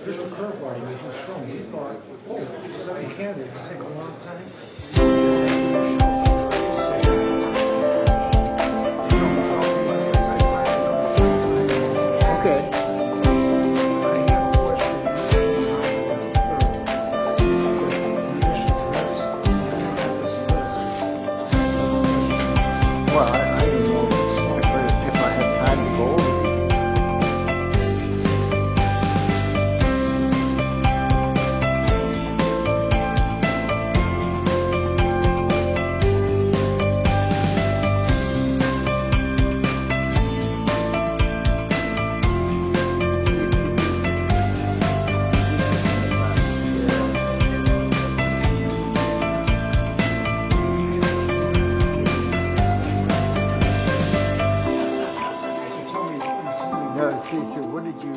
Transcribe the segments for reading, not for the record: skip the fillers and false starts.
here's the curveball you was from. We thought, oh, 7 candidates take a long time. Okay. Well, I don't know if I have time to go over these. So tell me, No, see, so what did you?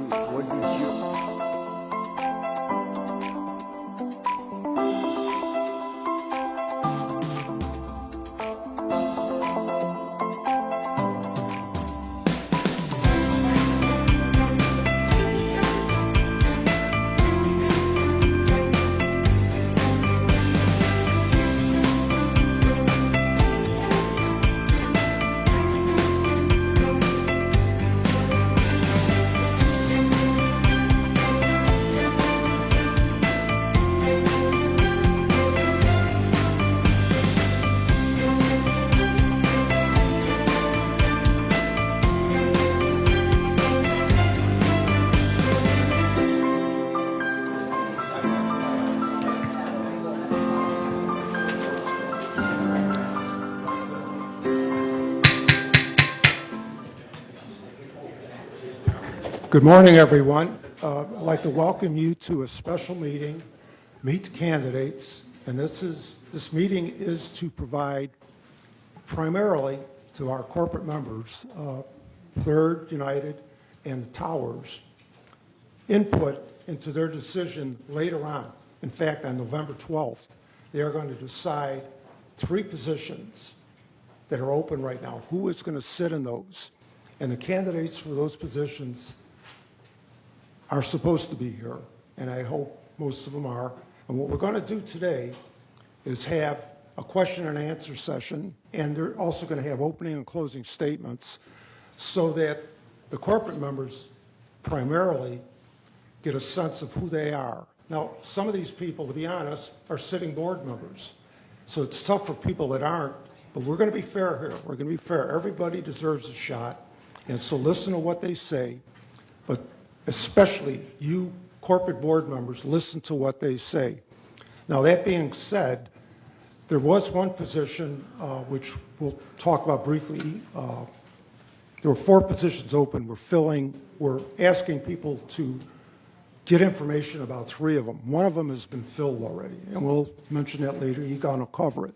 good morning, everyone. I'd like to welcome you to a special meeting, Meet the Candidates. And this meeting is to provide primarily to our corporate members, Third, United, and the Towers, input into their decision later on. In fact, on November 12th, they are going to decide 3 positions that are open right now. Who is going to sit in those? And the candidates for those positions are supposed to be here, and I hope most of them are. And what we're going to do today is have a question and answer session, and they're also going to have opening and closing statements so that the corporate members primarily get a sense of who they are. Now, some of these people, to be honest, are sitting board members, so it's tough for people that aren't, but we're going to be fair here. We're going to be fair. Everybody deserves a shot, and so listen to what they say, but especially you corporate board members, listen to what they say. Now, that being said, there was one position which we'll talk about briefly. There were 4 positions open. We're asking people to get information about 3 of them. One of them has been filled already, and we'll mention that later. You're going to cover it.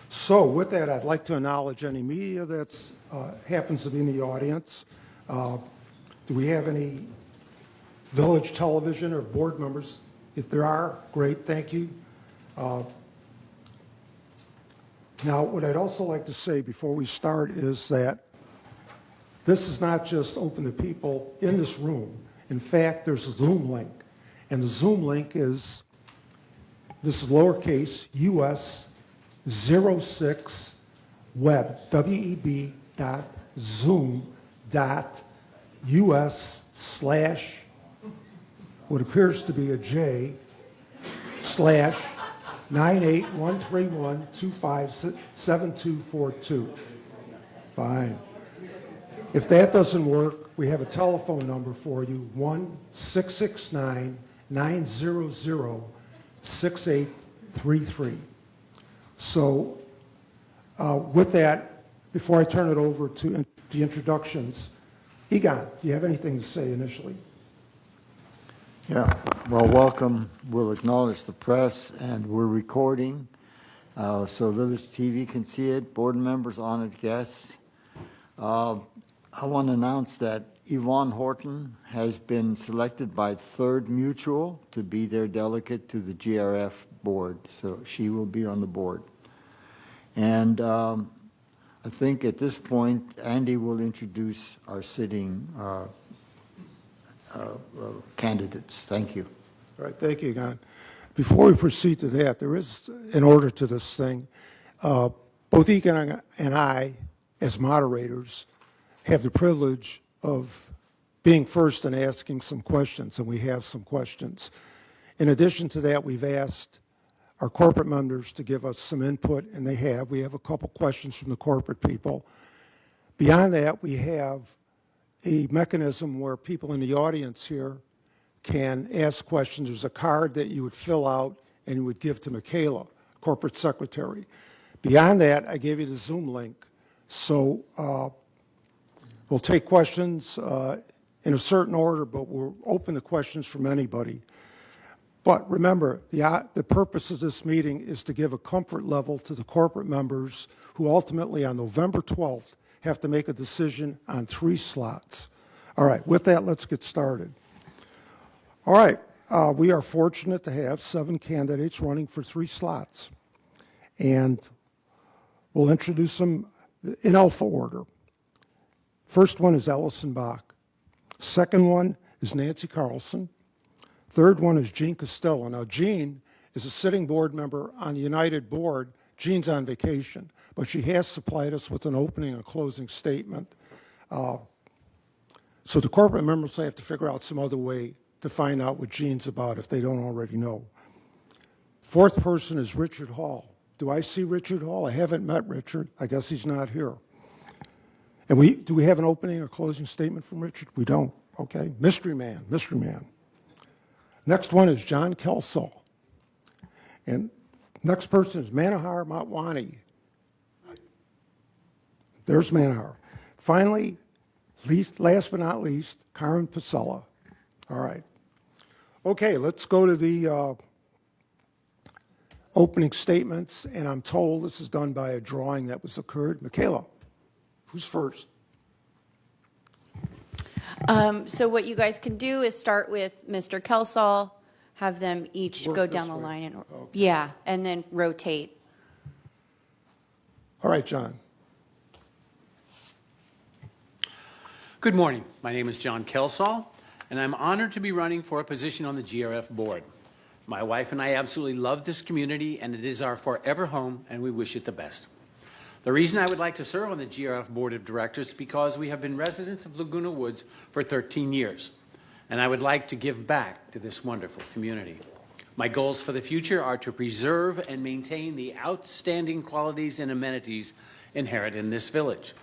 So with that, I'd like to acknowledge any media that happens to be in the audience. Do we have any Village Television or board members? If there are, great, thank you. Now, what I'd also like to say before we start is that this is not just open to people in this room. In fact, there's a Zoom link, and the Zoom link is, this is lowercase, US 06 web, web.zoom.us/ what appears to be a J / 98131257242. Fine. If that doesn't work, we have a telephone number for you, 1-669-900-6833. So with that, before I turn it over to the introductions, Egon, do you have anything to say initially? Yeah, well, welcome. We'll acknowledge the press, and we're recording, so Village TV can see it, board members, honored guests. I want to announce that Yvonne Horton has been selected by Third Mutual to be their delegate to the GRF board, so she will be on the board. And I think at this point, Andy will introduce our sitting candidates. Thank you. All right, thank you, Gon. Before we proceed to that, there is an order to this thing. Both Egon and I, as moderators, have the privilege of being first and asking some questions, and we have some questions. In addition to that, we've asked our corporate members to give us some input, and they have. We have a couple questions from the corporate people. Beyond that, we have a mechanism where people in the audience here can ask questions. There's a card that you would fill out and you would give to Michaela, corporate secretary. Beyond that, I gave you the Zoom link. So we'll take questions in a certain order, but we're open to questions from anybody. But remember, the purpose of this meeting is to give a comfort level to the corporate members who ultimately on November 12th have to make a decision on 3 slots. All right, with that, let's get started. All right, we are fortunate to have 7 candidates running for 3 slots. And we'll introduce them in alpha order. First one is Ellison Bach. Second one is Nancy Carlson. Third one is Jean Costello. Now, Jean is a sitting board member on the United Board. Jean's on vacation, but she has supplied us with an opening and closing statement. So the corporate members have to figure out some other way to find out what Jean's about if they don't already know. Fourth person is Richard Hall. Do I see Richard Hall? I haven't met Richard. I guess he's not here. And do we have an opening or closing statement from Richard? We don't. Okay. Mystery man, mystery man. Next one is John Kelsall. And next person is Manohar Motwani. There's Manohar. Finally, last but not least, Karen Pasella. All right. Okay, let's go to the opening statements, and I'm told this is done by a drawing that was occurred. Michaela, who's first? So what you guys can do is start with Mr. Kelsall, have them each Work go this down the way. line, and Okay. yeah, and then rotate. All right, John. Good morning. My name is John Kelsall, and I'm honored to be running for a position on the GRF board. My wife and I absolutely love this community, and it is our forever home, and we wish it the best. The reason I would like to serve on the GRF Board of Directors is because we have been residents of Laguna Woods for 13 years, and I would like to give back to this wonderful community. My goals for the future are to preserve and maintain the outstanding qualities and amenities inherent in this village.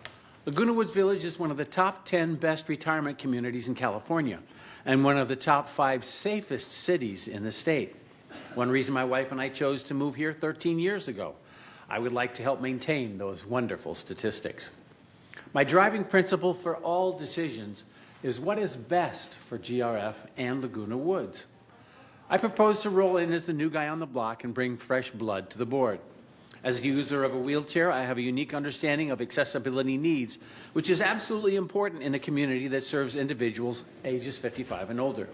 Laguna Woods Village is one of the top 10 best retirement communities in California and one of the top 5 safest cities in the state. One reason my wife and I chose to move here 13 years ago. I would like to help maintain those wonderful statistics. My driving principle for all decisions is what is best for GRF and Laguna Woods. I propose to roll in as the new guy on the block and bring fresh blood to the board. As a user of a wheelchair, I have a unique understanding of accessibility needs, which is absolutely important in a community that serves individuals ages 55 and older.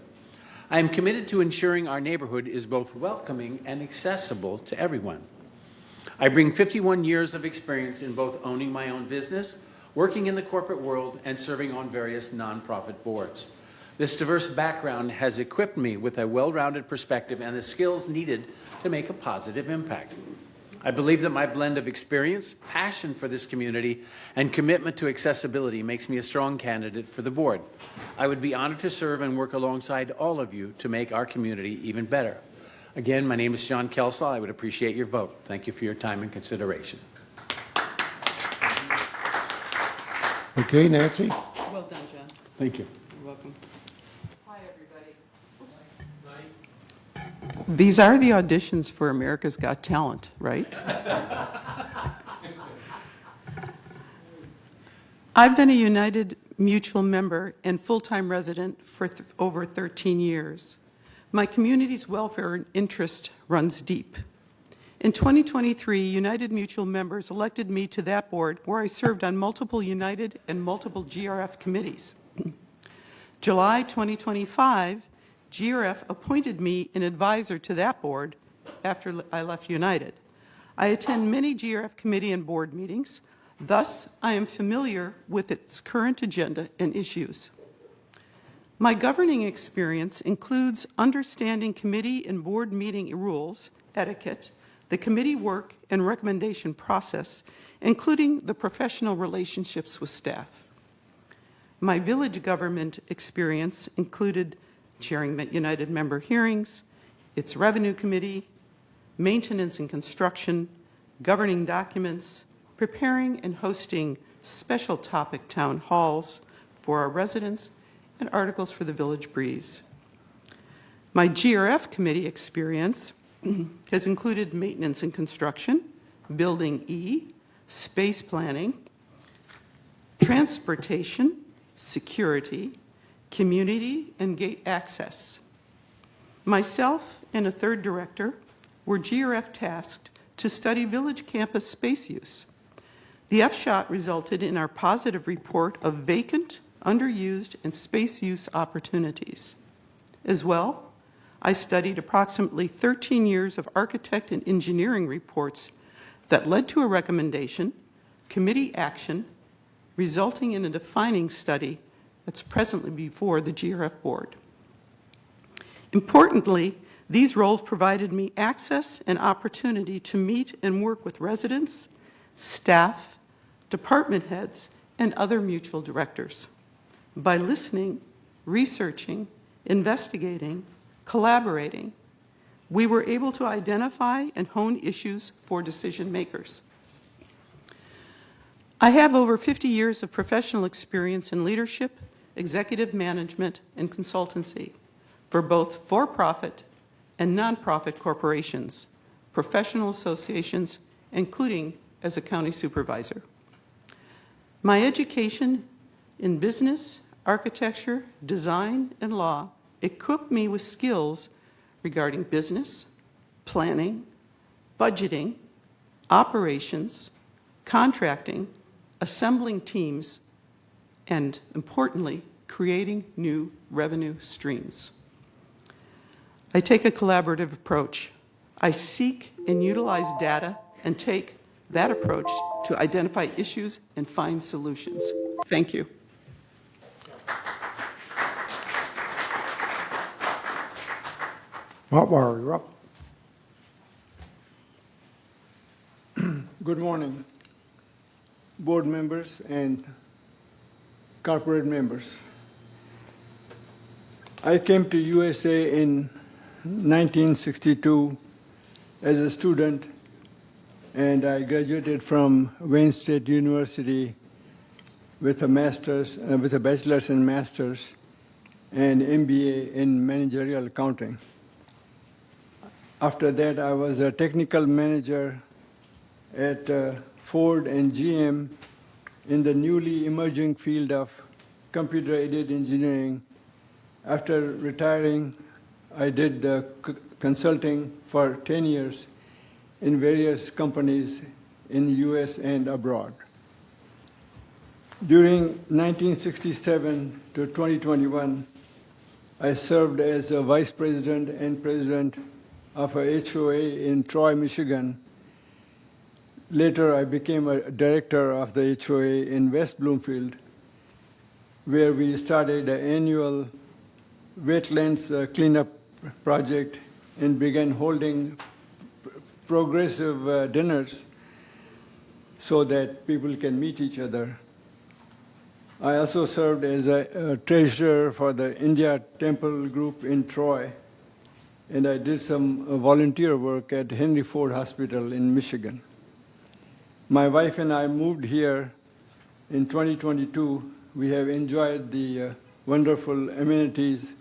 I am committed to ensuring our neighborhood is both welcoming and accessible to everyone. I bring 51 years of experience in both owning my own business, working in the corporate world, and serving on various nonprofit boards. This diverse background has equipped me with a well-rounded perspective and the skills needed to make a positive impact. I believe that my blend of experience, passion for this community, and commitment to accessibility makes me a strong candidate for the board. I would be honored to serve and work alongside all of you to make our community even better. Again, my name is John Kelsall. I would appreciate your vote. Thank you for your time and consideration. Okay, Nancy. Well done, John. Thank you. You're welcome. Hi, everybody. These are the auditions for America's Got Talent, right? I've been a United Mutual member and full-time resident for over 13 years. My community's welfare and interest runs deep. In 2023, United Mutual members elected me to that board where I served on multiple United and multiple GRF committees. July 2025, GRF appointed me an advisor to that board after I left United. I attend many GRF committee and board meetings, thus I am familiar with its current agenda and issues. My governing experience includes understanding committee and board meeting rules, etiquette, the committee work and recommendation process, including the professional relationships with staff. My village government experience included chairing United member hearings, its revenue committee, maintenance and construction, governing documents, preparing and hosting special topic town halls for our residents, and articles for the Village Breeze. My GRF committee experience has included maintenance and construction, building E, space planning, transportation, security, community, and gate access. Myself and a third director were GRF tasked to study village campus space use. The upshot resulted in our positive report of vacant, underused, and space use opportunities. As well, I studied approximately 13 years of architect and engineering reports that led to a recommendation, committee action, resulting in a defining study that's presently before the GRF board. Importantly, these roles provided me access and opportunity to meet and work with residents, staff, department heads, and other mutual directors. By listening, researching, investigating, collaborating, we were able to identify and hone issues for decision makers. I have over 50 years of professional experience in leadership, executive management, and consultancy for both for-profit and nonprofit corporations, professional associations, including as a county supervisor. My education in business, architecture, design, and law equipped me with skills regarding business, planning, budgeting, operations, contracting, assembling teams, and, importantly, creating new revenue streams. I take a collaborative approach. I seek and utilize data and take that approach to identify issues and find solutions. Thank you. Martwar, you're up. Good morning, board members and corporate members. I came to USA in 1962 as a student, and I graduated from Wayne State University with a master's, with a bachelor's and master's, and MBA in managerial accounting. After that, I was a technical manager at Ford and GM in the newly emerging field of computer-aided engineering. After retiring, I did consulting for 10 years in various companies in the US and abroad. During 1967 to 2021, I served as a vice president and president of a HOA in Troy, Michigan. Later, I became a director of the HOA in West Bloomfield, where we started an annual wetlands cleanup project and began holding progressive dinners so that people can meet each other. I also served as a treasurer for the India Temple Group in Troy, and I did some volunteer work at Henry Ford Hospital in Michigan. My wife and I moved here in 2022. We have enjoyed the wonderful amenities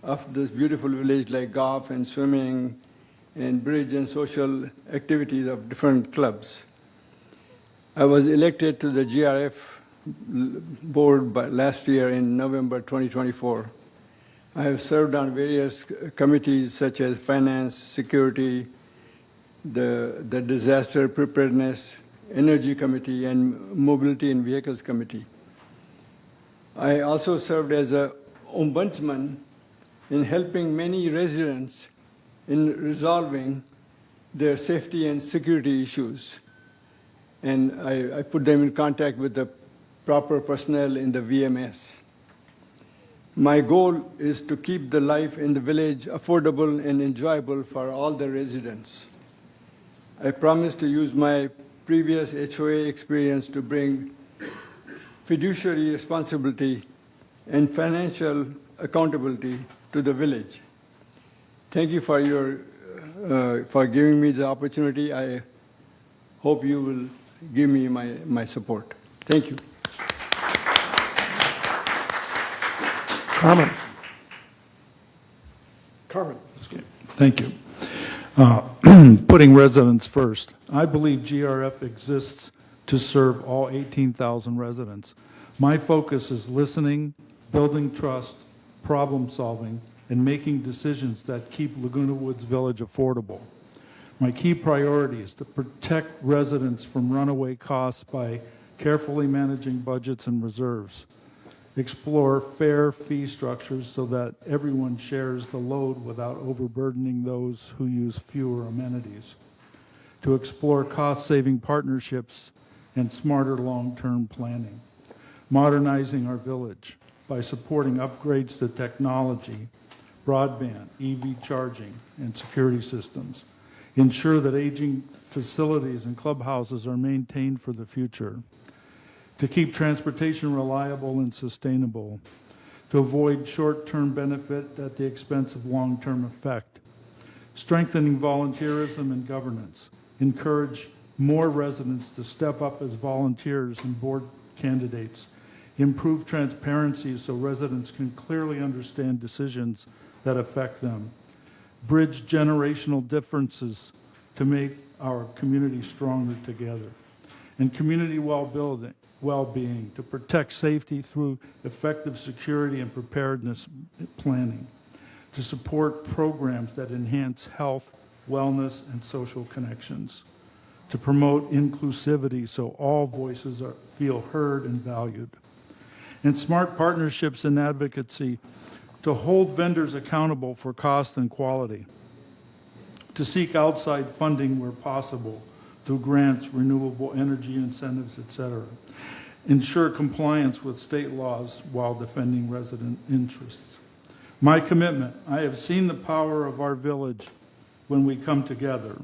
of this beautiful village, like golf and swimming and bridge and social activities of different clubs. I was elected to the GRF board last year in November 2024. I have served on various committees such as finance, security, the disaster preparedness, energy committee, and mobility and vehicles committee. I also served as an ombudsman in helping many residents in resolving their safety and security issues. And I put them in contact with the proper personnel in the VMS. My goal is to keep the life in the village affordable and enjoyable for all the residents. I promise to use my previous HOA experience to bring fiduciary responsibility and financial accountability to the village. Thank you for for giving me the opportunity. I hope you will give me my support. Thank you. Carmen. Carmen. Thank you. Putting residents first. I believe GRF exists to serve all 18,000 residents. My focus is listening, building trust, problem solving, and making decisions that keep Laguna Woods Village affordable. My key priority is to protect residents from runaway costs by carefully managing budgets and reserves, explore fair fee structures so that everyone shares the load without overburdening those who use fewer amenities, to explore cost-saving partnerships and smarter long-term planning, modernizing our village by supporting upgrades to technology, broadband, EV charging, and security systems, ensure that aging facilities and clubhouses are maintained for the future, to keep transportation reliable and sustainable, to avoid short-term benefit at the expense of long-term effect, strengthening volunteerism and governance, encourage more residents to step up as volunteers and board candidates, improve transparency so residents can clearly understand decisions that affect them, bridge generational differences to make our community stronger together, and community well-being to protect safety through effective security and preparedness planning, to support programs that enhance health, wellness, and social connections, to promote inclusivity so all voices feel heard and valued, and smart partnerships and advocacy to hold vendors accountable for cost and quality, to seek outside funding where possible through grants, renewable energy incentives, etc. Ensure compliance with state laws while defending resident interests. My commitment, I have seen the power of our village when we come together,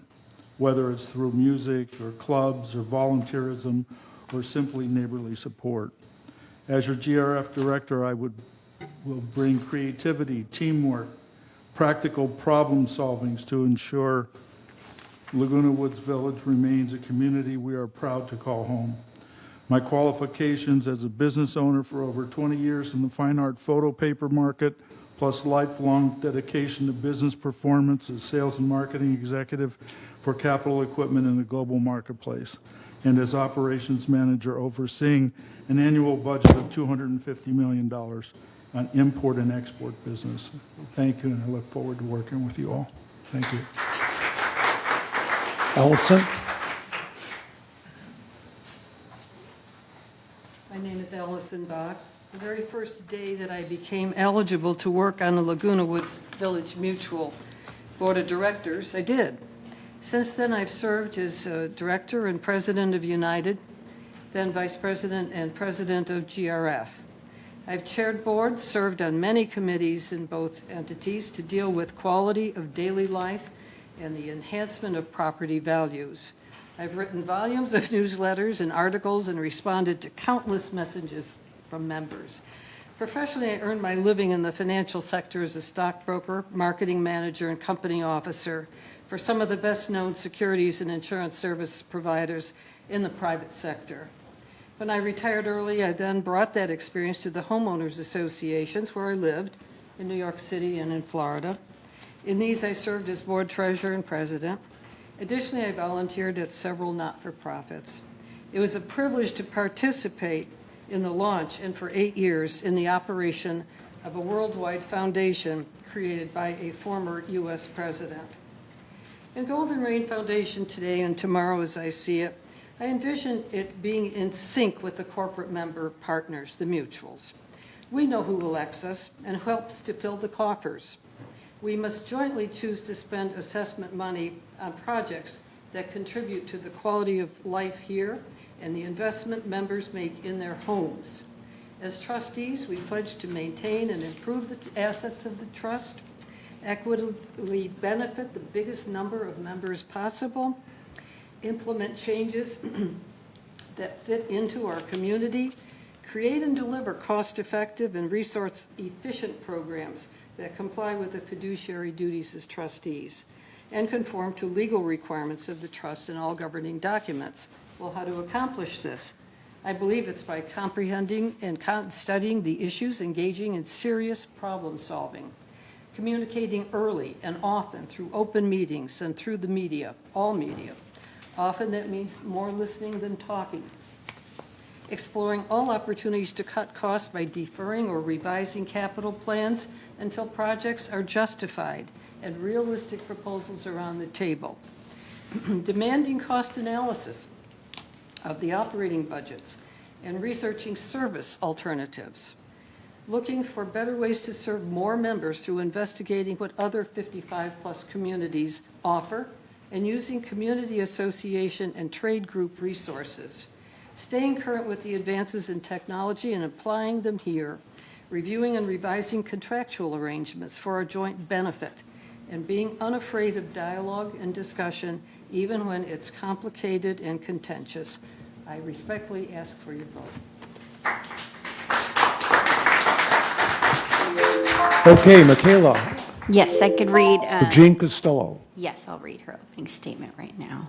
whether it's through music or clubs or volunteerism or simply neighborly support. As your GRF director, I will bring creativity, teamwork, practical problem solvings to ensure Laguna Woods Village remains a community we are proud to call home. My qualifications as a business owner for over 20 years in the fine art photo paper market, plus lifelong dedication to business performance as sales and marketing executive for capital equipment in the global marketplace, and as operations manager overseeing an annual budget of $250 million on import and export business. Thank you, and I look forward to working with you all. Thank you. Allison? My name is Allison Bach. The very first day that I became eligible to work on the Laguna Woods Village Mutual Board of Directors, I did. Since then, I've served as director and president of United, then vice president and president of GRF. I've chaired boards, served on many committees in both entities to deal with quality of daily life and the enhancement of property values. I've written volumes of newsletters and articles and responded to countless messages from members. Professionally, I earned my living in the financial sector as a stockbroker, marketing manager, and company officer for some of the best-known securities and insurance service providers in the private sector. When I retired early, I then brought that experience to the homeowners associations where I lived, in New York City and in Florida. In these, I served as board treasurer and president. Additionally, I volunteered at several not-for-profits. It was a privilege to participate in the launch and for 8 years in the operation of a worldwide foundation created by a former U.S. president. In Golden Rain Foundation today and tomorrow as I see it, I envision it being in sync with the corporate member partners, the mutuals. We know who elects us and helps to fill the coffers. We must jointly choose to spend assessment money on projects that contribute to the quality of life here and the investment members make in their homes. As trustees, we pledge to maintain and improve the assets of the trust, equitably benefit the biggest number of members possible, implement changes that fit into our community, create and deliver cost-effective and resource-efficient programs that comply with the fiduciary duties as trustees, and conform to legal requirements of the trust and all governing documents. Well, how to accomplish this? I believe it's by comprehending and studying the issues, engaging in serious problem solving, communicating early and often through open meetings and through the media, all media. Often that means more listening than talking. Exploring all opportunities to cut costs by deferring or revising capital plans until projects are justified and realistic proposals are on the table. Demanding cost analysis of the operating budgets and researching service alternatives. Looking for better ways to serve more members through investigating what other 55-plus communities offer and using community association and trade group resources. Staying current with the advances in technology and applying them here. Reviewing and revising contractual arrangements for our joint benefit. And being unafraid of dialogue and discussion, even when it's complicated and contentious. I respectfully ask for your vote. Okay, Michaela, Yes, I could read. Jean Costello. Yes, I'll read her opening statement right now.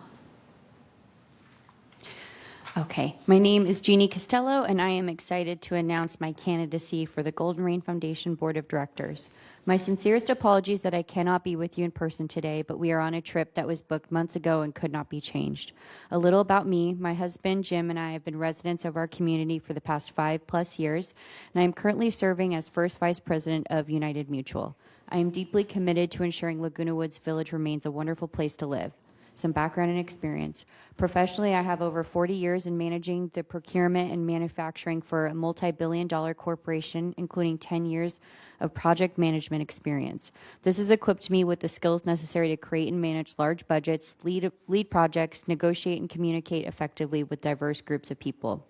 Okay, my name is Jeannie Costello, and I am excited to announce my candidacy for the Golden Rain Foundation Board of Directors. My sincerest apologies that I cannot be with you in person today, but we are on a trip that was booked months ago and could not be changed. A little about me: my husband, Jim, and I have been residents of our community for the past 5+ years, and I am currently serving as First Vice President of United Mutual. I am deeply committed to ensuring Laguna Woods Village remains a wonderful place to live. Some background and experience. Professionally, I have over 40 years in managing the procurement and manufacturing for a multi-billion-dollar corporation, including 10 years of project management experience. This has equipped me with the skills necessary to create and manage large budgets, lead projects, negotiate and communicate effectively with diverse groups of people.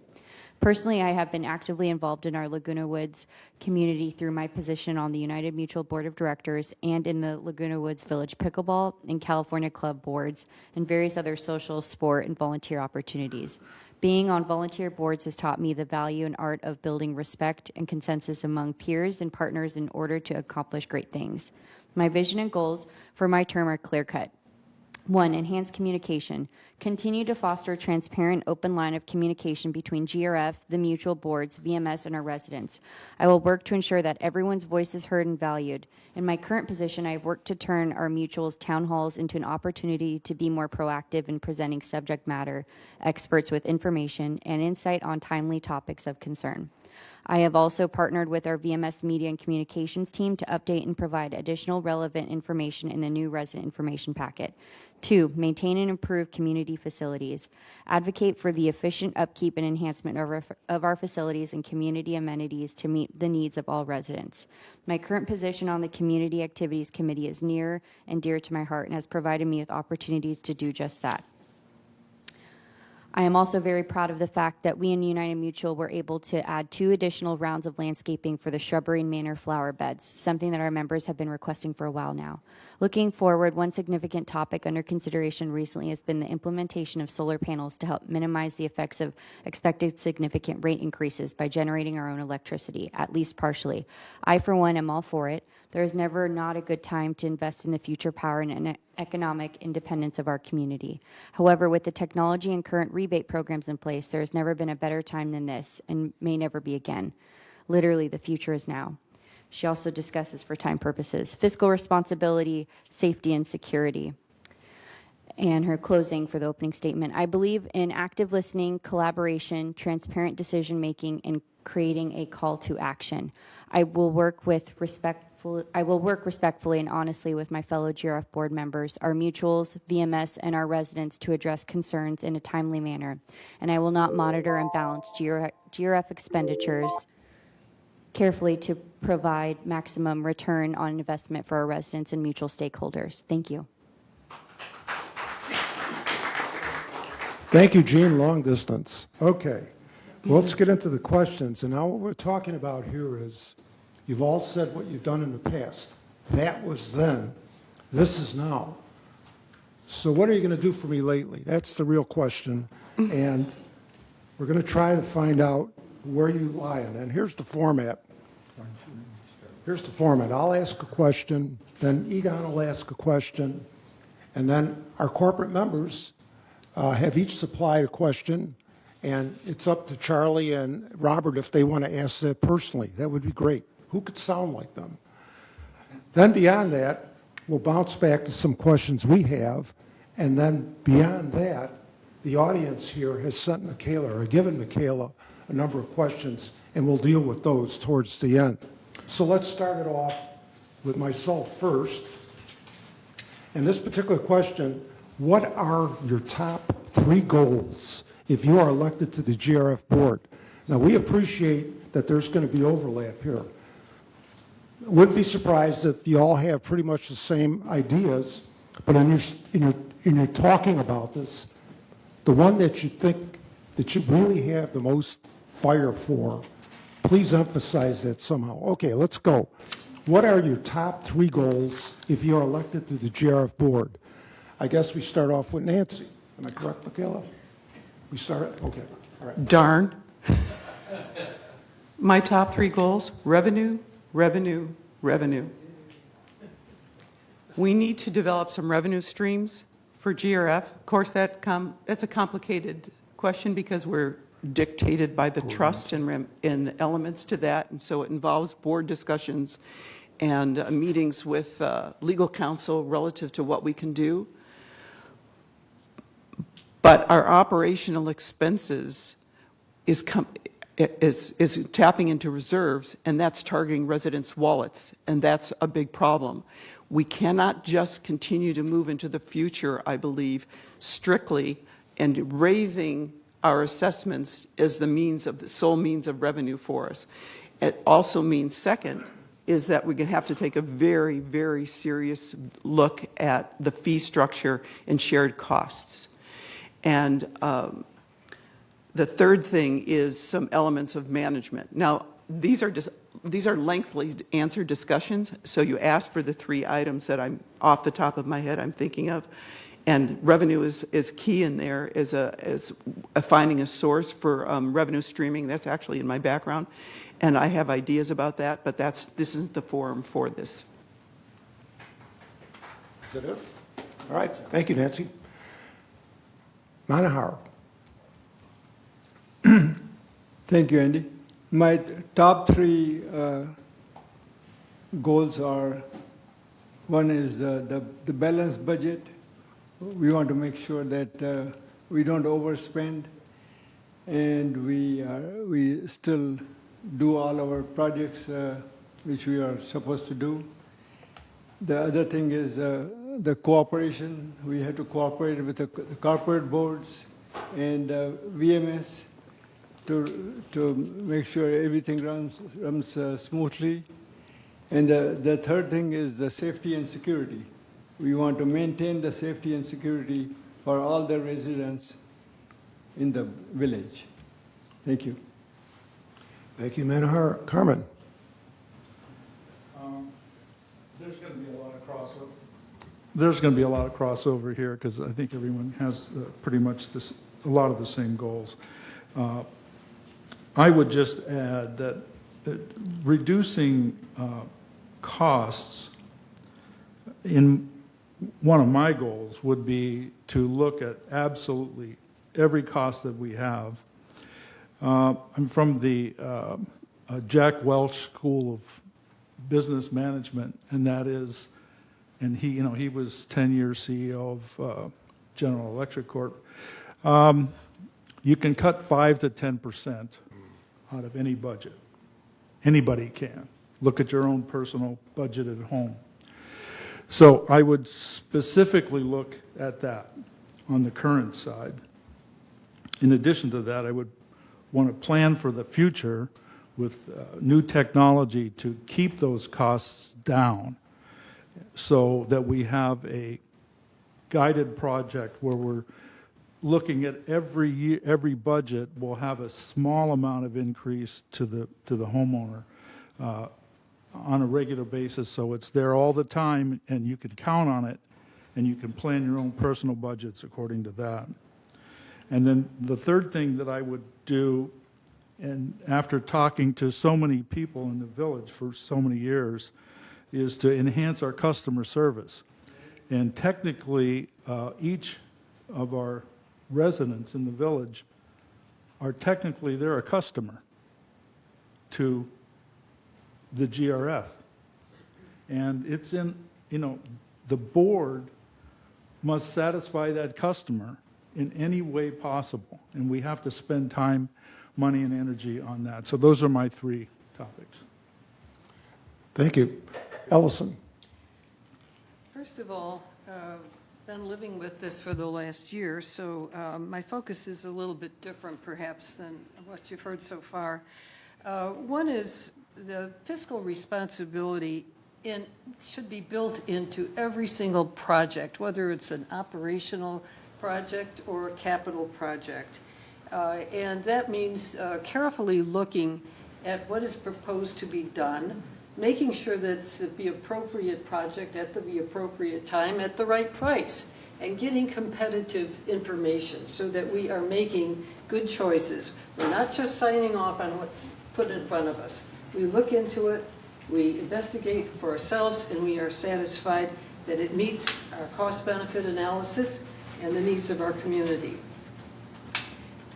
Personally, I have been actively involved in our Laguna Woods community through my position on the United Mutual Board of Directors and in the Laguna Woods Village Pickleball and California Club boards and various other social, sport, and volunteer opportunities. Being on volunteer boards has taught me the value and art of building respect and consensus among peers and partners in order to accomplish great things. My vision and goals for my term are clear-cut. 1, enhance communication. Continue to foster a transparent, open line of communication between GRF, the mutual boards, VMS, and our residents. I will work to ensure that everyone's voice is heard and valued. In my current position, I have worked to turn our mutual's town halls into an opportunity to be more proactive in presenting subject matter experts with information and insight on timely topics of concern. I have also partnered with our VMS Media and Communications team to update and provide additional relevant information in the new resident information packet. 2, maintain and improve community facilities. Advocate for the efficient upkeep and enhancement of our facilities and community amenities to meet the needs of all residents. My current position on the Community Activities Committee is near and dear to my heart and has provided me with opportunities to do just that. I am also very proud of the fact that we in United Mutual were able to add 2 additional rounds of landscaping for the shrubbery and manor flower beds, something that our members have been requesting for a while now. Looking forward, one significant topic under consideration recently has been the implementation of solar panels to help minimize the effects of expected significant rate increases by generating our own electricity, at least partially. I, for one, am all for it. There is never not a good time to invest in the future power and economic independence of our community. However, with the technology and current rebate programs in place, there has never been a better time than this and may never be again. Literally, the future is now. She also discusses, for time purposes, fiscal responsibility, safety, and security. And her closing for the opening statement: I believe in active listening, collaboration, transparent decision-making, and creating a call to action. I will work respectfully and honestly with my fellow GRF board members, our mutuals, VMS, and our residents to address concerns in a timely manner. And I will not monitor and balance GRF expenditures carefully to provide maximum return on investment for our residents and mutual stakeholders. Thank you. Thank you, Jean, long distance. Okay. Well, let's get into the questions. And now what we're talking about here is, you've all said what you've done in the past. That was then. This is now. So what are you going to do for me lately? That's the real question. And we're going to try to find out where you lie on it. And here's the format. I'll ask a question, then Egon will ask a question, and then our corporate members have each supplied a question, and it's up to Charlie and Robert if they want to ask that personally. That would be great. Who could sound like them? Then beyond that, we'll bounce back to some questions we have, and then beyond that, the audience here has sent Michaela, or given Michaela, a number of questions, and we'll deal with those towards the end. So let's start it off with myself first. And this particular question, what are your top 3 goals if you are elected to the GRF board? Now, we appreciate that there's going to be overlap here. Wouldn't be surprised if you all have pretty much the same ideas, but in your talking about this, the one that you think that you really have the most fire for, please emphasize that somehow. Okay, let's go. What are your top 3 goals if you're elected to the GRF board? I guess we start off with Nancy. Am I correct, Michaela? We start, okay, all right. Darn. My top 3 goals: revenue, revenue, revenue. We need to develop some revenue streams for GRF. Of course, that's a complicated question because we're dictated by the trust and elements to that, and so it involves board discussions and meetings with legal counsel relative to what we can do. But our operational expenses is tapping into reserves, and that's targeting residents' wallets, and that's a big problem. We cannot just continue to move into the future, I believe, strictly and raising our assessments as the sole means of revenue for us. It also means, second, is that we're going to have to take a very, very serious look at the fee structure and shared costs. And the third thing is some elements of management. Now, these are lengthily answered discussions, so you asked for the 3 items that I'm off the top of my head I'm thinking of. And revenue is key in there as finding a source for revenue streaming. That's actually in my background, and I have ideas about that, but this isn't the forum for this. Is that it? All right, thank you, Nancy. Manahar. Thank you, Andy. My top 3 goals are, one is the balanced budget. We want to make sure that we don't overspend, and we still do all our projects which we are supposed to do. The other thing is the cooperation. We have to cooperate with the corporate boards and VMS to make sure everything runs smoothly. And the third thing is the safety and security. We want to maintain the safety and security for all the residents in the village. Thank you. Thank you, Manahar. Carmen. There's going to be a lot of crossover. There's going to be a lot of crossover here because I think everyone has pretty much a lot of the same goals. I would just add that reducing costs in one of my goals would be to look at absolutely every cost that we have. I'm from the Jack Welch School of Business Management, and he was 10 years CEO of General Electric Corp. You can cut 5 to 10% out of any budget. Anybody can. Look at your own personal budget at home. So I would specifically look at that on the current side. In addition to that, I would want to plan for the future with new technology to keep those costs down so that we have a guided project where we're looking at every year, every budget will have a small amount of increase to the homeowner on a regular basis, so it's there all the time, and you can count on it, and you can plan your own personal budgets according to that. And then the third thing that I would do, and after talking to so many people in the village for so many years, is to enhance our customer service. And technically, each of our residents in the village they're a customer to the GRF. And it's in, the board must satisfy that customer in any way possible. And we have to spend time, money, and energy on that. So those are my 3 topics. Thank you. Ellison? First of all, been living with this for the last year, so my focus is a little bit different perhaps than what you've heard so far. One is the fiscal responsibility should be built into every single project, whether it's an operational project or a capital project. And that means carefully looking at what is proposed to be done, making sure that it's the appropriate project at the appropriate time at the right price, and getting competitive information so that we are making good choices. We're not just signing off on what's put in front of us. We look into it, we investigate for ourselves, and we are satisfied that it meets our cost-benefit analysis and the needs of our community.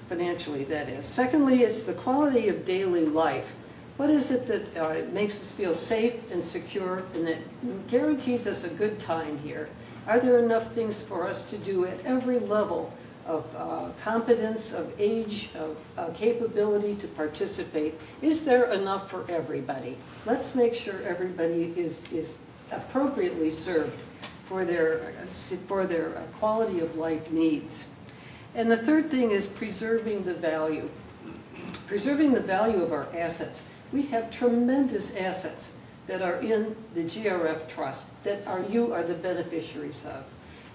Financially, that is. Secondly, it's the quality of daily life. What is it that makes us feel safe and secure and that guarantees us a good time here? Are there enough things for us to do at every level of competence, of age, of capability to participate? Is there enough for everybody? Let's make sure everybody is appropriately served for their quality of life needs. And the third thing is preserving the value. Preserving the value of our assets. We have tremendous assets that are in the GRF trust that you are the beneficiaries of.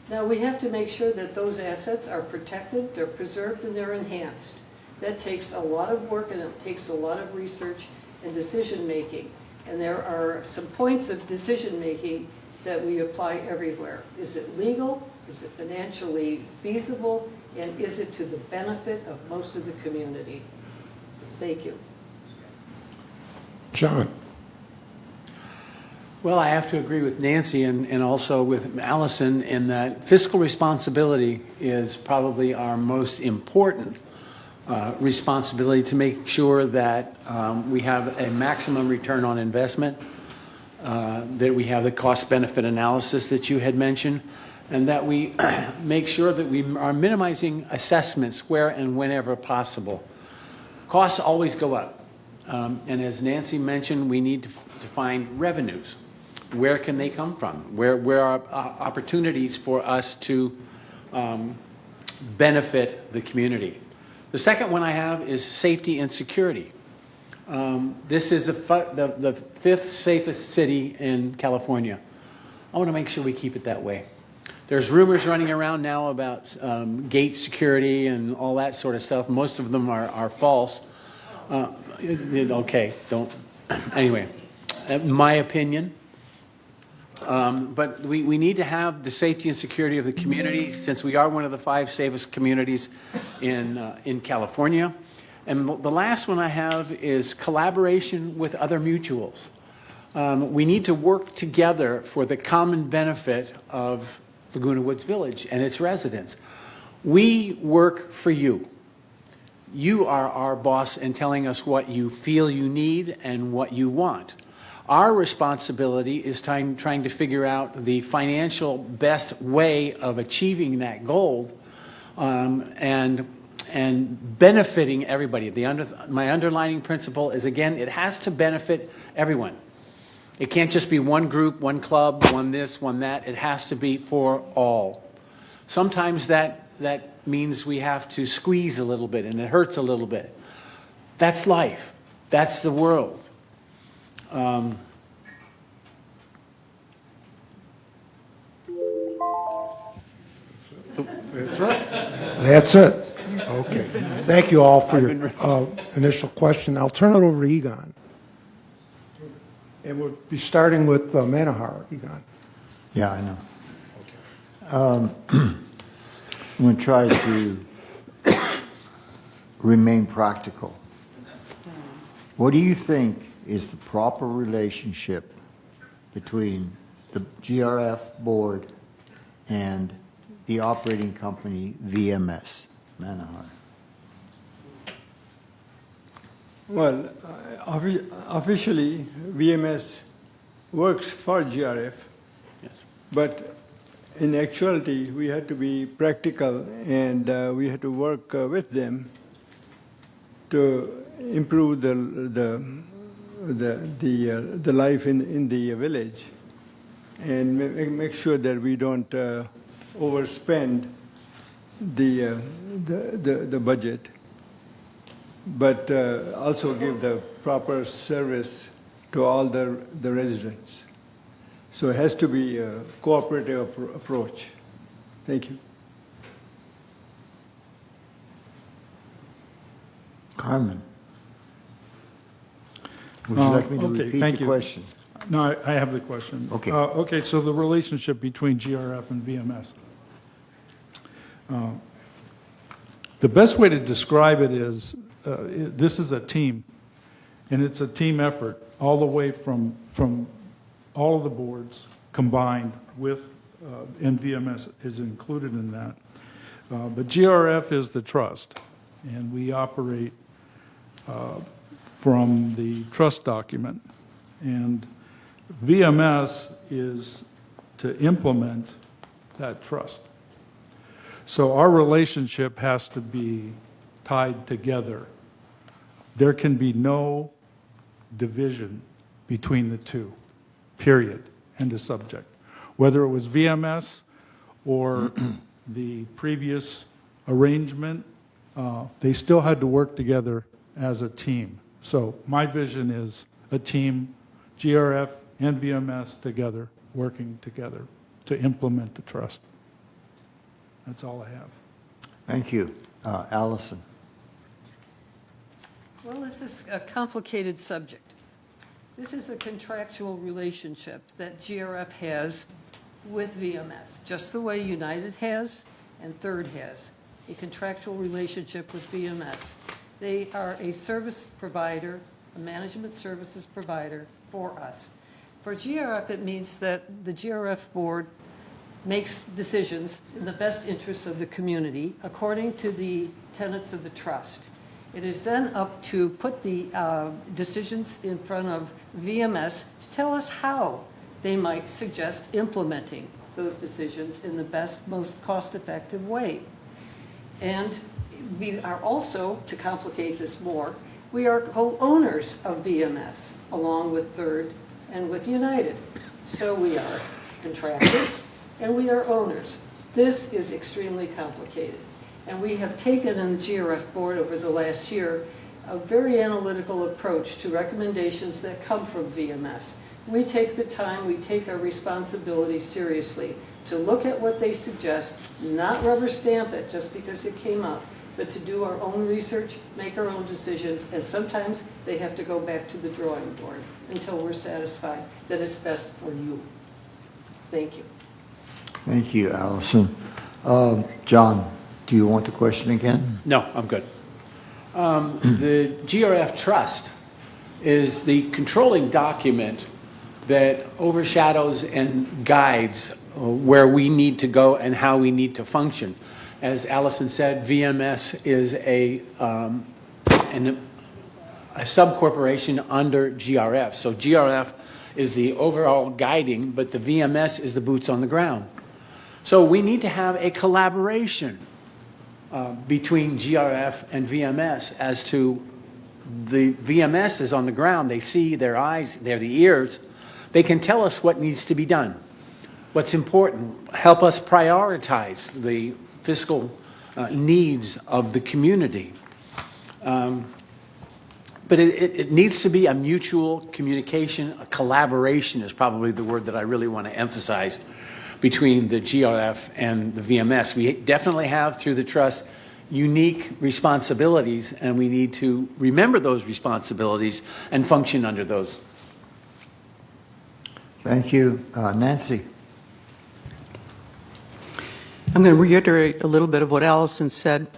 Now, we have to make sure that those assets are protected, they're preserved, and they're enhanced. That takes a lot of work, and it takes a lot of research and decision-making. And there are some points of decision-making that we apply everywhere. Is it legal? Is it financially feasible? And is it to the benefit of most of the community? Thank you. John? Well, I have to agree with Nancy and also with Allison in that fiscal responsibility is probably our most important responsibility to make sure that we have a maximum return on investment, that we have the cost-benefit analysis that you had mentioned, and that we make sure that we are minimizing assessments where and whenever possible. Costs always go up. And as Nancy mentioned, we need to find revenues. Where can they come from? Where are opportunities for us to benefit the community? The second one I have is safety and security. This is the 5th safest city in California. I want to make sure we keep it that way. There's rumors running around now about gate security and all that sort of stuff. Most of them are false. Okay, don't. Anyway, my opinion. But we need to have the safety and security of the community, since we are one of the 5 safest communities in California. And the last one I have is collaboration with other mutuals. We need to work together for the common benefit of Laguna Woods Village and its residents. We work for you. You are our boss in telling us what you feel you need and what you want. Our responsibility is trying to figure out the financial best way of achieving that goal and benefiting everybody. My underlining principle is, again, it has to benefit everyone. It can't just be one group, one club, one this, one that. It has to be for all. Sometimes that means we have to squeeze a little bit and it hurts a little bit. That's life. That's the world. That's it. That's it. Okay. Thank you all for your initial question. I'll turn it over to Egon. And we'll be starting with Manahar, Egon. Yeah, I know. I'm going to try to remain practical. What do you think is the proper relationship between the GRF board and the operating company VMS, Manahar? Well, officially, VMS works for GRF, Yes. but in actuality, we had to be practical and we had to work with them to improve the life in the village and make sure that we don't overspend the budget, but also give the proper service to all the residents. So it has to be a cooperative approach. Thank you. Carmen? Would you like me to okay, repeat thank the you. question? No, I have the question. Okay. Okay, so the relationship between GRF and VMS. The best way to describe it is, this is a team, and it's a team effort, all the way from all of the boards combined with, and VMS is included in that. But GRF is the trust, and we operate from the trust document. And VMS is to implement that trust. So our relationship has to be tied together. There can be no division between the two, period, end of subject. Whether it was VMS or the previous arrangement, they still had to work together as a team. So my vision is a team, GRF and VMS together, working together to implement the trust. That's all I have. Thank you. Allison? Well, this is a complicated subject. This is a contractual relationship that GRF has with VMS, just the way United has and Third has, a contractual relationship with VMS. They are a service provider, a management services provider for us. For GRF, it means that the GRF board makes decisions in the best interests of the community according to the tenets of the trust. It is then up to put the decisions in front of VMS to tell us how they might suggest implementing those decisions in the best, most cost-effective way. And we are also, to complicate this more, we are co-owners of VMS, along with Third and with United. So we are contracted and we are owners. This is extremely complicated. And we have taken in the GRF board over the last year a very analytical approach to recommendations that come from VMS. We take the time, we take our responsibility seriously to look at what they suggest, not rubber stamp it just because it came up, but to do our own research, make our own decisions, and sometimes they have to go back to the drawing board until we're satisfied that it's best for you. Thank you. Thank you, Allison. John, do you want the question again? No, I'm good. The GRF trust is the controlling document that overshadows and guides where we need to go and how we need to function. As Allison said, VMS is a sub-corporation under GRF. So GRF is the overall guiding, but the VMS is the boots on the ground. So we need to have a collaboration between GRF and VMS as to the VMS is on the ground. They see, their eyes, they're the ears. They can tell us what needs to be done, what's important, help us prioritize the fiscal needs of the community. But it needs to be a mutual communication, a collaboration is probably the word that I really want to emphasize between the GRF and the VMS. We definitely have, through the trust, unique responsibilities, and we need to remember those responsibilities and function under those. Thank you. Nancy? I'm going to reiterate a little bit of what Allison said.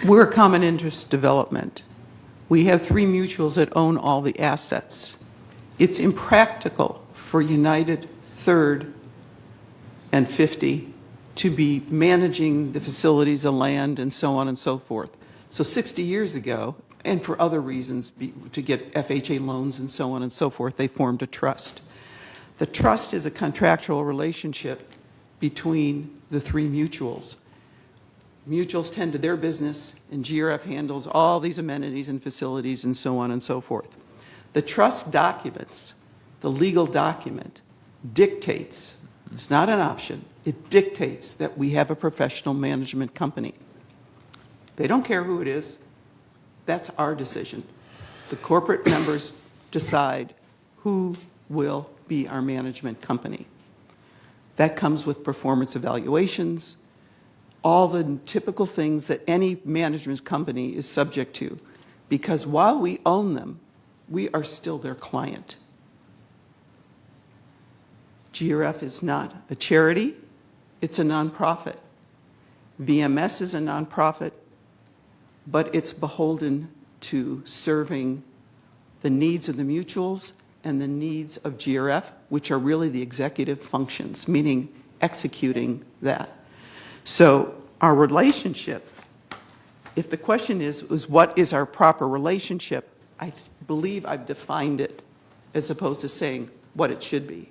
We're a common interest development. We have 3 mutuals that own all the assets. It's impractical for United, Third, and 50 to be managing the facilities, the land, and so on and so forth. So 60 years ago, and for other reasons, to get FHA loans and so on and so forth, they formed a trust. The trust is a contractual relationship between the 3 mutuals. Mutuals tend to their business, and GRF handles all these amenities and facilities and so on and so forth. The trust documents, the legal document, dictates, it's not an option, it dictates that we have a professional management company. They don't care who it is. That's our decision. The corporate members decide who will be our management company. That comes with performance evaluations, all the typical things that any management company is subject to. Because while we own them, we are still their client. GRF is not a charity, it's a nonprofit. VMS is a nonprofit, but it's beholden to serving the needs of the mutuals and the needs of GRF, which are really the executive functions, meaning executing that. So our relationship, if the question is what is our proper relationship, I believe I've defined it as opposed to saying what it should be.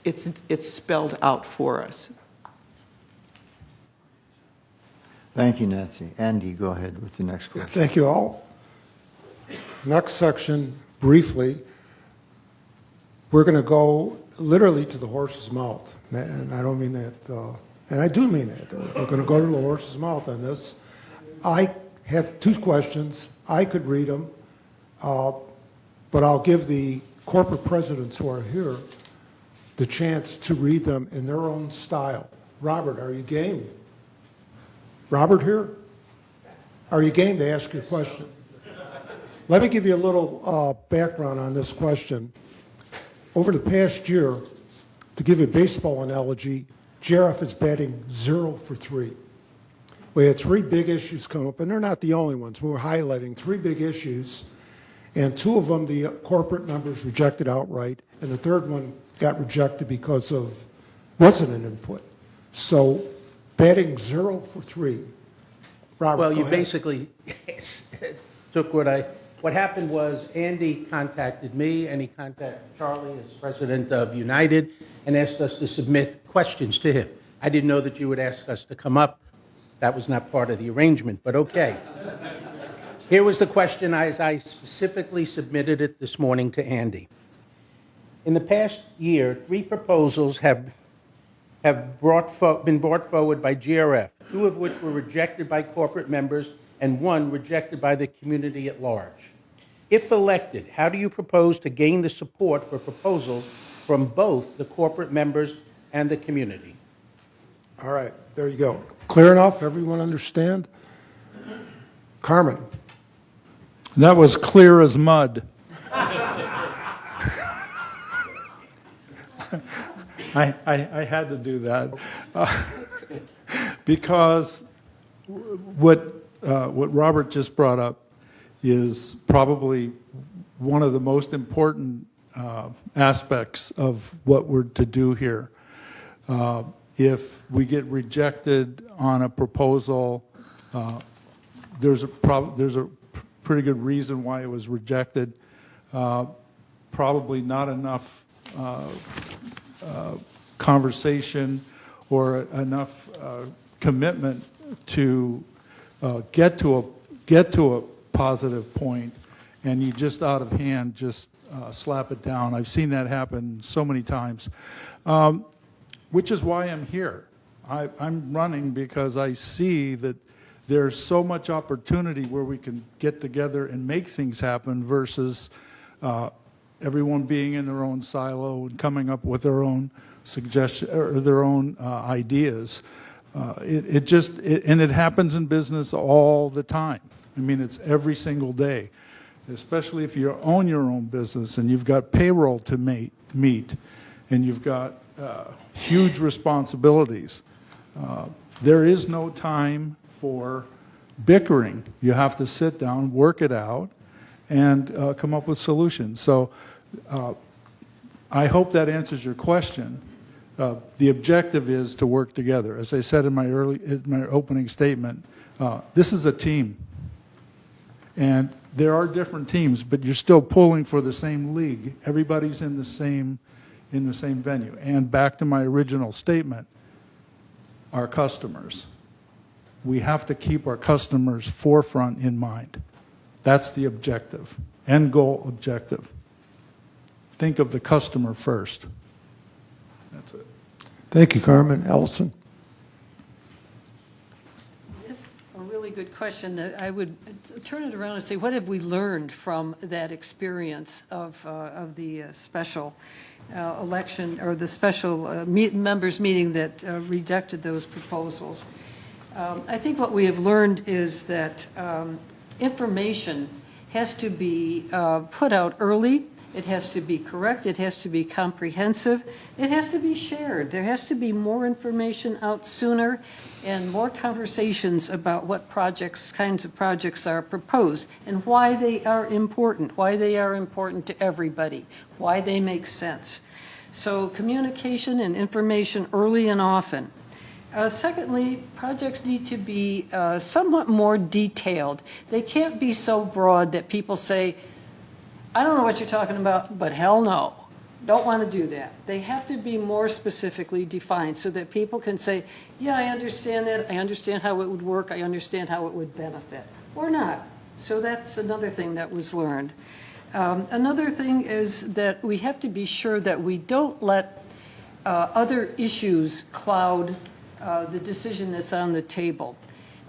It's spelled out for us. Thank you, Nancy. Andy, go ahead with the next question. Thank you all. Next section, briefly, we're going to go literally to the horse's mouth. And I don't mean that, and I do mean it. We're going to go to the horse's mouth on this. I have 2 questions. I could read them, but I'll give the corporate presidents who are here the chance to read them in their own style. Robert, are you game? Robert here? Are you game to ask your question? Let me give you a little background on this question. Over the past year, to give you a baseball analogy, GRF is batting 0 for 3. We had 3 big issues come up, and they're not the only ones. We were highlighting 3 big issues, and 2 of them the corporate members rejected outright, and the 3rd one got rejected because of wasn't an input. So batting 0 for 3. Robert, Well, go you ahead. basically took what happened was Andy contacted me and he contacted Charlie as president of United and asked us to submit questions to him. I didn't know that you would ask us to come up. That was not part of the arrangement, but okay. Here was the question as I specifically submitted it this morning to Andy. In the past year, 3 proposals have been brought forward by GRF, 2 of which were rejected by corporate members and 1 rejected by the community at large. If elected, how do you propose to gain the support for proposals from both the corporate members and the community? All right, there you go. Clear enough? Everyone understand? Carmen. That was clear as mud. I had to do that because what Robert just brought up is probably one of the most important aspects of what we're to do here. If we get rejected on a proposal, there's a pretty good reason why it was rejected. Probably not enough conversation or enough commitment to get to a positive point, and you just out of hand just slap it down. I've seen that happen so many times, which is why I'm here. I'm running because I see that there's so much opportunity where we can get together and make things happen versus everyone being in their own silo and coming up with their own suggestion or their own ideas. And it happens in business all the time. I mean, it's every single day, especially if you own your own business and you've got payroll to meet and you've got huge responsibilities. There is no time for bickering. You have to sit down, work it out, and come up with solutions. So I hope that answers your question. The objective is to work together. As I said in my opening statement, this is a team. And there are different teams, but you're still pulling for the same league. Everybody's in the same venue. And back to my original statement, our customers. We have to keep our customers forefront in mind. That's the objective, end goal objective. Think of the customer first. That's it. Thank you, Carmen. Ellison? It's a really good question. I would turn it around and say, what have we learned from that experience of the special election or the special members meeting that rejected those proposals? I think what we have learned is that information has to be put out early. It has to be correct. It has to be comprehensive. It has to be shared. There has to be more information out sooner and more conversations about what kinds of projects are proposed and why they are important to everybody, why they make sense. So communication and information early and often. Secondly, projects need to be somewhat more detailed. They can't be so broad that people say, I don't know what you're talking about, but hell no. Don't want to do that. They have to be more specifically defined so that people can say, yeah, I understand that. I understand how it would work. I understand how it would benefit. Or not. So that's another thing that was learned. Another thing is that we have to be sure that we don't let other issues cloud the decision that's on the table.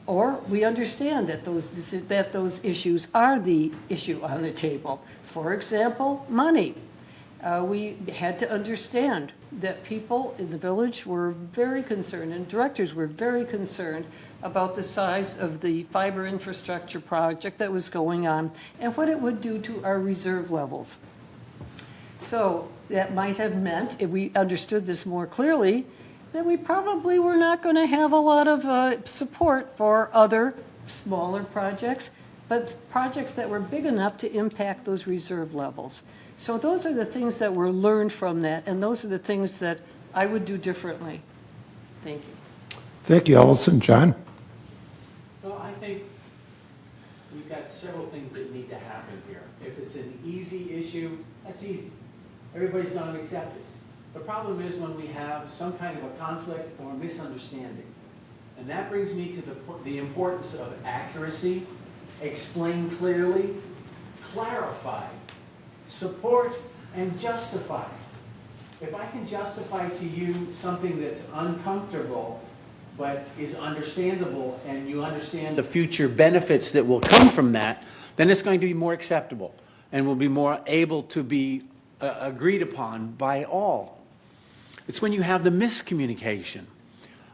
Or we understand that those issues are the issue on the table. For example, money. We had to understand that people in the village were very concerned, and directors were very concerned about the size of the fiber infrastructure project that was going on and what it would do to our reserve levels. So that might have meant, if we understood this more clearly, that we probably were not going to have a lot of support for other smaller projects, but projects that were big enough to impact those reserve levels. So those are the things that were learned from that, and those are the things that I would do differently. Thank you. Thank you, Ellison. John? Well, I think we've got several things that need to happen here. If it's an easy issue, that's easy. Everybody's going to accept it. The problem is when we have some kind of a conflict or misunderstanding. And that brings me to the importance of accuracy, explain clearly, clarify, support, and justify. If I can justify to you something that's uncomfortable but is understandable and you understand the future benefits that will come from that, then it's going to be more acceptable and will be more able to be agreed upon by all. It's when you have the miscommunication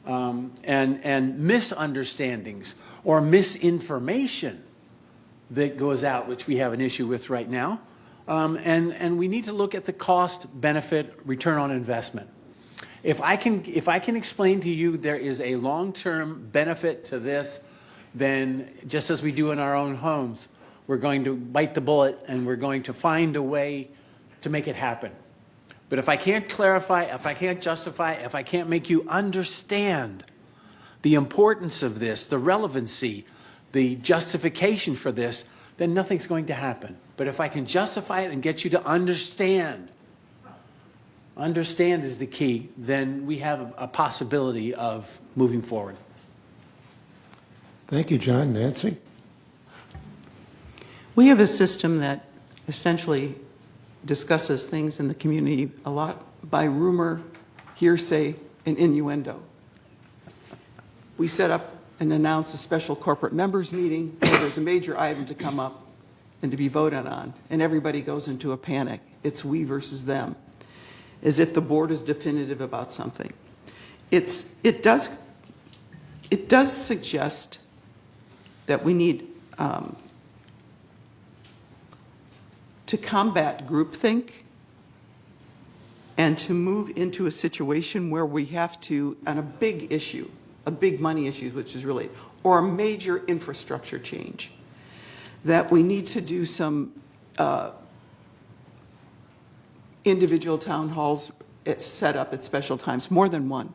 and misunderstandings or misinformation that goes out, which we have an issue with right now. And we need to look at the cost, benefit, return on investment. If I can explain to you there is a long-term benefit to this, then just as we do in our own homes, we're going to bite the bullet and we're going to find a way to make it happen. But if I can't clarify, if I can't justify, if I can't make you understand the importance of this, the relevancy, the justification for this, then nothing's going to happen. But if I can justify it and get you to understand is the key, then we have a possibility of moving forward. Thank you, John. Nancy? We have a system that essentially discusses things in the community a lot by rumor, hearsay, and innuendo. We set up and announce a special corporate members meeting where there's a major item to come up and to be voted on, and everybody goes into a panic. it's we versus them, as if the board is definitive about something. It does suggest that we need to combat groupthink and to move into a situation where we have to, on a big issue, a big money issue, which is really, or a major infrastructure change, that we need to do some individual town halls set up at special times, more than one.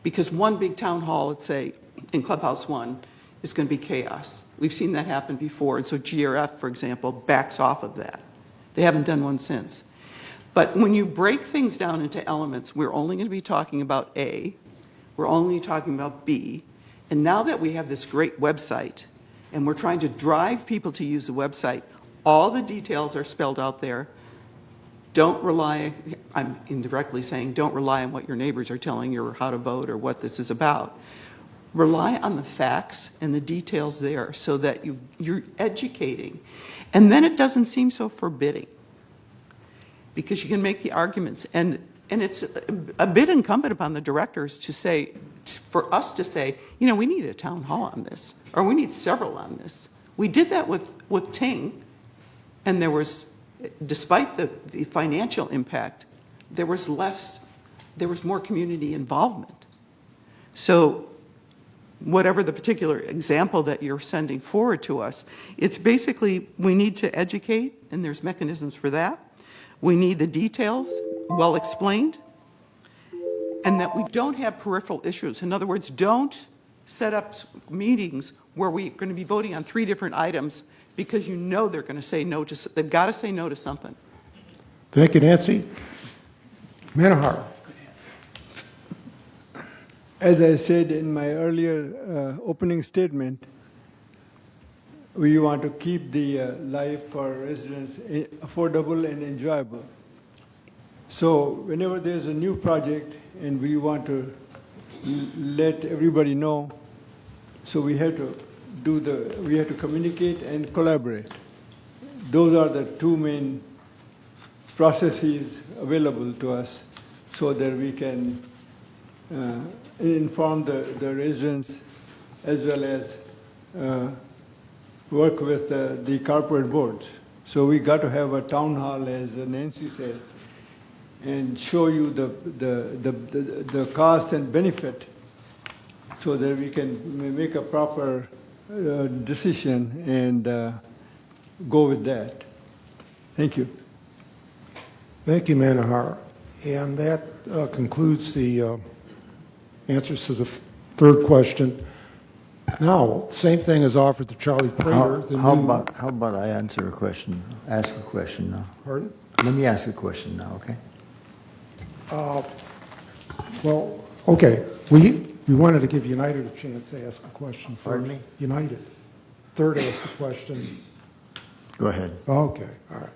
Because one big town hall, let's say, in Clubhouse 1, is going to be chaos. We've seen that happen before, and so GRF, for example, backs off of that. They haven't done one since. But when you break things down into elements, we're only going to be talking about A, we're only talking about B, and now that we have this great website, and we're trying to drive people to use the website, all the details are spelled out there. Don't rely, I'm indirectly saying, don't rely on what your neighbors are telling you or how to vote or what this is about. Rely on the facts and the details there so that you're educating. And then it doesn't seem so forbidding because you can make the arguments. And it's a bit incumbent upon the directors to say, for us to say, you know, we need a town hall on this, or we need several on this. We did that with Ting, and there was, despite the financial impact, there was more community involvement. So whatever the particular example that you're sending forward to us, it's basically we need to educate, and there's mechanisms for that. We need the details well explained, and that we don't have peripheral issues. In other words, don't set up meetings where we're going to be voting on 3 different items because you know they're going to say no to, they've got to say no to something. Thank you, Nancy. Manohar. As I said in my earlier opening statement, we want to keep the life for residents affordable and enjoyable. So whenever there's a new project and we want to let everybody know, so we have to communicate and collaborate. Those are the 2 main processes available to us so that we can inform the residents as well as work with the corporate boards. So we got to have a town hall, as Nancy said, and show you the cost and benefit so that we can make a proper decision and go with that. Thank you. Thank you, Manohar. And that concludes the answers to the 3rd question. Now, same thing is offered to Charlie Prater. How about I answer a question, ask a question now? Pardon? Let me ask a question now, okay? Well, okay. We wanted to give United a chance to ask a question first. Pardon me? United. 3rd asked a question. Go ahead. Okay, all right.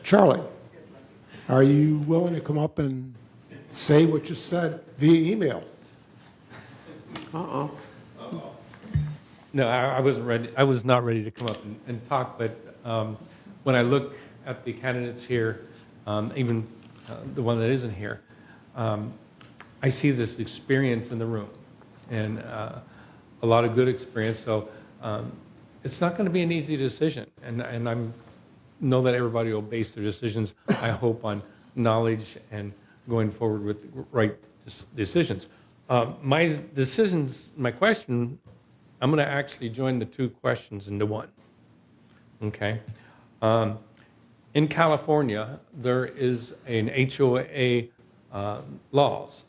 Charlie, are you willing to come up and say what you said via email? Uh-oh. No, I wasn't ready. I was not ready to come up and talk. But when I look at the candidates here, even the one that isn't here, I see this experience in the room, and a lot of good experience. So it's not going to be an easy decision, and I know that everybody will base their decisions, I hope, on knowledge and going forward with right decisions. My question, I'm going to actually join the 2 questions into one. Okay. In California, there is an HOA laws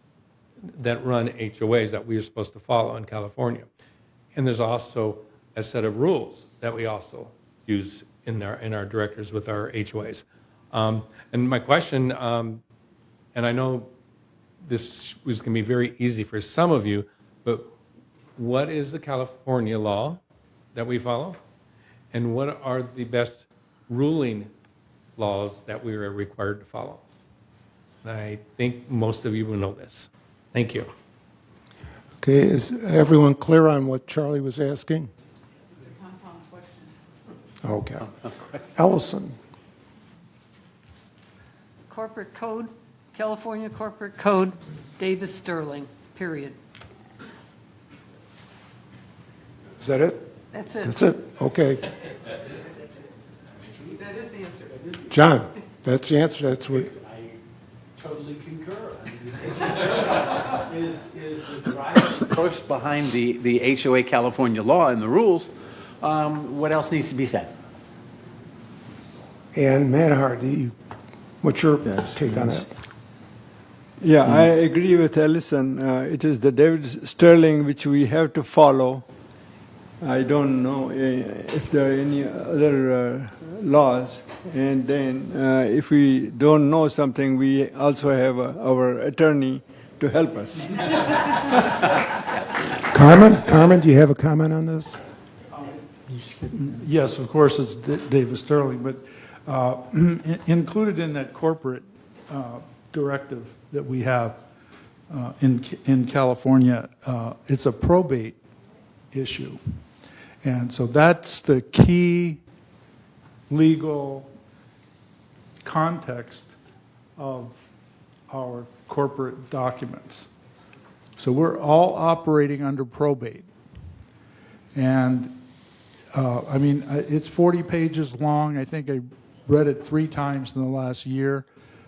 that run HOAs that we are supposed to follow in California. And there's also a set of rules that we also use in our directors with our HOAs. And my question, and I know this was going to be very easy for some of you, but what is the California law that we follow? And what are the best ruling laws that we are required to follow? And I think most of you will know this. Thank you. Okay, is everyone clear on what Charlie was asking? Okay. Ellison. corporate code, California Corporate Code, Davis Sterling, period. Is that it? That's it. That's it? Okay. That is the answer. John, that's the answer. That's what, I totally concur. Is the driving force behind the HOA California law and the rules. What else needs to be said? and Manhart, what's your take on that? Yeah, I agree with Ellison. It is the David Sterling which we have to follow. I don't know if there are any other laws. And then if we don't know something, we also have our attorney to help us. Carmen, do you have a comment on this? Yes, of course, it's David Sterling, but included in that corporate directive that we have in California, it's a probate issue. And so that's the key legal context of our corporate documents. So we're all operating under probate. And I mean, it's 40 pages long. I think I read it 3 times in the last year.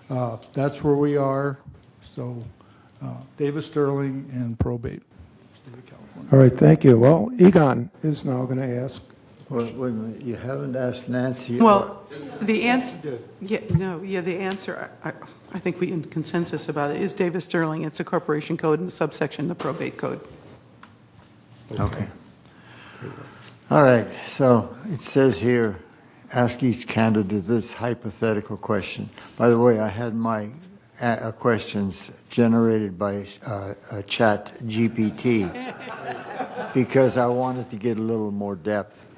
That's where we are. So Davis Sterling and probate. State of California. All right, thank you. Well, Egon is now going to ask. Wait a minute, you haven't asked Nancy. Well, the answer, the answer, I think we in consensus about it, is Davis Sterling. It's a corporation code and the subsection, the probate code. Okay. All right, so it says here, ask each candidate this hypothetical question. By the way, I had my questions generated by Chat GPT because I wanted to get a little more depth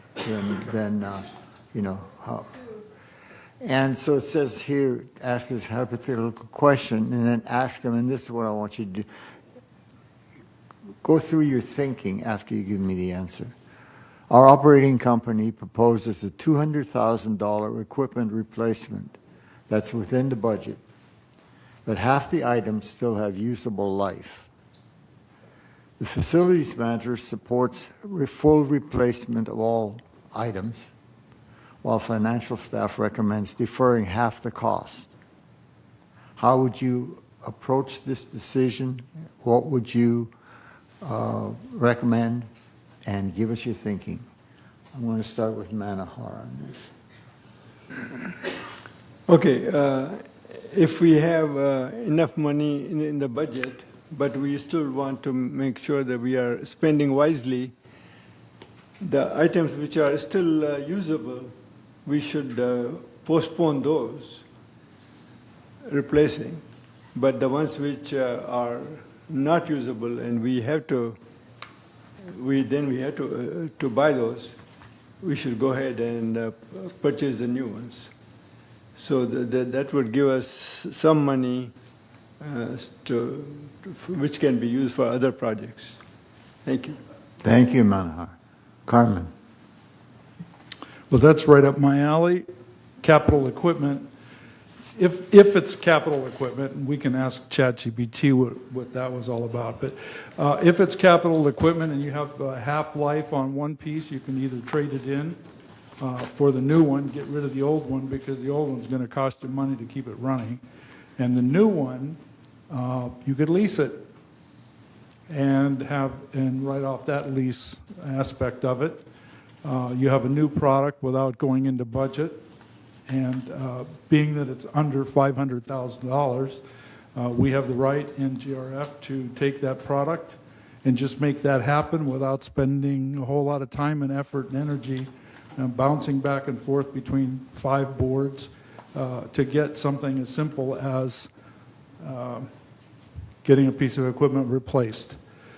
than how. And so it says here, ask this hypothetical question and then ask them, and this is what I want you to do. Go through your thinking after you give me the answer. Our operating company proposes a $200,000 equipment replacement that's within the budget, but half the items still have usable life. The facilities manager supports full replacement of all items, while financial staff recommends deferring half the cost. How would you approach this decision? What would you recommend? And give us your thinking. I'm going to start with Manohar on this. Okay, if we have enough money in the budget, but we still want to make sure that we are spending wisely, the items which are still usable, we should postpone those, replacing. But the ones which are not usable and we have to buy those, we should go ahead and purchase the new ones. So that would give us some money which can be used for other projects. Thank you. Thank you, Manohar. Carmen. Well, that's right up my alley. Capital equipment. If it's capital equipment, and we can ask ChatGPT what that was all about, but if it's capital equipment and you have a half-life on one piece, you can either trade it in for the new one, get rid of the old one, because the old one's going to cost you money to keep it running. And the new one, you could lease it and write off that lease aspect of it. You have a new product without going into budget. And being that it's under $500,000, we have the right in GRF to take that product and just make that happen without spending a whole lot of time and effort and energy and bouncing back and forth between 5 boards to get something as simple as getting a piece of equipment replaced.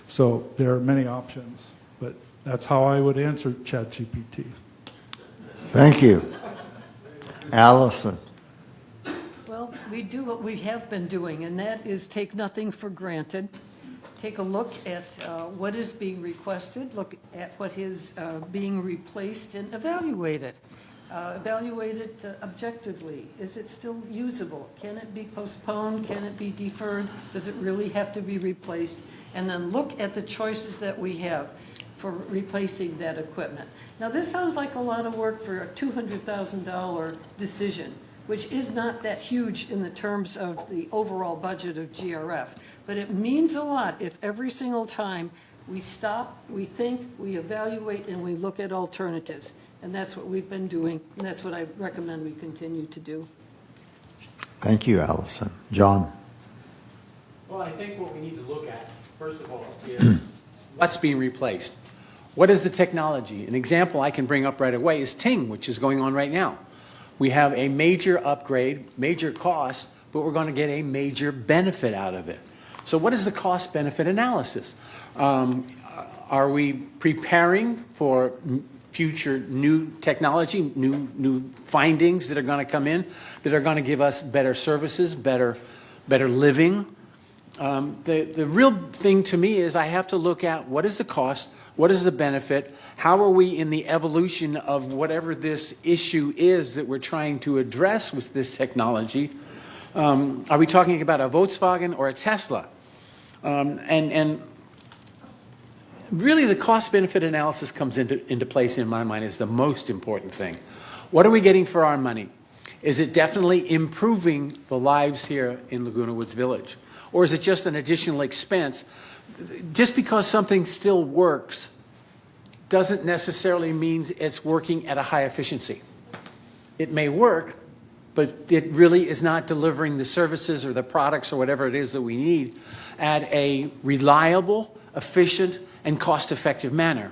So there are many options, but that's how I would answer ChatGPT. Thank you. Allison. Well, we do what we have been doing, and that is take nothing for granted. Take a look at what is being requested, look at what is being replaced, and evaluate it. Evaluate it objectively. Is it still usable? Can it be postponed? Can it be deferred? Does it really have to be replaced? And then look at the choices that we have for replacing that equipment. Now, this sounds like a lot of work for a $200,000 decision, which is not that huge in the terms of the overall budget of GRF. But it means a lot if every single time we stop, we think, we evaluate, and we look at alternatives. And that's what we've been doing, and that's what I recommend we continue to do. Thank you, Allison. John? Well, I think what we need to look at, first of all, is what's being replaced. What is the technology? An example I can bring up right away is Ting, which is going on right now. We have a major upgrade, major cost, but we're going to get a major benefit out of it. So what is the cost-benefit analysis? Are we preparing for future new technology, new findings that are going to come in, that are going to give us better services, better living? The real thing to me is I have to look at what is the cost, what is the benefit, how are we in the evolution of whatever this issue is that we're trying to address with this technology. Are we talking about a Volkswagen or a Tesla? And really the cost-benefit analysis comes into place in my mind is the most important thing. What are we getting for our money? Is it definitely improving the lives here in Laguna Woods Village? Or is it just an additional expense? Just because something still works doesn't necessarily mean it's working at a high efficiency. It may work, but it really is not delivering the services or the products or whatever it is that we need at a reliable, efficient, and cost-effective manner.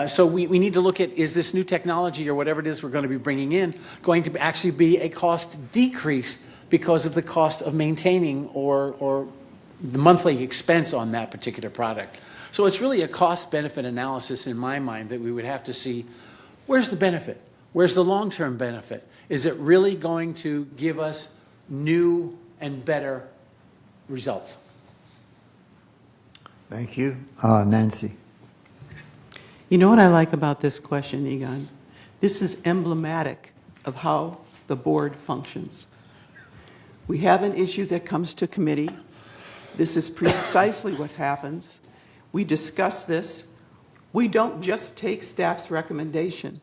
So we need to look at, is this new technology or whatever it is we're going to be bringing in going to actually be a cost decrease because of the cost of maintaining or the monthly expense on that particular product. So it's really a cost-benefit analysis in my mind that we would have to see, where's the benefit? Where's the long-term benefit? Is it really going to give us new and better results? Thank you. Nancy? You know what I like about this question, Egon? This is emblematic of how the board functions. We have an issue that comes to committee. This is precisely what happens. We discuss this. We don't just take staff's recommendation.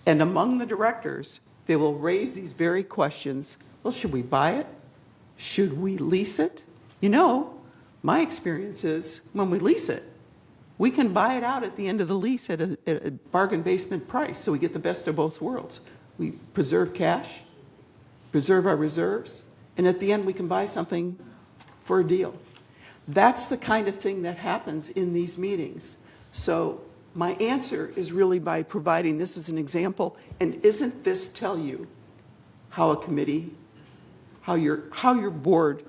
And among the directors, they will raise these very questions. Well, should we buy it? Should we lease it? You know, my experience is when we lease it, we can buy it out at the end of the lease at a bargain basement price, so we get the best of both worlds. We preserve cash, preserve our reserves, and at the end we can buy something for a deal. That's the kind of thing that happens in these meetings. So my answer is really by providing this as an example, and isn't this tell you how a committee, how your board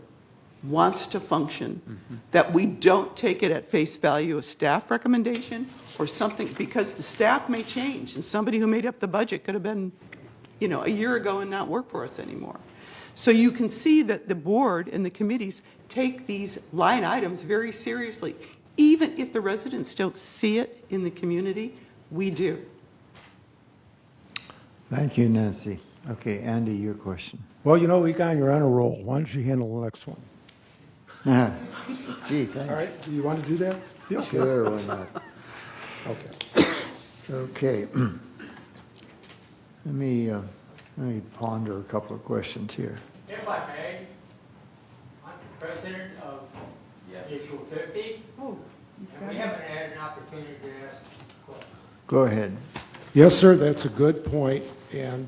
wants to function, that we don't take it at face value, a staff recommendation or something, because the staff may change, and somebody who made up the budget could have been, you know, a year ago and not work for us anymore. So you can see that the board and the committees take these line items very seriously. Even if the residents don't see it in the community, we do. Thank you, Nancy. Okay, Andy, your question. Well, you know, Egon, you're on a roll. Why don't you handle the next one? Gee, thanks. All right, do you want to do that? Yeah. Sure, why not? Okay. Okay. Let me ponder a couple of questions here. If I may, I'm the president of Issue 50. Oh, And we haven't had an opportunity to ask questions. Go ahead. Yes, sir, that's a good point, and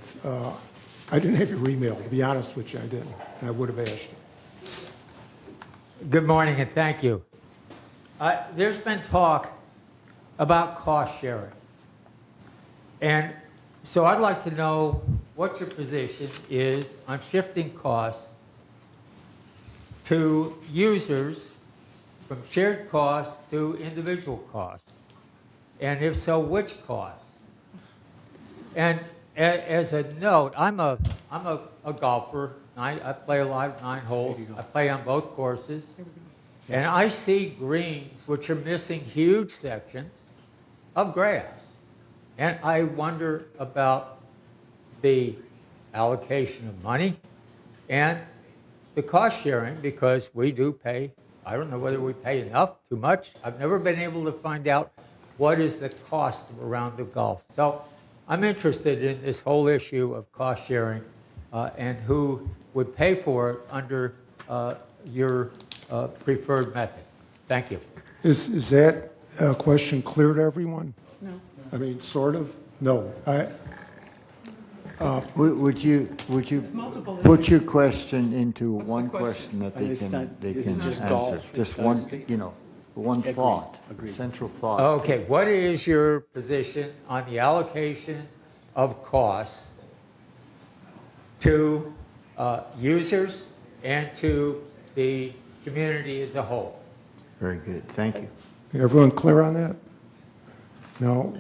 I didn't have your email, to be honest with you, I didn't. I would have asked you. Good morning and thank you. There's been talk about cost sharing. And so I'd like to know what your position is on shifting costs to users from shared costs to individual costs. And if so, which costs? And as a note, I'm a golfer. I play a lot, 9 holes. I play on both courses. And I see greens which are missing huge sections of grass. And I wonder about the allocation of money and the cost sharing, because we do pay, I don't know whether we pay enough, too much. I've never been able to find out what is the cost of a round of golf. So I'm interested in this whole issue of cost sharing and who would pay for it under your preferred method. Thank you. Is that question clear to everyone? No. I mean, sort of? No. Would you put your question into one question that they can answer? Just one, one thought, central thought. Okay, what is your position on the allocation of costs to users and to the community as a whole? Very good, thank you. Everyone clear on that? No?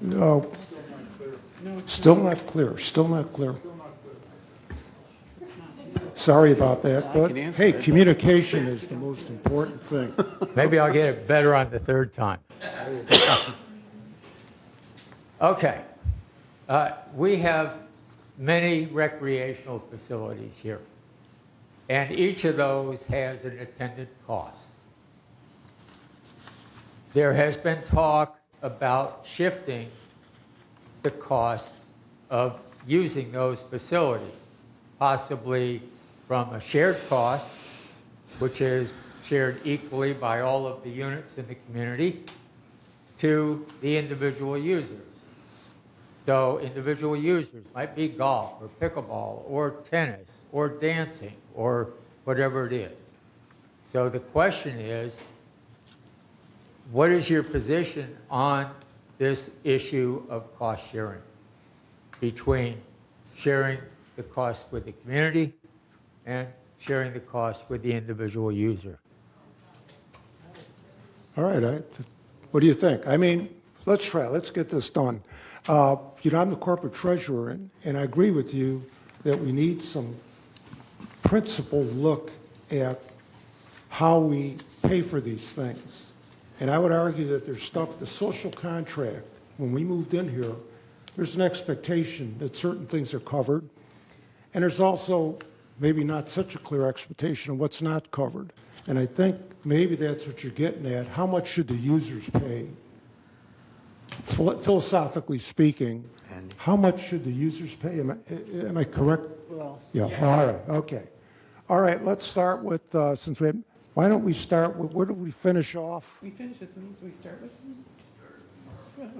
No. Still not clear, still not clear. Sorry about that, but hey, communication is the most important thing. Maybe I'll get it better on the third time. Okay. We have many recreational facilities here, and each of those has an attendant cost. There has been talk about shifting the cost of using those facilities, possibly from a shared cost, which is shared equally by all of the units in the community, to the individual users. So individual users might be golf or pickleball or tennis or dancing or whatever it is. So the question is, what is your position on this issue of cost sharing between sharing the cost with the community and sharing the cost with the individual user? All right, what do you think? I mean, let's try, let's get this done. I'm the corporate treasurer, and I agree with you that we need some principled look at how we pay for these things. And I would argue that there's stuff, the social contract, when we moved in here, there's an expectation that certain things are covered. And there's also maybe not such a clear expectation of what's not covered. And I think maybe that's what you're getting at. How much should the users pay? Philosophically speaking, how much should the users pay? Am I correct? Well, yeah. All right. Okay. All right. Let's start with since we had. Why don't we start with where do we finish off? We finish with me, so we start with you.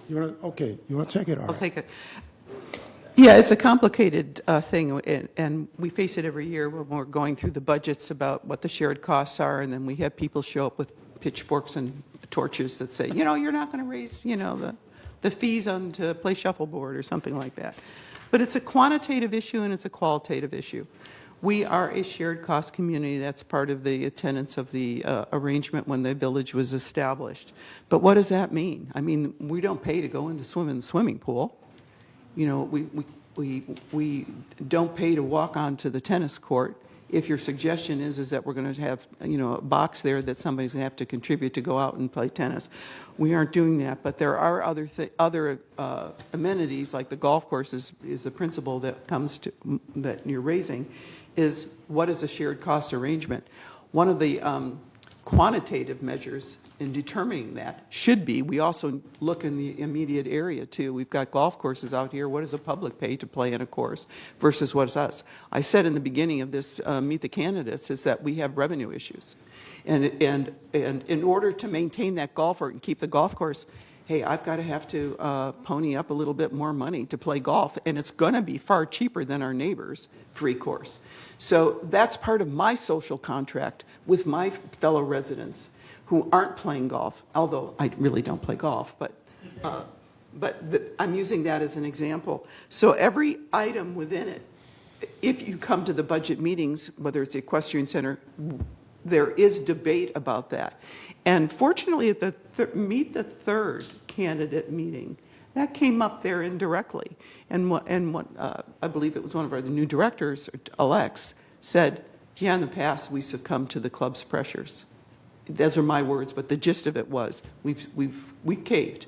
You want to? Okay. You want to take it? All I'll right. take it. Yeah, it's a complicated thing, and we face it every year when we're going through the budgets about what the shared costs are, and then we have people show up with pitchforks and torches that say, you're not going to raise, the fees on to play shuffleboard or something like that. But it's a quantitative issue and it's a qualitative issue. We are a shared cost community. That's part of the tenets of the arrangement when the village was established. But what does that mean? I mean, we don't pay to go into swim in the swimming pool. We don't pay to walk onto the tennis court. If your suggestion is that we're going to have, a box there that somebody's going to have to contribute to go out and play tennis, we aren't doing that. But there are other amenities, like the golf course is a principle that comes to that you're raising, is what is a shared cost arrangement? One of the quantitative measures in determining that should be, we also look in the immediate area too. We've got golf courses out here. What does the public pay to play in a course versus what is us? I said in the beginning of this Meet the Candidates is that we have revenue issues. And in order to maintain that golfer and keep the golf course, hey, I've got to have to pony up a little bit more money to play golf, and it's going to be far cheaper than our neighbors' free course. So that's part of my social contract with my fellow residents who aren't playing golf, although I really don't play golf, but I'm using that as an example. So every item within it, if you come to the budget meetings, whether it's the Equestrian Center, there is debate about that. And fortunately, at the Meet the Third candidate meeting, that came up there indirectly. And what I believe it was one of our new directors, elects, said, yeah, in the past, we succumbed to the club's pressures. Those are my words, but the gist of it was we've caved.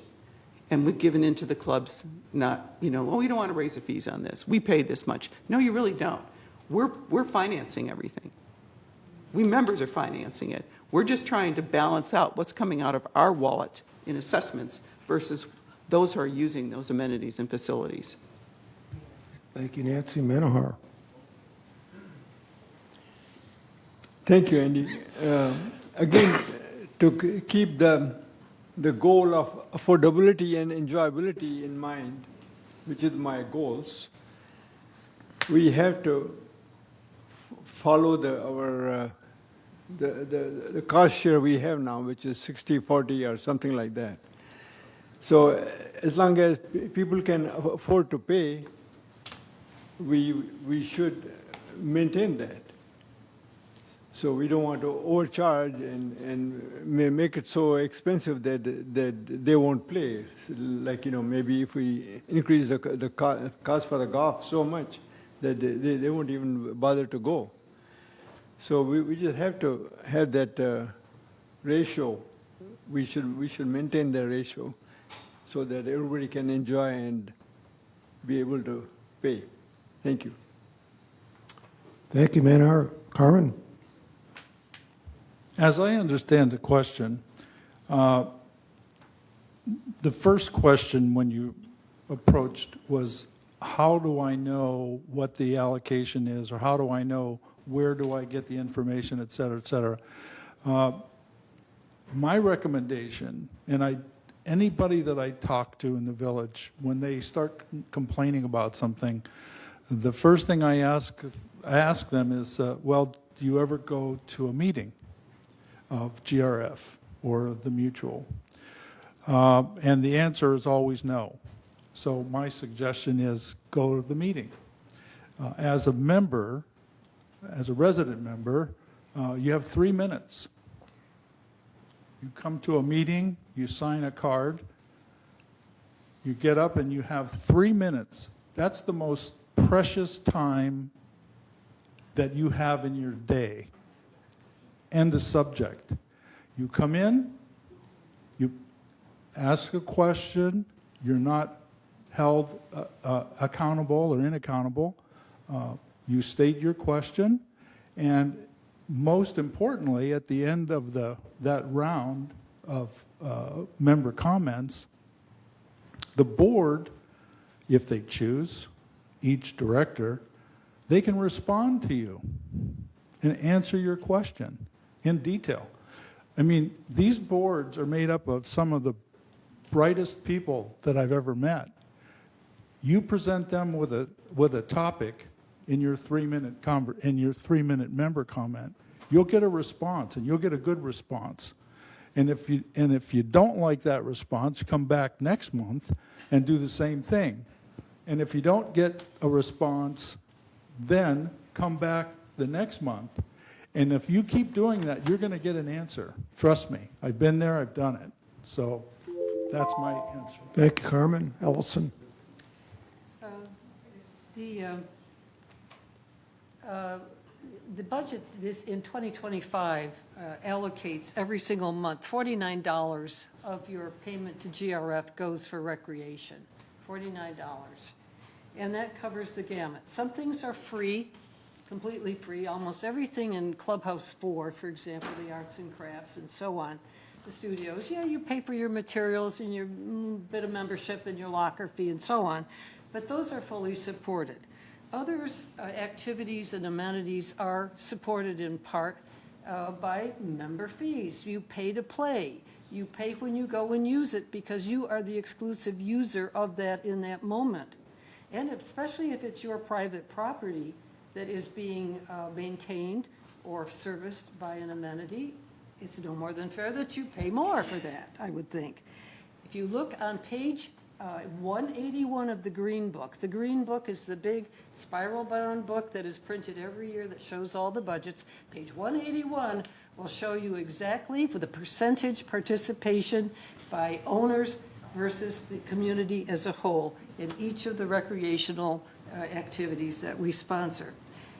And we've given into the clubs, not, well, we don't want to raise the fees on this. We pay this much. No, you really don't. We're financing everything. We members are financing it. We're just trying to balance out what's coming out of our wallet in assessments versus those who are using those amenities and facilities. Thank you, Nancy Minohar. Thank you, Andy. Again, to keep the goal of affordability and enjoyability in mind, which is my goals, we have to follow the cost share we have now, which is 60-40 or something like that. So as long as people can afford to pay, we should maintain that. So we don't want to overcharge and make it so expensive that they won't play. Like, maybe if we increase the cost for the golf so much that they won't even bother to go. So we just have to have that ratio. We should maintain the ratio so that everybody can enjoy and be able to pay. Thank you. Thank you, Minohar. Carmen? As I understand the question, the first question when you approached was, how do I know what the allocation is, or how do I know where do I get the information, et cetera, et cetera. My recommendation, and anybody that I talk to in the village, when they start complaining about something, the first thing I ask them is, well, do you ever go to a meeting of GRF or the mutual? And the answer is always no. So my suggestion is go to the meeting. As a member, as a resident member, you have 3 minutes. You come to a meeting, you sign a card, you get up and you have 3 minutes. That's the most precious time that you have in your day. End of subject. You come in, you ask a question, you're not held accountable or unaccountable. You state your question, and most importantly, at the end of that round of member comments, the board, if they choose, each director, they can respond to you and answer your question in detail. I mean, these boards are made up of some of the brightest people that I've ever met. You present them with a topic in your 3-minute member comment, you'll get a response, and you'll get a good response. And if you don't like that response, come back next month and do the same thing. And if you don't get a response, then come back the next month. And if you keep doing that, you're going to get an answer. Trust me. I've been there. I've done it. So that's my answer. Thank you, Carmen. Ellison? The budget in 2025 allocates every single month, $49 of your payment to GRF goes for recreation, $49. And that covers the gamut. Some things are free, completely free. Almost everything in Clubhouse 4, for example, the arts and crafts and so on, the studios, yeah, you pay for your materials and your bit of membership and your locker fee and so on, but those are fully supported. Others, activities and amenities are supported in part by member fees. You pay to play. You pay when you go and use it because you are the exclusive user of that in that moment. And especially if it's your private property that is being maintained or serviced by an amenity, it's no more than fair that you pay more for that, I would think. If you look on page 181 of the Green Book. The Green Book is the big spiral-bound book that is printed every year that shows all the budgets. Page 181 will show you exactly for the percentage participation by owners versus the community as a whole in each of the recreational activities that we sponsor.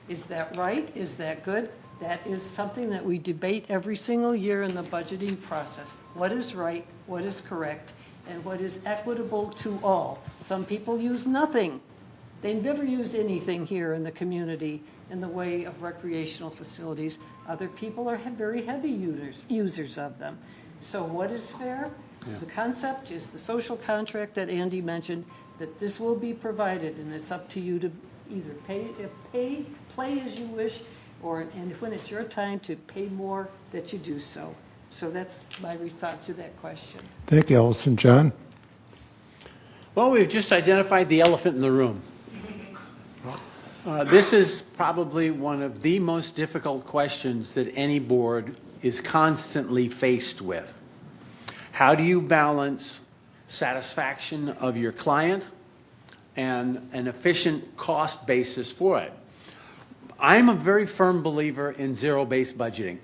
Is that right? Is that good? That is something that we debate every single year in the budgeting process. What is right? What is correct? and what is equitable to all. Some people use nothing. They never used anything here in the community in the way of recreational facilities. Other people are very heavy users of them. So what is fair? Yeah. The concept is the social contract that Andy mentioned, that this will be provided, and it's up to you to either play as you wish, and when it's your time to pay more, that you do so. So that's my response to that question. Thank you, Allison. John? Well, we've just identified the elephant in the room. This is probably one of the most difficult questions that any board is constantly faced with. How do you balance satisfaction of your client and an efficient cost basis for it? I'm a very firm believer in zero-based budgeting.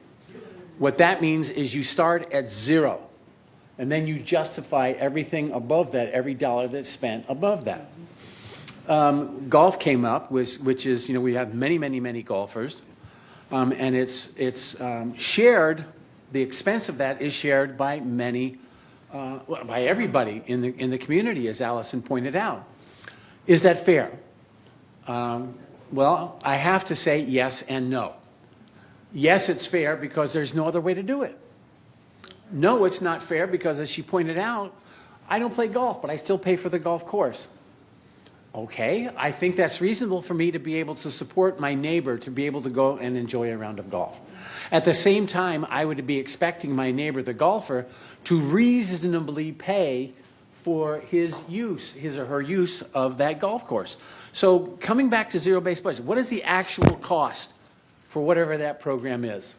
What that means is you start at zero, and then you justify everything above that, every dollar that's spent above that. Golf came up, which is, we have many golfers, and it's shared. The expense of that is shared by by everybody in the community, as Allison pointed out. Is that fair? Well, I have to say yes and no. Yes, it's fair because there's no other way to do it. No, it's not fair because, as she pointed out, I don't play golf, but I still pay for the golf course. Okay, I think that's reasonable for me to be able to support my neighbor to be able to go and enjoy a round of golf. At the same time, I would be expecting my neighbor, the golfer, to reasonably pay for his or her use of that golf course. So coming back to zero-based budget, what is the actual cost for whatever that program is?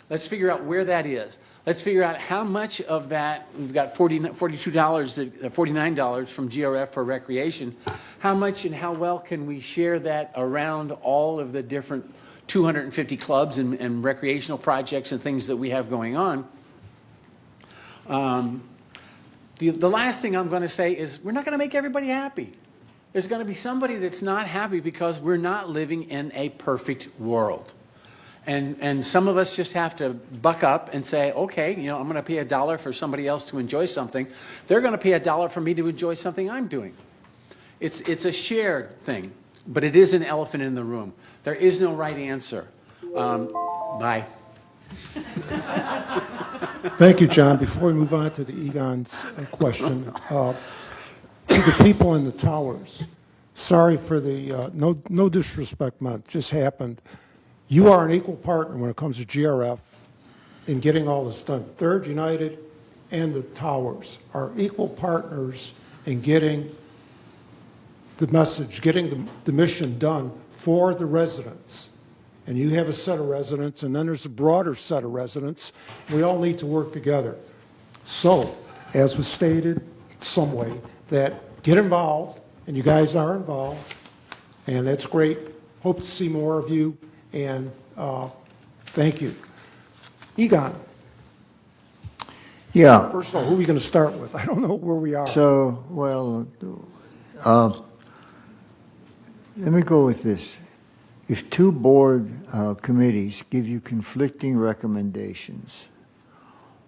Let's figure out where that is. Let's figure out how much of that. We've got $49 from GRF for recreation. How much and how well can we share that around all of the different 250 clubs and recreational projects and things that we have going on? The last thing I'm going to say is we're not going to make everybody happy. There's going to be somebody that's not happy because we're not living in a perfect world. And some of us just have to buck up and say, okay, I'm going to pay $1 for somebody else to enjoy something. They're going to pay $1 for me to enjoy something I'm doing. It's a shared thing, but it is an elephant in the room. There is no right answer. Bye. Thank you, John. Before we move on to the Egon's question, to the people in the towers, sorry for the, no disrespect, Mont, just happened. You are an equal partner when it comes to GRF in getting all this done. Third United and the towers are equal partners in getting the message, getting the mission done for the residents. And you have a set of residents, and then there's a broader set of residents. We all need to work together. So, as was stated some way, that get involved, and you guys are involved, and that's great. Hope to see more of you. And thank you. Egon. Yeah. First of all, who are we going to start with? I don't know where we are. So, well, let me go with this. If two board committees give you conflicting recommendations,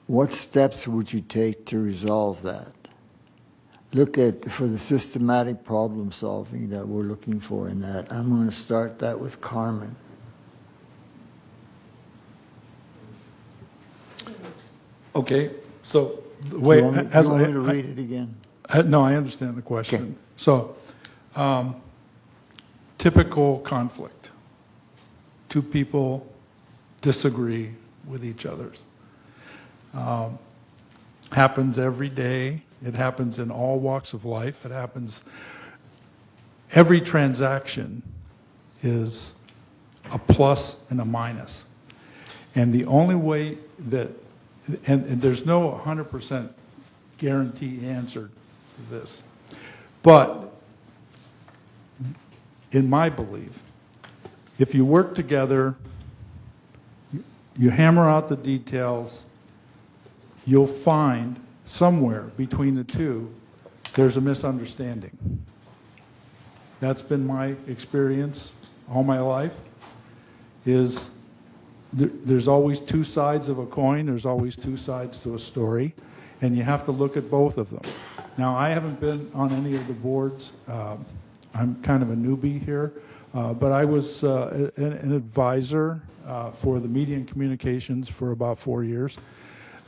what steps would you take to resolve that? Look for the systematic problem solving that we're looking for in that. I'm going to start that with Carmen. Okay, so the way, you want me to read it again? No, I understand the question. Okay. So, typical conflict. Two people disagree with each other. Happens every day. It happens in all walks of life. It happens. Every transaction is a plus and a minus. And the only way that, and there's no 100% guarantee answer to this, but in my belief, if you work together, you hammer out the details, you'll find somewhere between the two there's a misunderstanding. That's been my experience all my life, is there's always two sides of a coin, there's always two sides to a story, and you have to look at both of them. Now, I haven't been on any of the boards. I'm kind of a newbie here, but I was an advisor for the Media and Communications for about 4 years.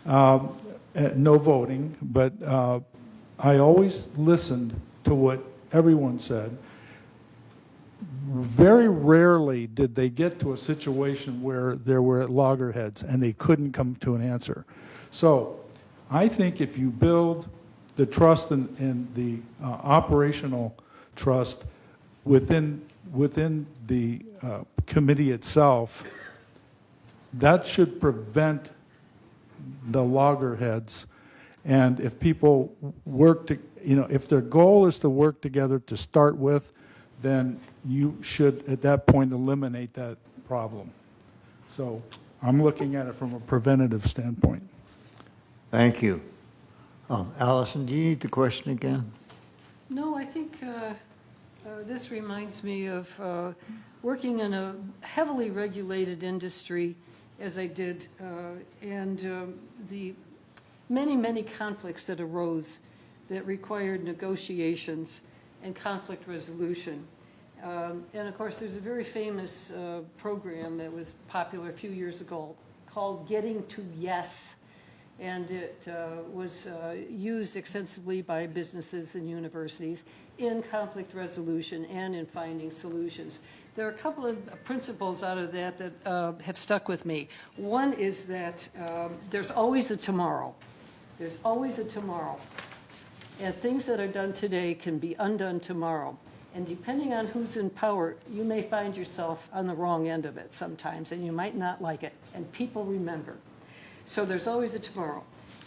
No voting, but I always listened to what everyone said. Very rarely did they get to a situation where there were loggerheads and they couldn't come to an answer. So I think if you build the trust and the operational trust within the committee itself, that should prevent the loggerheads. And if people work to, if their goal is to work together to start with, then you should, at that point, eliminate that problem. So I'm looking at it from a preventative standpoint. Thank you. Allison, do you need the question again? No, I think this reminds me of working in a heavily regulated industry, as I did, and the many conflicts that arose that required negotiations and conflict resolution. And of course, there's a very famous program that was popular a few years ago called Getting to Yes. And it was used extensively by businesses and universities in conflict resolution and in finding solutions. There are a couple of principles out of that that have stuck with me. One is that there's always a tomorrow. There's always a tomorrow. And things that are done today can be undone tomorrow. And depending on who's in power, you may find yourself on the wrong end of it sometimes, and you might not like it. And people remember. So there's always a tomorrow.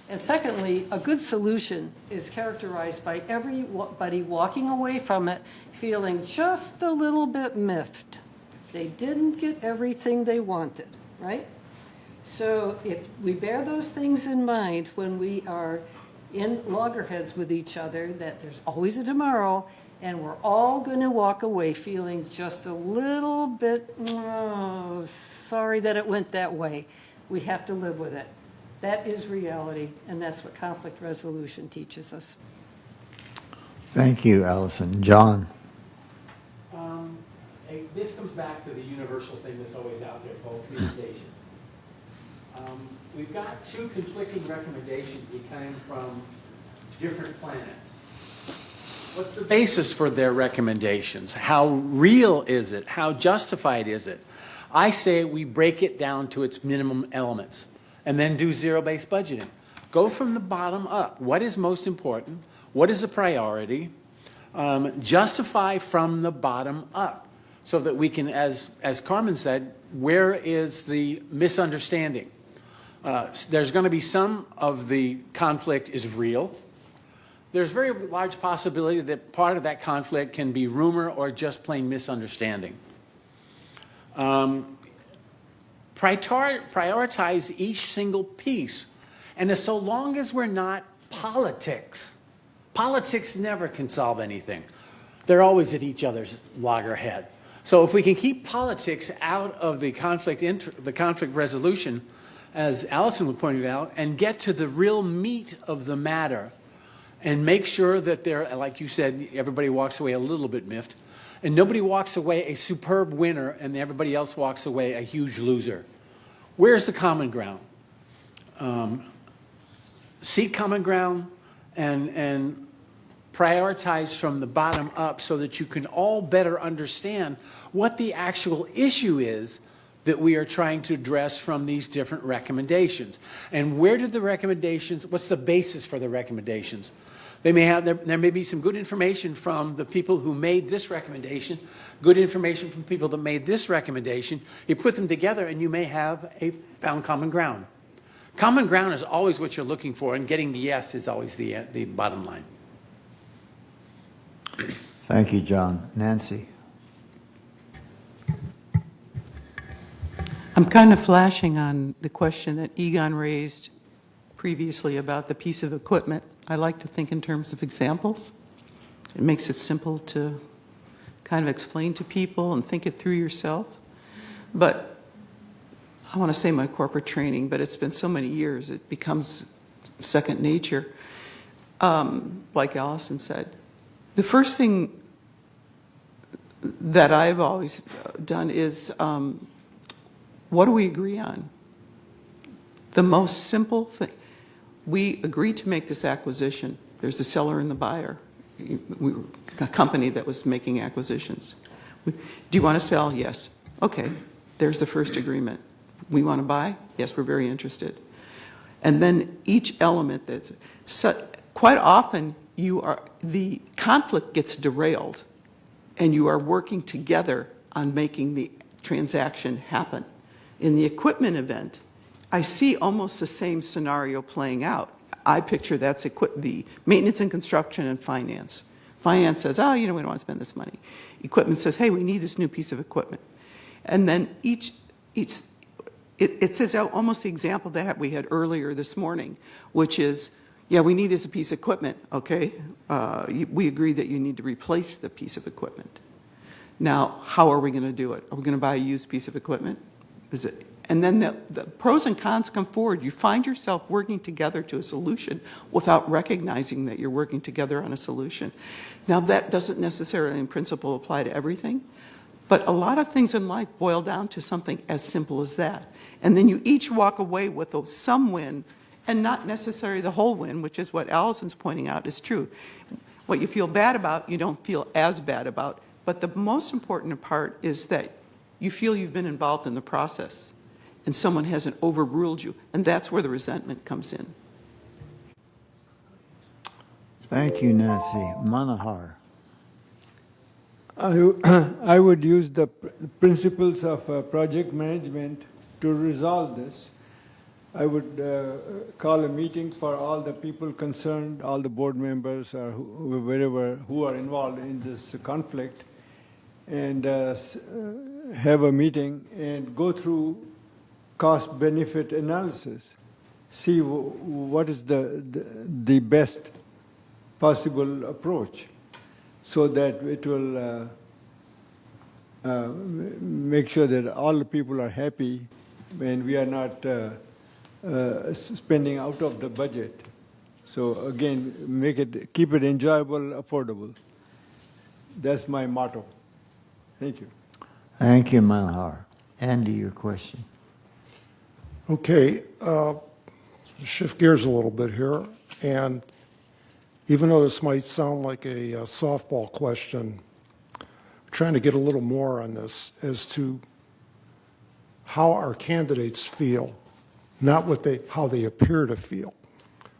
And secondly, a good solution is characterized by everybody walking away from it feeling just a little bit miffed. They didn't get everything they wanted, right? So if we bear those things in mind when we are in loggerheads with each other, that there's always a tomorrow, and we're all going to walk away feeling just a little bit, sorry that it went that way. We have to live with it. That is reality, and that's what conflict resolution teaches us. Thank you, Allison. John? This comes back to the universal thing that's always out there called communication. We've got two conflicting recommendations. We came from different planets. What's the basis for their recommendations? How real is it? How justified is it? I say we break it down to its minimum elements and then do zero-based budgeting. Go from the bottom up. What is most important? What is a priority? Justify from the bottom up so that we can, as Carmen said, where is the misunderstanding? There's going to be some of the conflict is real. There's very large possibility that part of that conflict can be rumor or just plain misunderstanding. Prioritize each single piece. And so long as we're not politics never can solve anything. They're always at each other's loggerhead. So if we can keep politics out of the conflict resolution, as Allison pointed out, and get to the real meat of the matter, and make sure that they're, like you said, everybody walks away a little bit miffed, and nobody walks away a superb winner, and everybody else walks away a huge loser. Where's the common ground? Seek common ground and prioritize from the bottom up so that you can all better understand what the actual issue is that we are trying to address from these different recommendations. And where did the recommendations, what's the basis for the recommendations? They may have, there may be some good information from the people who made this recommendation, good information from people that made this recommendation. You put them together and you may have found common ground. Common ground is always what you're looking for, and getting the yes is always the bottom line. Thank you, John. Nancy? I'm kind of flashing on the question that Egon raised previously about the piece of equipment. I like to think in terms of examples. It makes it simple to kind of explain to people and think it through yourself. But I want to say my corporate training, but it's been so many years, it becomes second nature. Like Allison said, the first thing that I've always done is, what do we agree on? The most simple thing. We agreed to make this acquisition. There's the seller and the buyer. A company that was making acquisitions. Do you want to sell? Yes. Okay, there's the first agreement. We want to buy? Yes, we're very interested. And then each element that's, quite often the conflict gets derailed and you are working together on making the transaction happen. In the equipment event, I see almost the same scenario playing out. I picture that's the maintenance and construction and finance. Finance says, oh, we don't want to spend this money. Equipment says, hey, we need this new piece of equipment. And then it says almost the example that we had earlier this morning, which is, yeah, we need this piece of equipment, okay? We agree that you need to replace the piece of equipment. Now, how are we going to do it? Are we going to buy a used piece of equipment? And then the pros and cons come forward. You find yourself working together to a solution without recognizing that you're working together on a solution. Now, that doesn't necessarily in principle apply to everything, but a lot of things in life boil down to something as simple as that. And then you each walk away with some win and not necessarily the whole win, which is what Allison's pointing out is true. What you feel bad about, you don't feel as bad about. But the most important part is that you feel you've been involved in the process and someone hasn't overruled you. And that's where the resentment comes in. Thank you, Nancy. Manahar. I would use the principles of project management to resolve this. I would call a meeting for all the people concerned, all the board members or who are involved in this conflict, and have a meeting and go through cost-benefit analysis. See what is the best possible approach, so that it will make sure that all the people are happy and we are not spending out of the budget. So again, keep it enjoyable, affordable. That's my motto. Thank you. Thank you, Manahar. Andy, your question. Okay, shift gears a little bit here, and even though this might sound like a softball question, I'm trying to get a little more on this as to how our candidates feel, not how they appear to feel.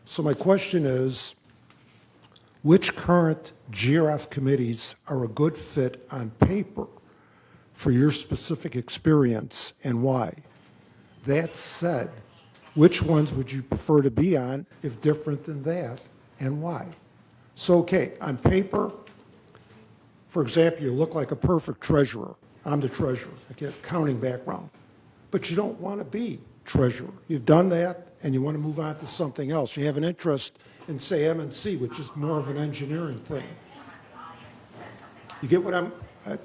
So my question is, which current GRF committees are a good fit on paper for your specific experience and why? That said, which ones would you prefer to be on if different than that and why? So, okay, on paper, for example, you look like a perfect treasurer. I'm the treasurer. I get accounting background. But you don't want to be treasurer. You've done that and you want to move on to something else. You have an interest in, say, M&C, which is more of an engineering thing. You get what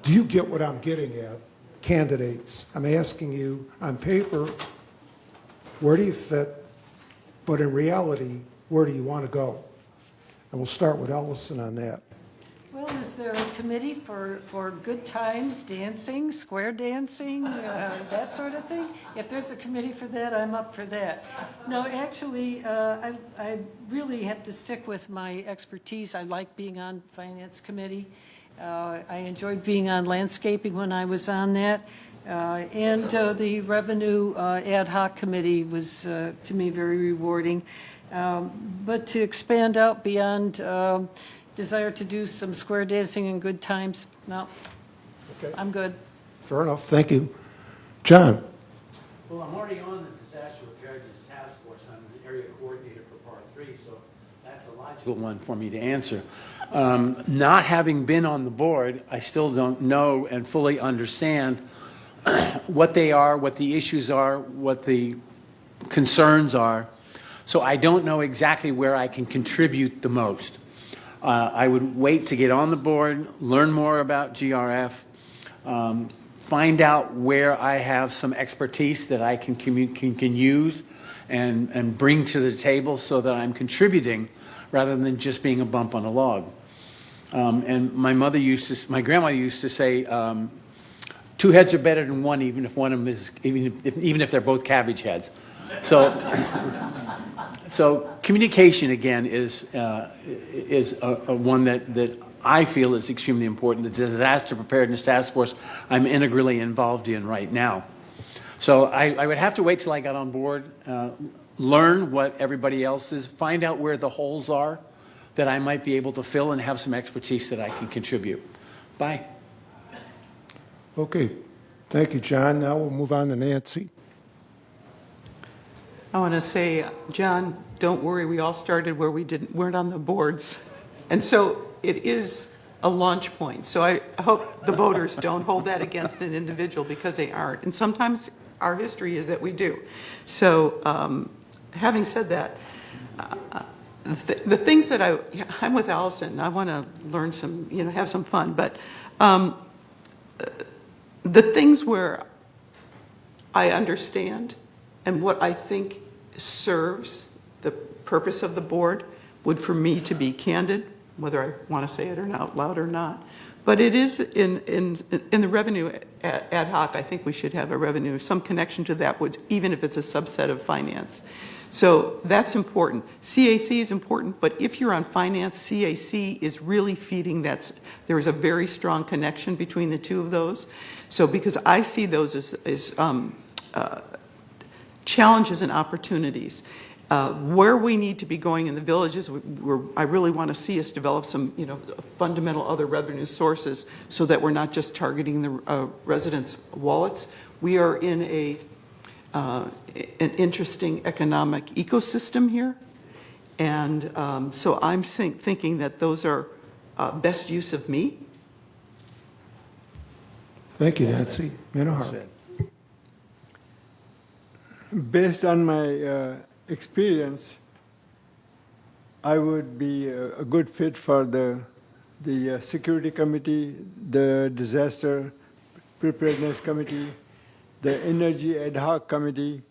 do you get what I'm getting at? Candidates, I'm asking you, on paper, where do you fit? But in reality, where do you want to go? And we'll start with Ellison on that. Well, is there a committee for good times, dancing, square dancing, that sort of thing? If there's a committee for that, I'm up for that. No, actually, I really have to stick with my expertise. I like being on Finance Committee. I enjoyed being on landscaping when I was on that. And the Revenue Ad Hoc Committee was, to me, very rewarding. But to expand out beyond desire to do some square dancing and good times, no, Okay. I'm good. Fair enough. Thank you. John? Well, I'm already on the Disaster Preparedness Task Force. I'm the area coordinator for Part 3, so that's a logical one for me to answer. Not having been on the board, I still don't know and fully understand what they are, what the issues are, what the concerns are. So I don't know exactly where I can contribute the most. I would wait to get on the board, learn more about GRF, find out where I have some expertise that I can use and bring to the table so that I'm contributing rather than just being a bump on a log. And my grandma used to say, two heads are better than one, even if one of them is, even if they're both cabbage heads. So, so communication again is a one that I feel is extremely important. The Disaster Preparedness Task Force I'm integrally involved in right now. So I would have to wait till I got on board, learn what everybody else is, find out where the holes are that I might be able to fill and have some expertise that I can contribute. Bye. Okay, thank you, John. Now we'll move on to Nancy. I want to say, John, don't worry, we all started where we weren't on the boards. And so it is a launch point. So I hope the voters don't hold that against an individual because they aren't. And sometimes our history is that we do. So having said that, the things that I'm with Allison, I want to learn some, have some fun. But the things where I understand and what I think serves the purpose of the board would for me to be candid, whether I want to say it out loud or not. But it is in the revenue ad hoc, I think we should have a revenue, some connection to that, even if it's a subset of finance. So that's important. CAC is important, but if you're on finance, CAC is really feeding that. There is a very strong connection between the two of those. So because I see those as challenges and opportunities. Where we need to be going in the villages, I really want to see us develop some, fundamental other revenue sources so that we're not just targeting the residents' wallets. We are in an interesting economic ecosystem here, and so I'm thinking that those are best use of me. Thank you, Nancy. Manohar. Based on my experience, I would be a good fit for the Security Committee, the Disaster Preparedness Committee, the Energy Ad Hoc Committee,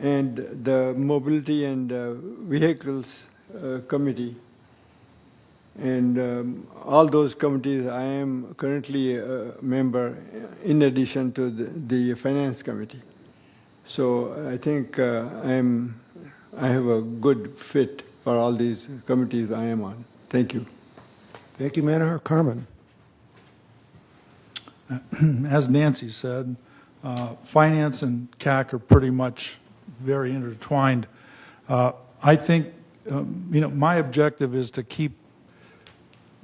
and the Mobility and Vehicles Committee. And all those committees, I am currently a member in addition to the Finance Committee. So I think I have a good fit for all these committees I am on. Thank you. Thank you, Manohar. Carmen. As Nancy said, finance and CAC are pretty much very intertwined. I think, my objective is to keep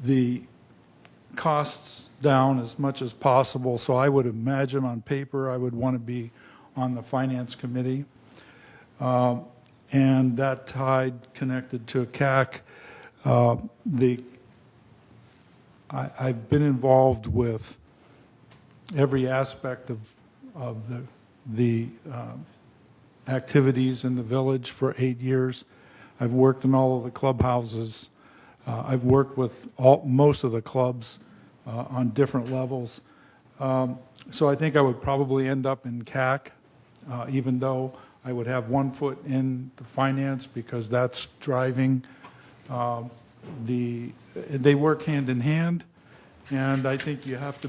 the costs down as much as possible. So I would imagine on paper I would want to be on the Finance Committee. And that tied, connected to CAC. I've been involved with every aspect of the activities in the village for 8 years. I've worked in all of the clubhouses. I've worked with most of the clubs on different levels. So I think I would probably end up in CAC, even though I would have one foot in the finance because that's driving they work hand in hand, and I think you have to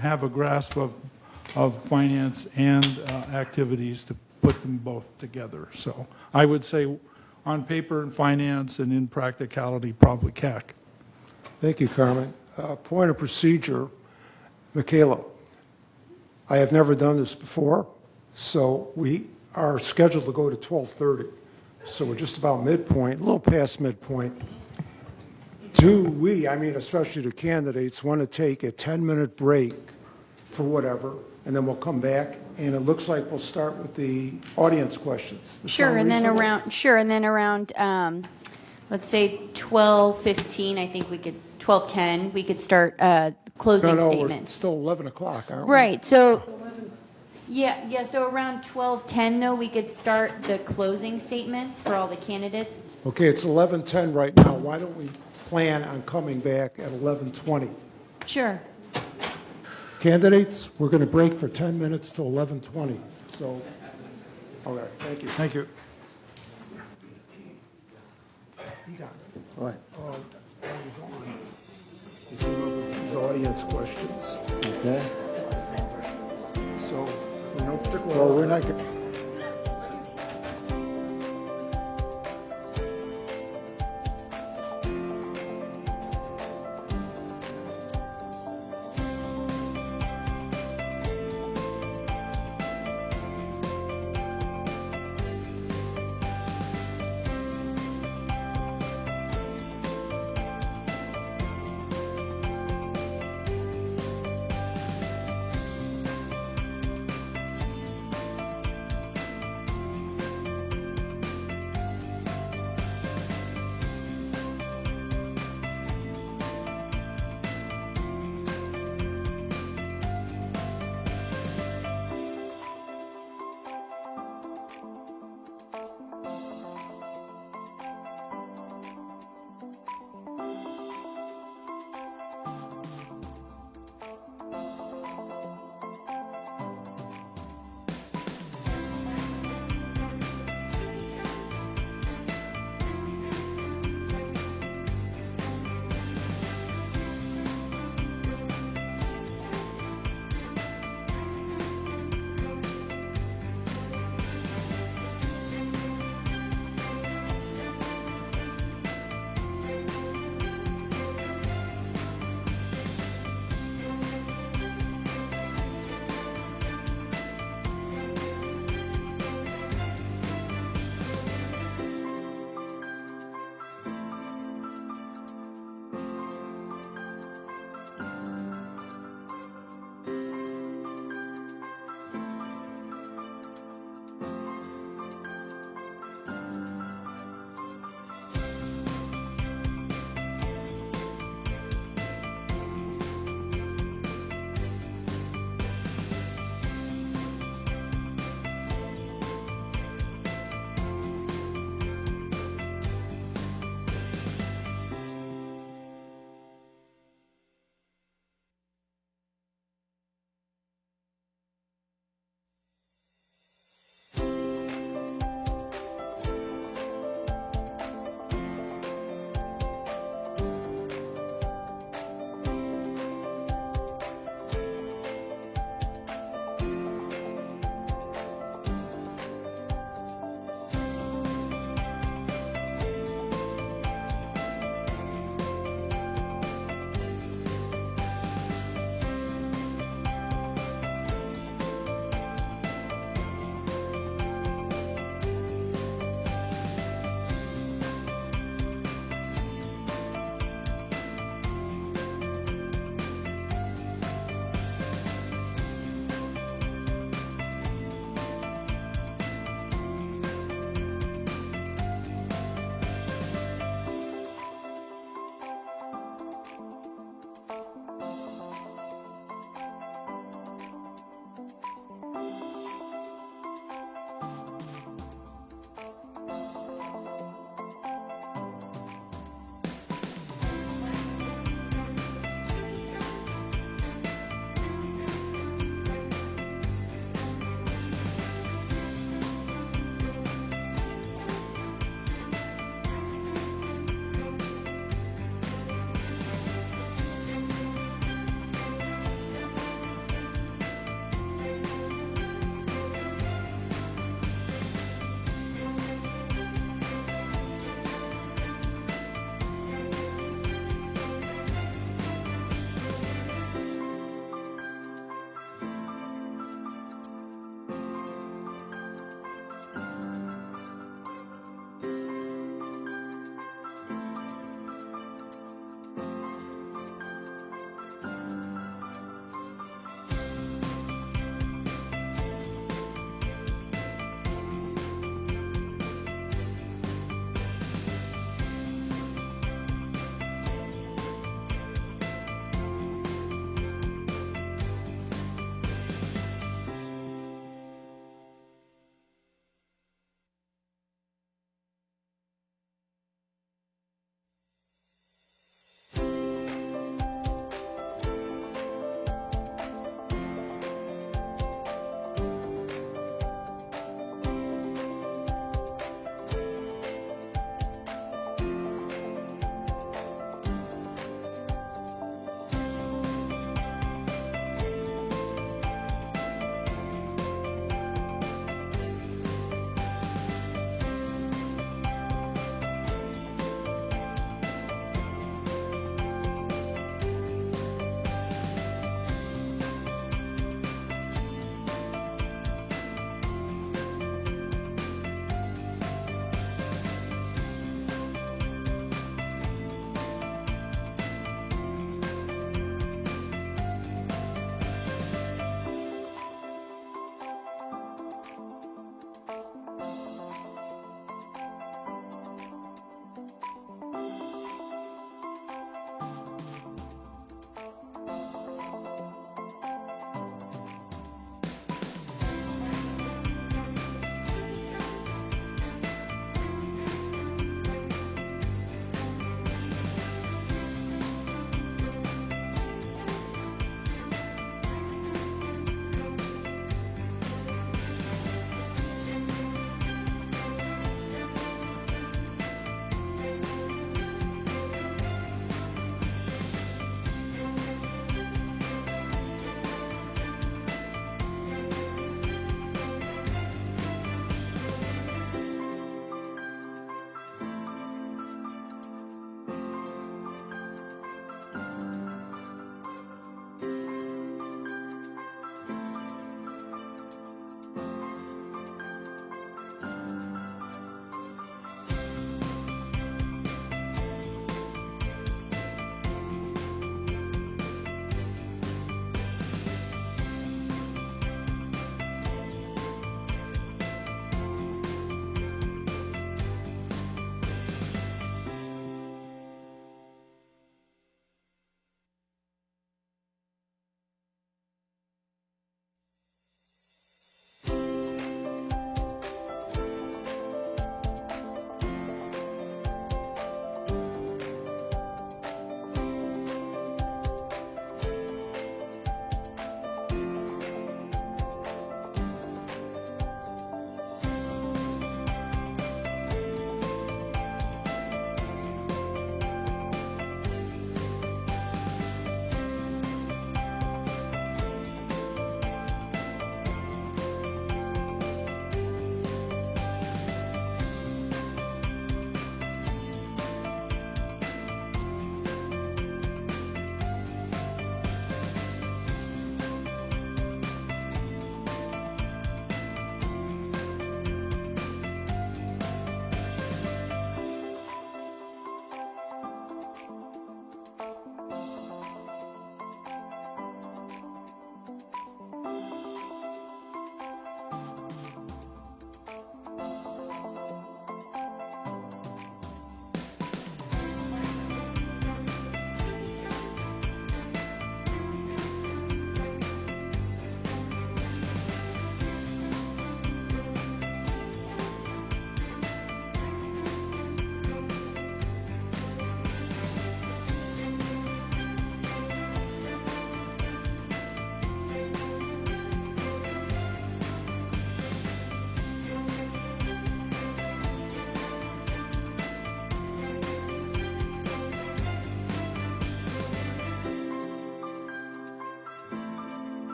have a grasp of finance and activities to put them both together. So I would say on paper and finance, and in practicality, probably CAC. Thank you, Carmen. Point of procedure, Michaela. I have never done this before, so we are scheduled to go to 12:30. So we're just about midpoint, a little past midpoint. Do we, especially the candidates, want to take a 10-minute break for whatever, and then we'll come back, and it looks like we'll start with the audience questions. Sure, and then around, let's say 12:15, I think we could, 12:10, we could start closing No, we're statements. still 11 o'clock, aren't we? Right, so, yeah, so around 12:10, though, we could start the closing statements for all the candidates. Okay, it's 11:10 right now. Why don't we plan on coming back at 11:20? Sure. Candidates, we're going to break for 10 minutes till 11:20. So, all right, thank you. Thank you. You got it. All right, If you look at these audience questions. okay. So, in no particular Well, we're order. not, gonna-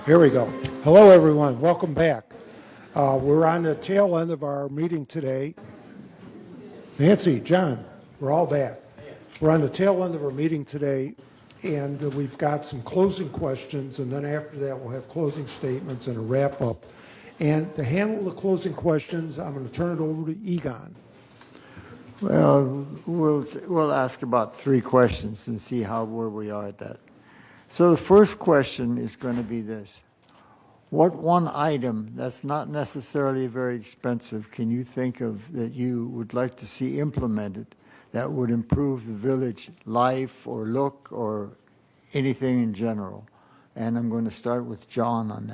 Here we go. Hello, everyone. Welcome back. We're on the tail end of our meeting today. Nancy, John, we're all back. We're on the tail end of our meeting today, and we've got some closing questions, and then after that, we'll have closing statements and a wrap-up. And to handle the closing questions, I'm going to turn it over to Egon. Well, we'll ask about 3 questions and see where we are at that. So the first question is going to be this. What one item that's not necessarily very expensive can you think of that you would like to see implemented that would improve the village life or look or anything in general? And I'm going to start with John on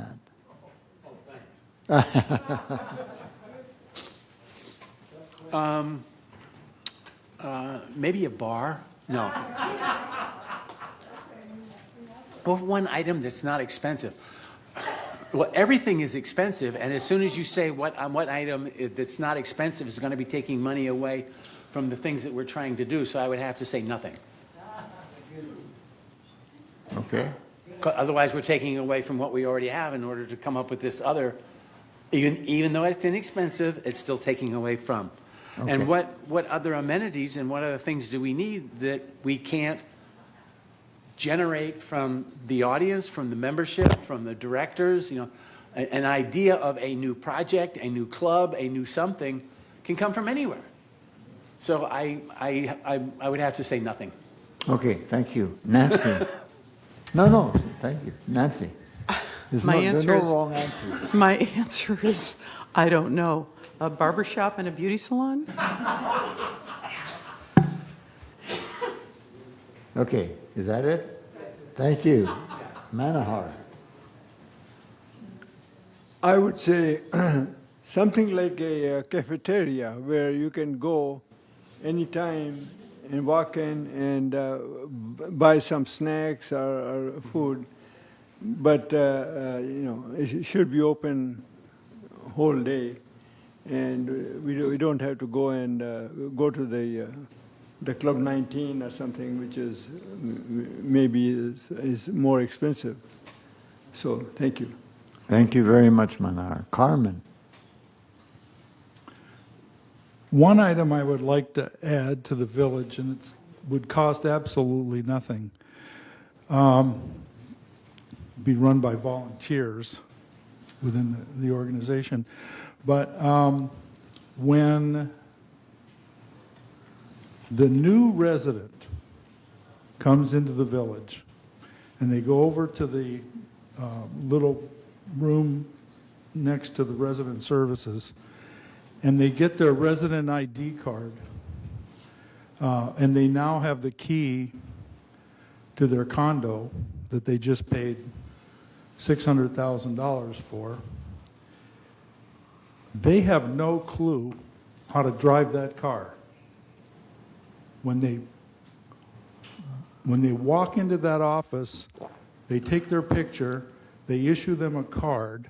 that. Maybe a bar? No. Well, one item that's not expensive. Well, everything is expensive, and as soon as you say what item that's not expensive is going to be taking money away from the things that we're trying to do, so I would have to say nothing. Okay. Otherwise, we're taking away from what we already have in order to come up with this other, even though it's inexpensive, it's still taking away from. Okay. And what other amenities and what other things do we need that we can't generate from the audience, from the membership, from the directors? You know, an idea of a new project, a new club, a new something can come from anywhere. So I would have to say nothing. Okay, thank you. Nancy. No, thank you. Nancy. There are no wrong answers. My answer is, I don't know. A barber shop and a beauty salon? Okay, is that it? Thank you. Manahar. I would say something like a cafeteria where you can go anytime and walk in and buy some snacks or food, but it should be open whole day, and we don't have to go and go to the Club 19 or something, which is maybe is more expensive. So thank you. Thank you very much, Manahar. Carmen. One item I would like to add to the village, and it would cost absolutely nothing, be run by volunteers within the organization, but when the new resident comes into the village and they go over to the little room next to the resident services and they get their resident ID card, and they now have the key to their condo that they just paid $600,000 for, they have no clue how to drive that car. When they walk into that office, they take their picture, they issue them a card,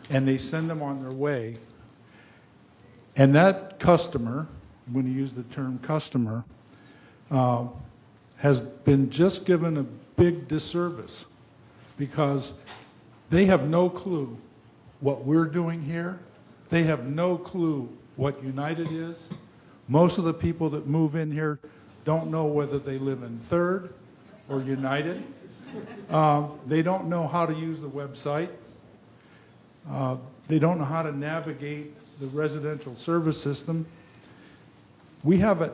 and they send them on their way. And that customer, when you use the term customer, has been just given a big disservice because they have no clue what we're doing here. They have no clue what United is. Most of the people that move in here don't know whether they live in Third or United. They don't know how to use the website. They don't know how to navigate the residential service system. We have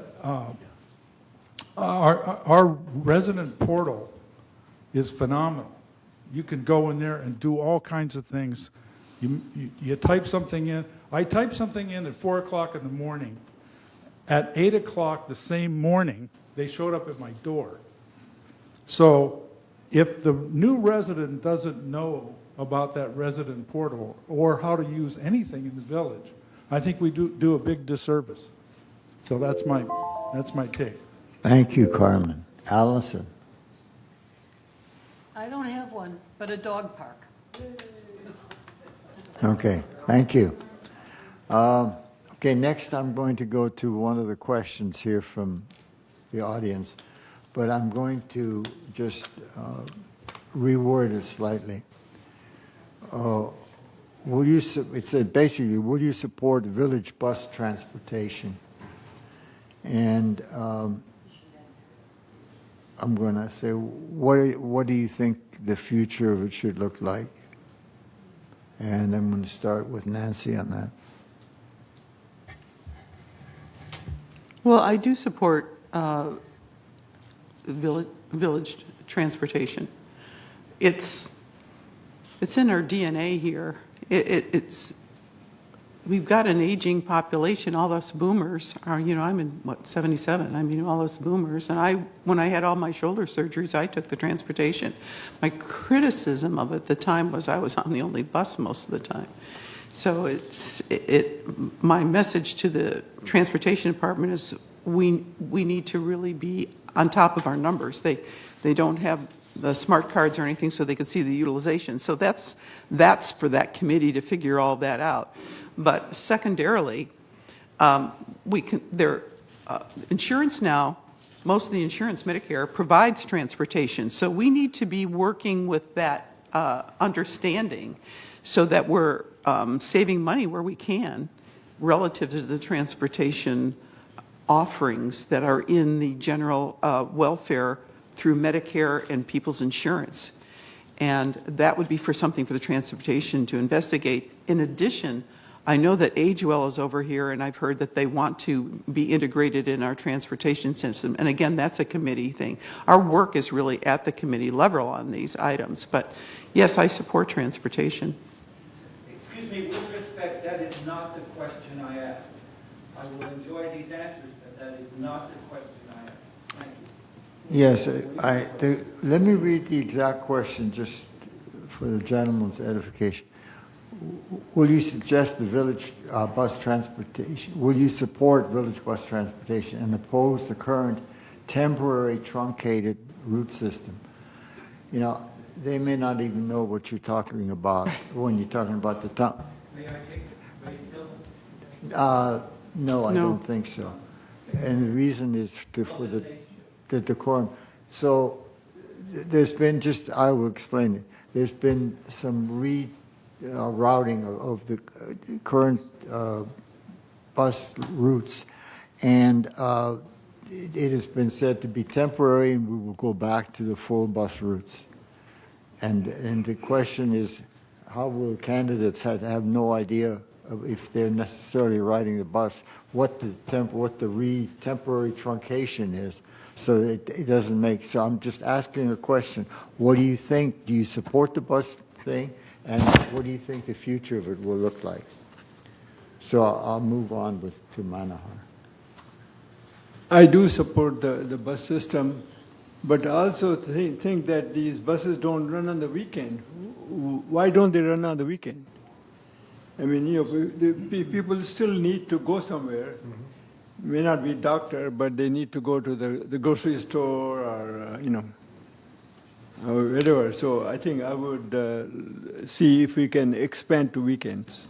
our resident portal is phenomenal. You can go in there and do all kinds of things. You type something in. I typed something in at 4 o'clock in the morning. At 8 o'clock the same morning, they showed up at my door. So if the new resident doesn't know about that resident portal or how to use anything in the village, I think we do a big disservice. So that's my take. Thank you, Carmen. Allison. I don't have one, but a dog park. Okay, thank you. Okay, next I'm going to go to one of the questions here from the audience, but I'm going to just reword it slightly. Will you, it said basically, will you support village bus transportation? And I'm going to say, what do you think the future of it should look like? And I'm going to start with Nancy on that. Well, I do support village transportation. It's in our DNA here. We've got an aging population. All us boomers are, I'm in, 77. I mean, all us boomers. And when I had all my shoulder surgeries, I took the transportation. My criticism of it at the time was I was on the only bus most of the time. So my message to the transportation department is we need to really be on top of our numbers. They don't have the smart cards or anything so they can see the utilization. So that's for that committee to figure all that out. But secondarily, insurance now, most of the insurance, Medicare, provides transportation. So we need to be working with that understanding so that we're saving money where we can relative to the transportation offerings that are in the general welfare through Medicare and people's insurance. And that would be for something for the transportation to investigate. In addition, I know that AgeWell is over here, and I've heard that they want to be integrated in our transportation system. And again, that's a committee thing. Our work is really at the committee level on these items. But yes, I support transportation. Excuse me, with respect, that is not the question I asked. I will enjoy these answers, but that is not the question I asked. Thank you. Yes, let me read the exact question just for the gentleman's edification. Will you suggest the village bus transportation? Will you support village bus transportation and oppose the current temporary truncated route system? They may not even know what you're talking about when you're talking about the town. May I take No, I don't think so. And the reason is for the decorum. So there's been I will explain it. There's been some routing of the current bus routes, and it has been said to be temporary, and we will go back to the full bus routes. And the question is, how will candidates have no idea if they're necessarily riding the bus what the temporary truncation is? So it doesn't make. So I'm just asking a question. What do you think? Do you support the bus thing? And what do you think the future of it will look like? So I'll move on to Manohar. I do support the bus system, but I also think that these buses don't run on the weekend. Why don't they run on the weekend? I mean, the people still need to go somewhere. May not be doctor, but they need to go to the grocery store or, or whatever. So I think I would see if we can expand to weekends.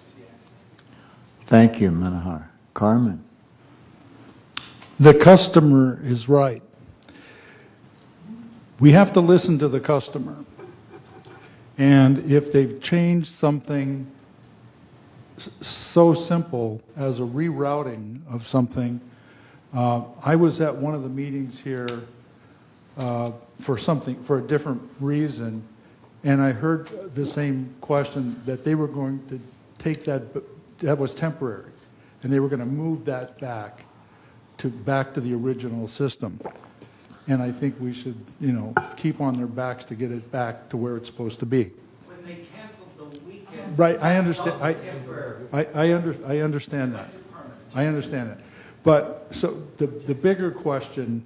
Thank you, Manohar. Carmen. The customer is right. We have to listen to the customer. And if they've changed something so simple as a rerouting of something, I was at one of the meetings here for a different reason, and I heard the same question that they were going to take that was temporary, and they were going to move that back to the original system. And I think we should, keep on their backs to get it back to where it's supposed to be. When they canceled the weekend. Right, I understand. I understand that. I understand that. But so the bigger question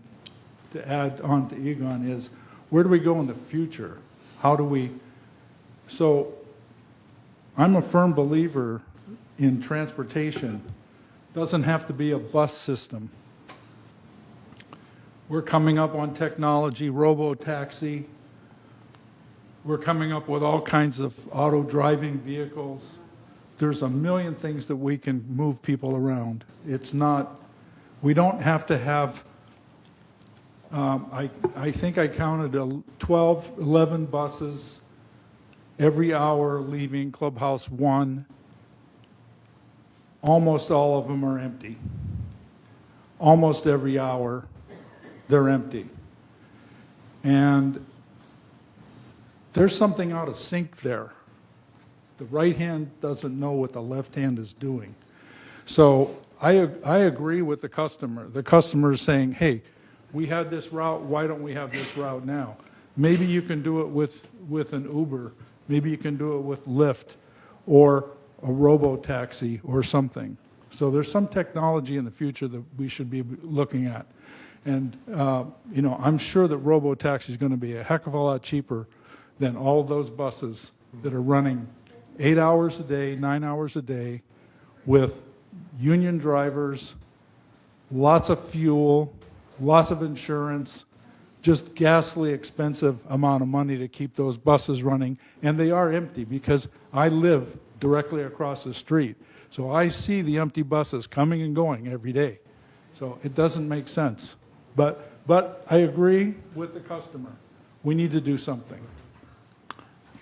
to add on to Egon is, where do we go in the future? How do we? So I'm a firm believer in transportation. Doesn't have to be a bus system. We're coming up on technology, robo-taxi. We're coming up with all kinds of auto-driving vehicles. There's a million things that we can move people around. It's not, we don't have to have, I think I counted 11 buses every hour leaving Clubhouse 1, almost all of them are empty. Almost every hour, they're empty. And there's something out of sync there. The right hand doesn't know what the left hand is doing. So I agree with the customer. The customer is saying, hey, we had this route, why don't we have this route now? Maybe you can do it with an Uber. Maybe you can do it with Lyft or a robo-taxi or something. So there's some technology in the future that we should be looking at. And, I'm sure that robo-taxi is going to be a heck of a lot cheaper than all those buses that are running 8 hours a day, 9 hours a day with union drivers, lots of fuel, lots of insurance, just ghastly expensive amount of money to keep those buses running. And they are empty because I live directly across the street. So I see the empty buses coming and going every day. So it doesn't make sense. But I agree with the customer. We need to do something.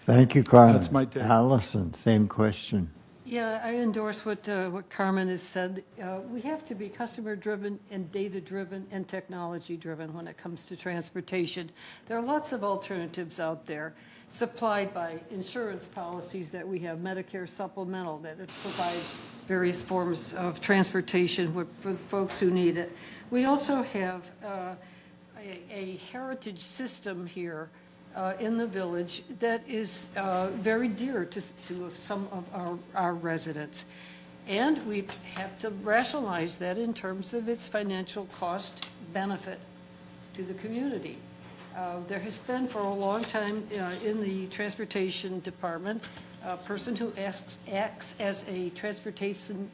Thank you, Carmen. That's my take. Allison, same question. Yeah, I endorse what Carmen has said. We have to be customer-driven and data-driven and technology-driven when it comes to transportation. There are lots of alternatives out there supplied by insurance policies that we have, Medicare supplemental, that provide various forms of transportation for folks who need it. We also have a heritage system here in the village that is very dear to some of our residents. And we have to rationalize that in terms of its financial cost benefit to the community. There has been for a long time in the transportation department a person who acts as a transportation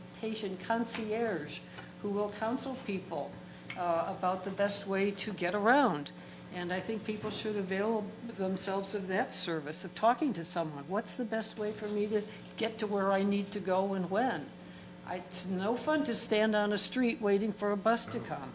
concierge who will counsel people about the best way to get around. And I think people should avail themselves of that service, of talking to someone. What's the best way for me to get to where I need to go and when? It's no fun to stand on a street waiting for a bus to come.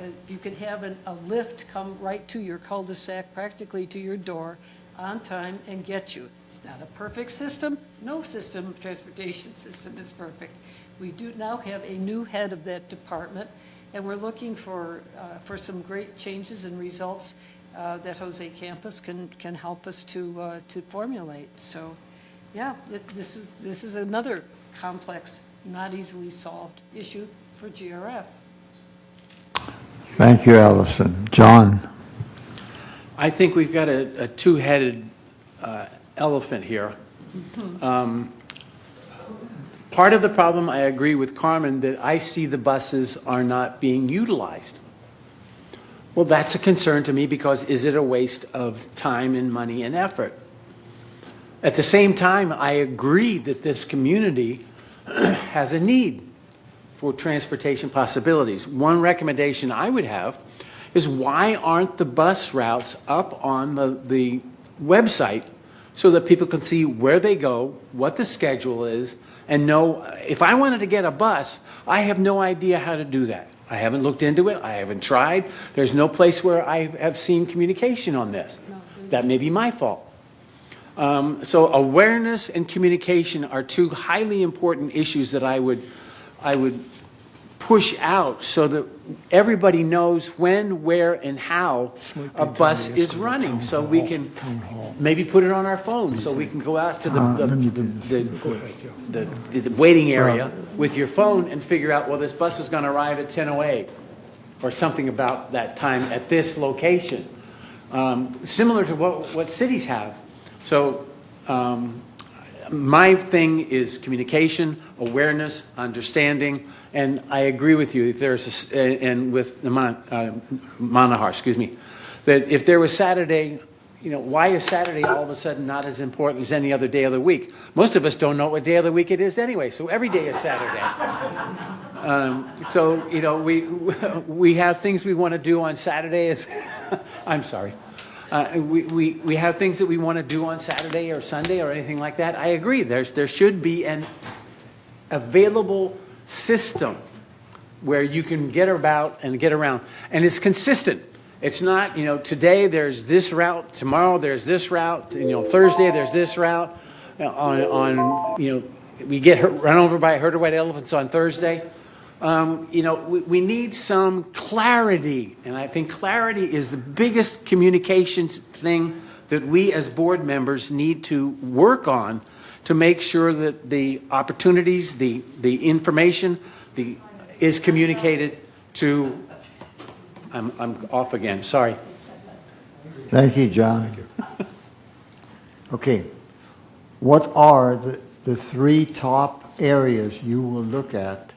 If you could have a lift come right to your cul-de-sac, practically to your door, on time and get you. It's not a perfect system. No system, transportation system is perfect. We do now have a new head of that department, and we're looking for some great changes and results that Jose Campos can help us to formulate. So, yeah, this is another complex, not easily solved issue for GRF. Thank you, Allison. John? I think we've got a two-headed elephant here. Part of the problem, I agree with Carmen, that I see the buses are not being utilized. Well, that's a concern to me because is it a waste of time and money and effort? At the same time, I agree that this community has a need for transportation possibilities. One recommendation I would have is why aren't the bus routes up on the website so that people can see where they go, what the schedule is, and know if I wanted to get a bus, I have no idea how to do that. I haven't looked into it. I haven't tried. There's no place where I have seen communication on this. That may be my fault. So awareness and communication are two highly important issues that I would push out so that everybody knows when, where, and how a bus is running. So we can maybe put it on our phone so we can go out to the waiting area with your phone and figure out, well, this bus is going to arrive at 10:08 or something about that time at this location. Similar to what cities have. So my thing is communication, awareness, understanding, and I agree with you. If there's and with Manahar, that if there was Saturday, why is Saturday all of a sudden not as important as any other day of the week? Most of us don't know what day of the week it is anyway, so every day is Saturday. So we have things we want to do on Saturday. I'm sorry. We have things that we want to do on Saturday or Sunday or anything like that. I agree. There should be an available system where you can get about and get around, and it's consistent. It's not, today there's this route, tomorrow there's this route, Thursday there's this route. We get run over by a herd of white elephants on Thursday. We need some clarity, and I think clarity is the biggest communications thing that we as board members need to work on to make sure that the opportunities, the information, is communicated to. I'm off again. Sorry. Thank you, John. Okay. What are the three top areas you will look at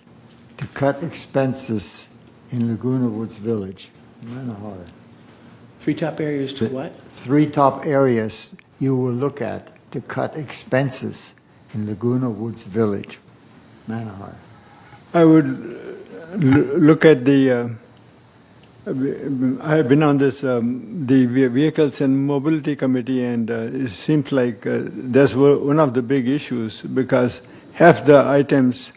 to cut expenses in Laguna Woods Village? Manahar. Three top areas to what? Three top areas you will look at to cut expenses in Laguna Woods Village. Manahar. I would look at the. I have been on this the Vehicles and Mobility Committee, and it seems like that's one of the big issues, because half the items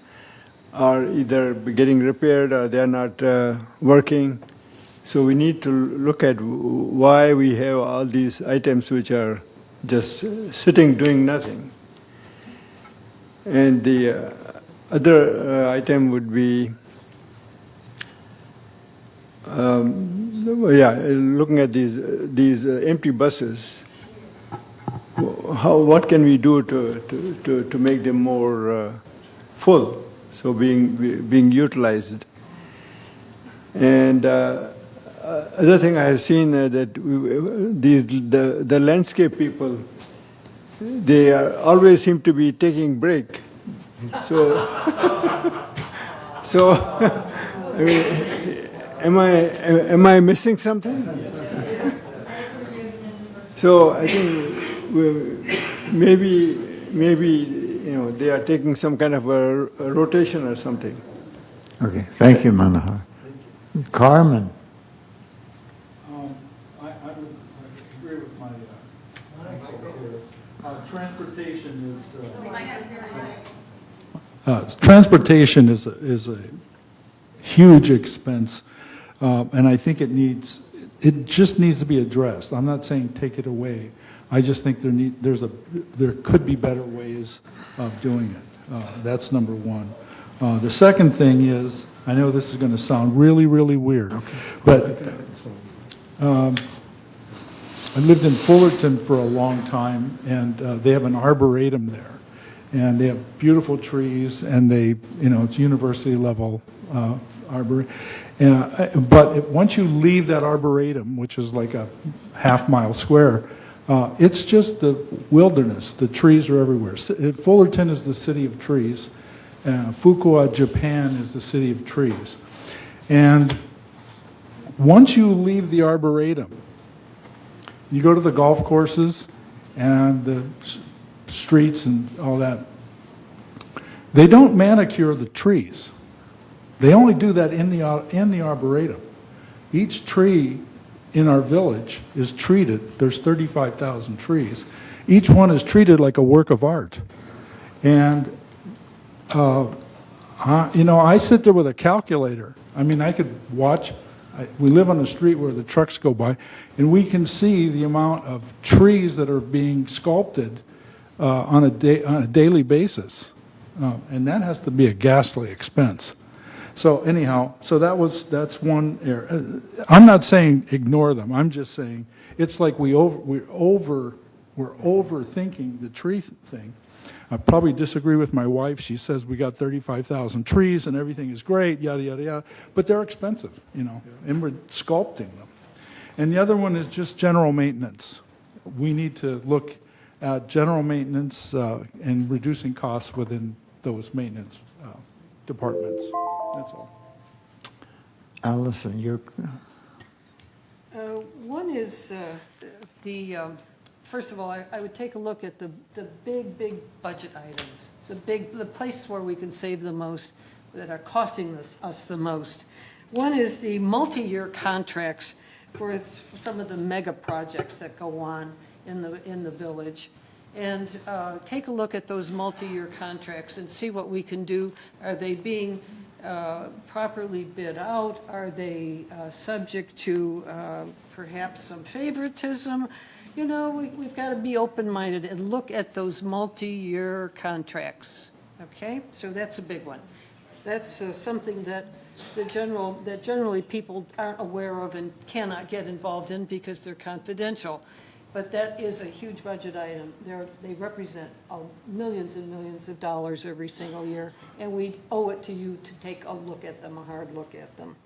are either getting repaired or they are not working. So we need to look at why we have all these items which are just sitting doing nothing. And the other item would be looking at these empty buses. What can we do to make them more full, so being utilized? And other thing I have seen that the landscape people, they always seem to be taking break. So I mean, am I missing something? So I think maybe they are taking some kind of a rotation or something. Okay, thank you, Manahar. Carmen. I would agree with my transportation is a huge expense, and I think it just needs to be addressed. I'm not saying take it away. I just think there could be better ways of doing it. That's number one. The second thing is, I know this is going to sound really, really weird, but I lived in Fullerton for a long time, and they have an arboretum there, and they have beautiful trees, and it's university level arboretum. But once you leave that arboretum, which is like a half-mile square, it's just the wilderness. The trees are everywhere. Fullerton is the city of trees. Fukuoka, Japan is the city of trees. And once you leave the arboretum, you go to the golf courses and the streets and all that. They don't manicure the trees. They only do that in the arboretum. Each tree in our village is treated. There's 35,000 trees. Each one is treated like a work of art. And I sit there with a calculator. I mean, I could watch. We live on a street where the trucks go by, and we can see the amount of trees that are being sculpted on a daily basis, and that has to be a ghastly expense. So anyhow, that's one area. I'm not saying ignore them. I'm just saying it's like we're overthinking the tree thing. I probably disagree with my wife. She says we got 35,000 trees and everything is great, yada, yada, yada. But they're expensive, and we're sculpting them. And the other one is just general maintenance. We need to look at general maintenance and reducing costs within those maintenance departments. That's all. Allison, you're... One is first of all, I would take a look at the big budget items, the place where we can save the most, that are costing us the most. One is the multi-year contracts for some of the mega projects that go on in the village. And take a look at those multi-year contracts and see what we can do. Are they being properly bid out? Are they subject to perhaps some favoritism? You know, we've got to be open-minded and look at those multi-year contracts, okay? So that's a big one. That's something that generally people aren't aware of and cannot get involved in because they're confidential. But that is a huge budget item. They represent millions and millions of dollars every single year, and we owe it to you to take a look at them, a hard look at them.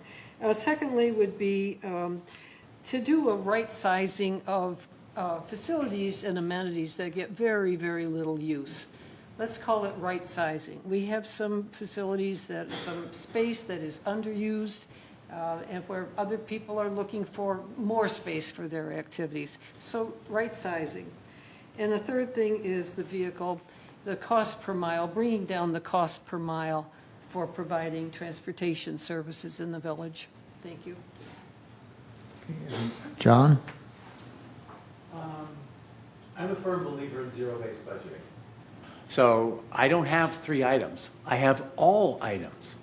Secondly would be to do a right sizing of facilities and amenities that get very, very little use. Let's call it right sizing. We have some facilities some space that is underused, and where other people are looking for more space for their activities. So right sizing. And the third thing is the vehicle, the cost per mile, bringing down the cost per mile for providing transportation services in the village. Thank you. John? I'm a firm believer in zero-based budgeting. So I don't have 3 items. I have all items.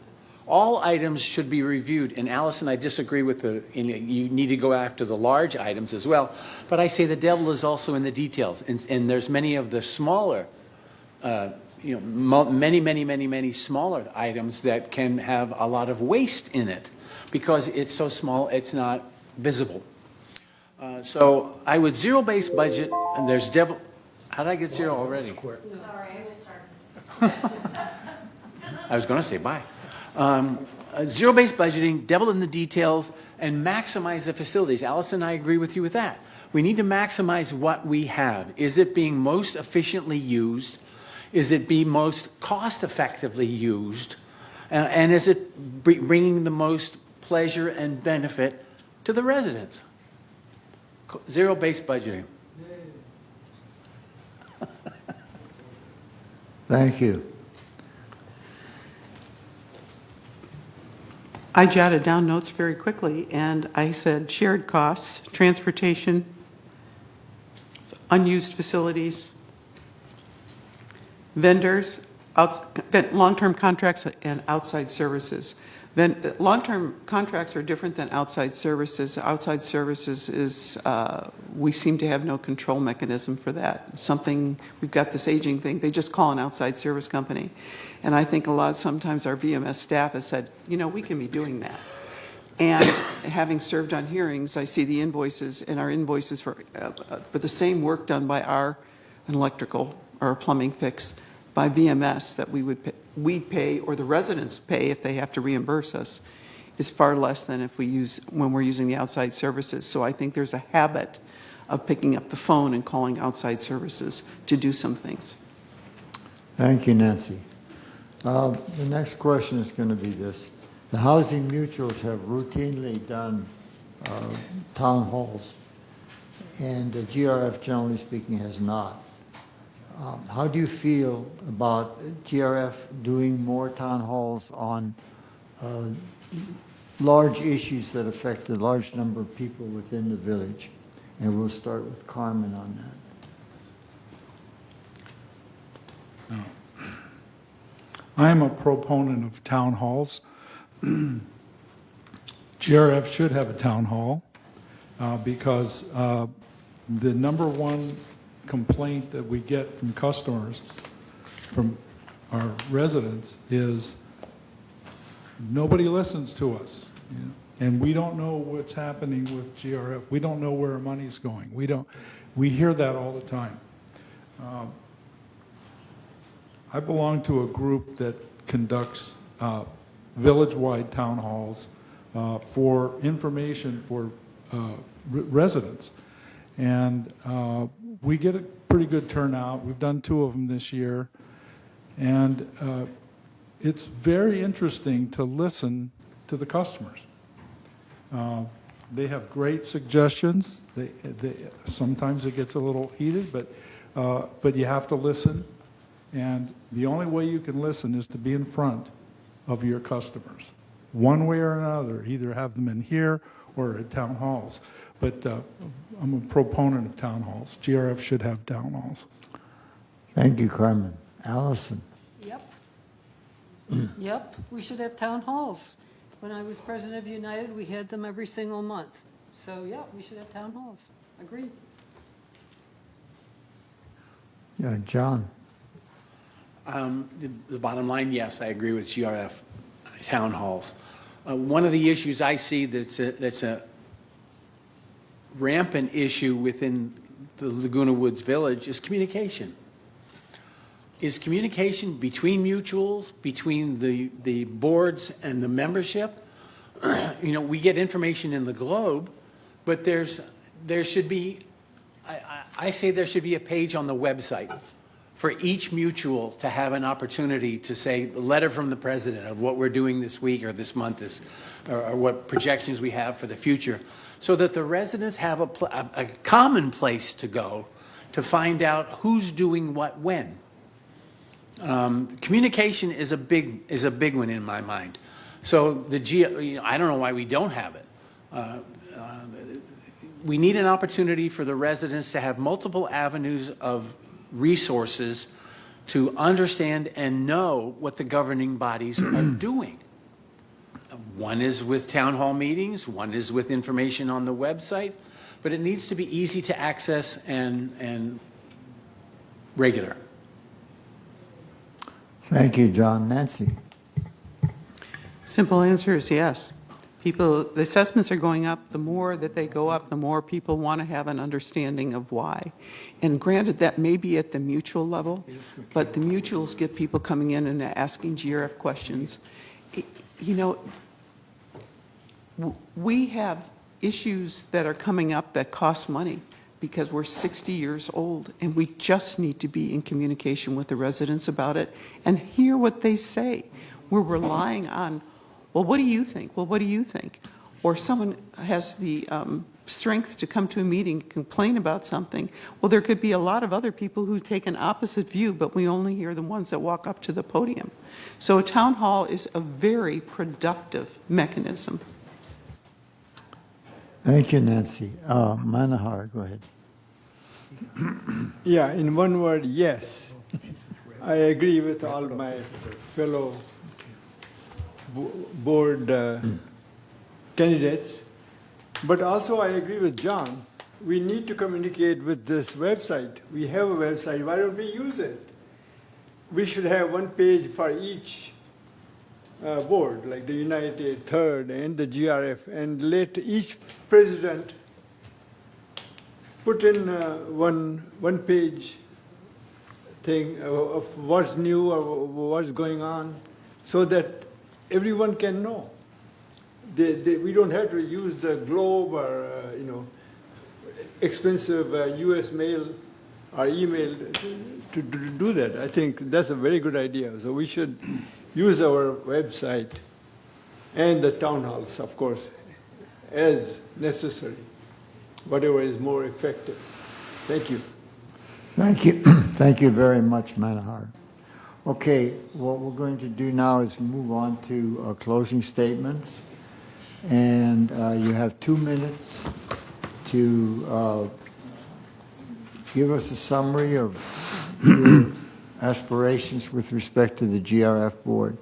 All items should be reviewed. And Allison, I disagree with you need to go after the large items as well. But I say the devil is also in the details. And there's many of the smaller, many smaller items that can have a lot of waste in it because it's so small, it's not visible. So I would zero-based budget, and there's devil. How did I get zero already? Sorry, I started. I was going to say bye. Zero-based budgeting, devil in the details, and maximize the facilities. Allison, I agree with you with that. We need to maximize what we have. Is it being most efficiently used? Is it being most cost-effectively used? And is it bringing the most pleasure and benefit to the residents? Zero-based budgeting. Thank you. I jotted down notes very quickly, and I said shared costs, transportation, unused facilities, vendors, long-term contracts, and outside services. Then long-term contracts are different than outside services. Outside services is, we seem to have no control mechanism for that. We've got this aging thing, they just call an outside service company. And I think sometimes our VMS staff has said, you know, we can be doing that. And having served on hearings, I see the invoices and our invoices for the same work done by an electrical or a plumbing fix by VMS that we pay or the residents pay if they have to reimburse us is far less than when we're using the outside services. So I think there's a habit of picking up the phone and calling outside services to do some things. Thank you, Nancy. The next question is going to be this. The housing mutuals have routinely done town halls, and the GRF, generally speaking, has not. How do you feel about GRF doing more town halls on large issues that affect a large number of people within the village? And we'll start with Carmen on that. I am a proponent of town halls. GRF should have a town hall because the number one complaint that we get from customers, from our residents, is nobody listens to us. You know? And we don't know what's happening with GRF. We don't know where our money's going. We hear that all the time. I belong to a group that conducts village-wide town halls for information for residents. And we get a pretty good turnout. We've done 2 of them this year. And it's very interesting to listen to the customers. They have great suggestions. Sometimes it gets a little heated, but you have to listen. And the only way you can listen is to be in front of your customers. One way or another, either have them in here or at town halls. But I'm a proponent of town halls. GRF should have town halls. Thank you, Carmen. Allison? Yep. Yep, we should have town halls. When I was president of United, we had them every single month. So, yeah, we should have town halls. Agreed. Yeah, John? The bottom line, yes, I agree with GRF town halls. One of the issues I see that's a rampant issue within the Laguna Woods Village is communication. Is communication between mutuals, between the boards and the membership? You know, we get information in the Globe, but there should be, I say there should be a page on the website for each mutual to have an opportunity to say, a letter from the president of what we're doing this week or this month is, or what projections we have for the future, so that the residents have a common place to go to find out who's doing what when. Communication is a big one in my mind. So I don't know why we don't have it. We need an opportunity for the residents to have multiple avenues of resources to understand and know what the governing bodies are doing. One is with town hall meetings, one is with information on the website, but it needs to be easy to access and regular. Thank you, John. Nancy? Simple answer is yes. The assessments are going up. The more that they go up, the more people want to have an understanding of why. And granted, that may be at the mutual level, but the mutuals get people coming in and asking GRF questions. You know, we have issues that are coming up that cost money because we're 60 years old, and we just need to be in communication with the residents about it and hear what they say. We're relying on, well, what do you think? Well, what do you think? Or someone has the strength to come to a meeting, complain about something. Well, there could be a lot of other people who take an opposite view, but we only hear the ones that walk up to the podium. So a town hall is a very productive mechanism. Thank you, Nancy. Manahar, go ahead. Yeah, in one word, yes. I agree with all my fellow board candidates, but also I agree with John. We need to communicate with this website. We have a website. Why don't we use it? We should have one page for each board, like the United, Third, and the GRF, and let each president put in one page thing of what's new or what's going on, so that everyone can know. We don't have to use the Globe or expensive U.S. mail or email to do that. I think that's a very good idea. So we should use our website and the town halls, of course, as necessary, whatever is more effective. Thank you. Thank you. Thank you very much, Manahar. Okay, what we're going to do now is move on to closing statements. And you have 2 minutes to give us a summary of your aspirations with respect to the GRF board.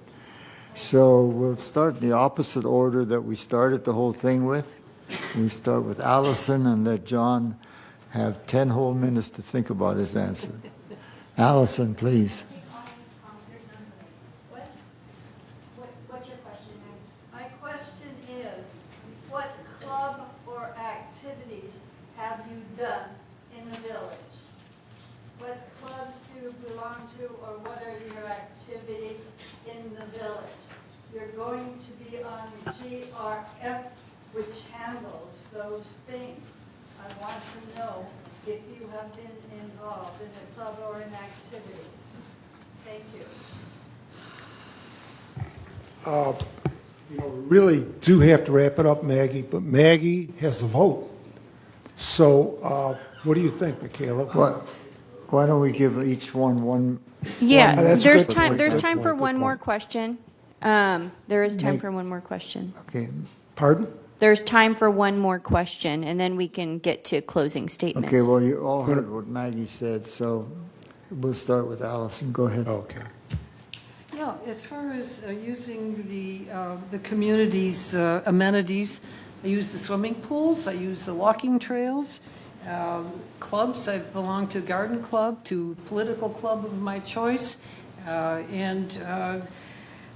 So we'll start in the opposite order that we started the whole thing with. We start with Allison and let John have 10 whole minutes to think about his answer. Allison, please. What's your question? My question is, what club or activities have you done in the village? What clubs do you belong to, or what are your activities in the village? You're going to be on GRF, which handles those things. I want to know if you have been involved in a club or an activity. Thank you. We really do have to wrap it up, Maggie, but Maggie has a vote. So what do you think, Michaela? Why don't we give each one? Yeah, that's there's good. time. There's Good time point, for good one more point. question. There is time for one more question. Okay. Pardon? There's time for one more question, and then we can get to closing statements. Okay, well, you all heard what Maggie said, so we'll start with Allison. Go ahead. Okay. Yeah, Well, as far as using the community's amenities, I use the swimming pools, I use the walking trails, clubs. I belong to garden club, to political club of my choice, and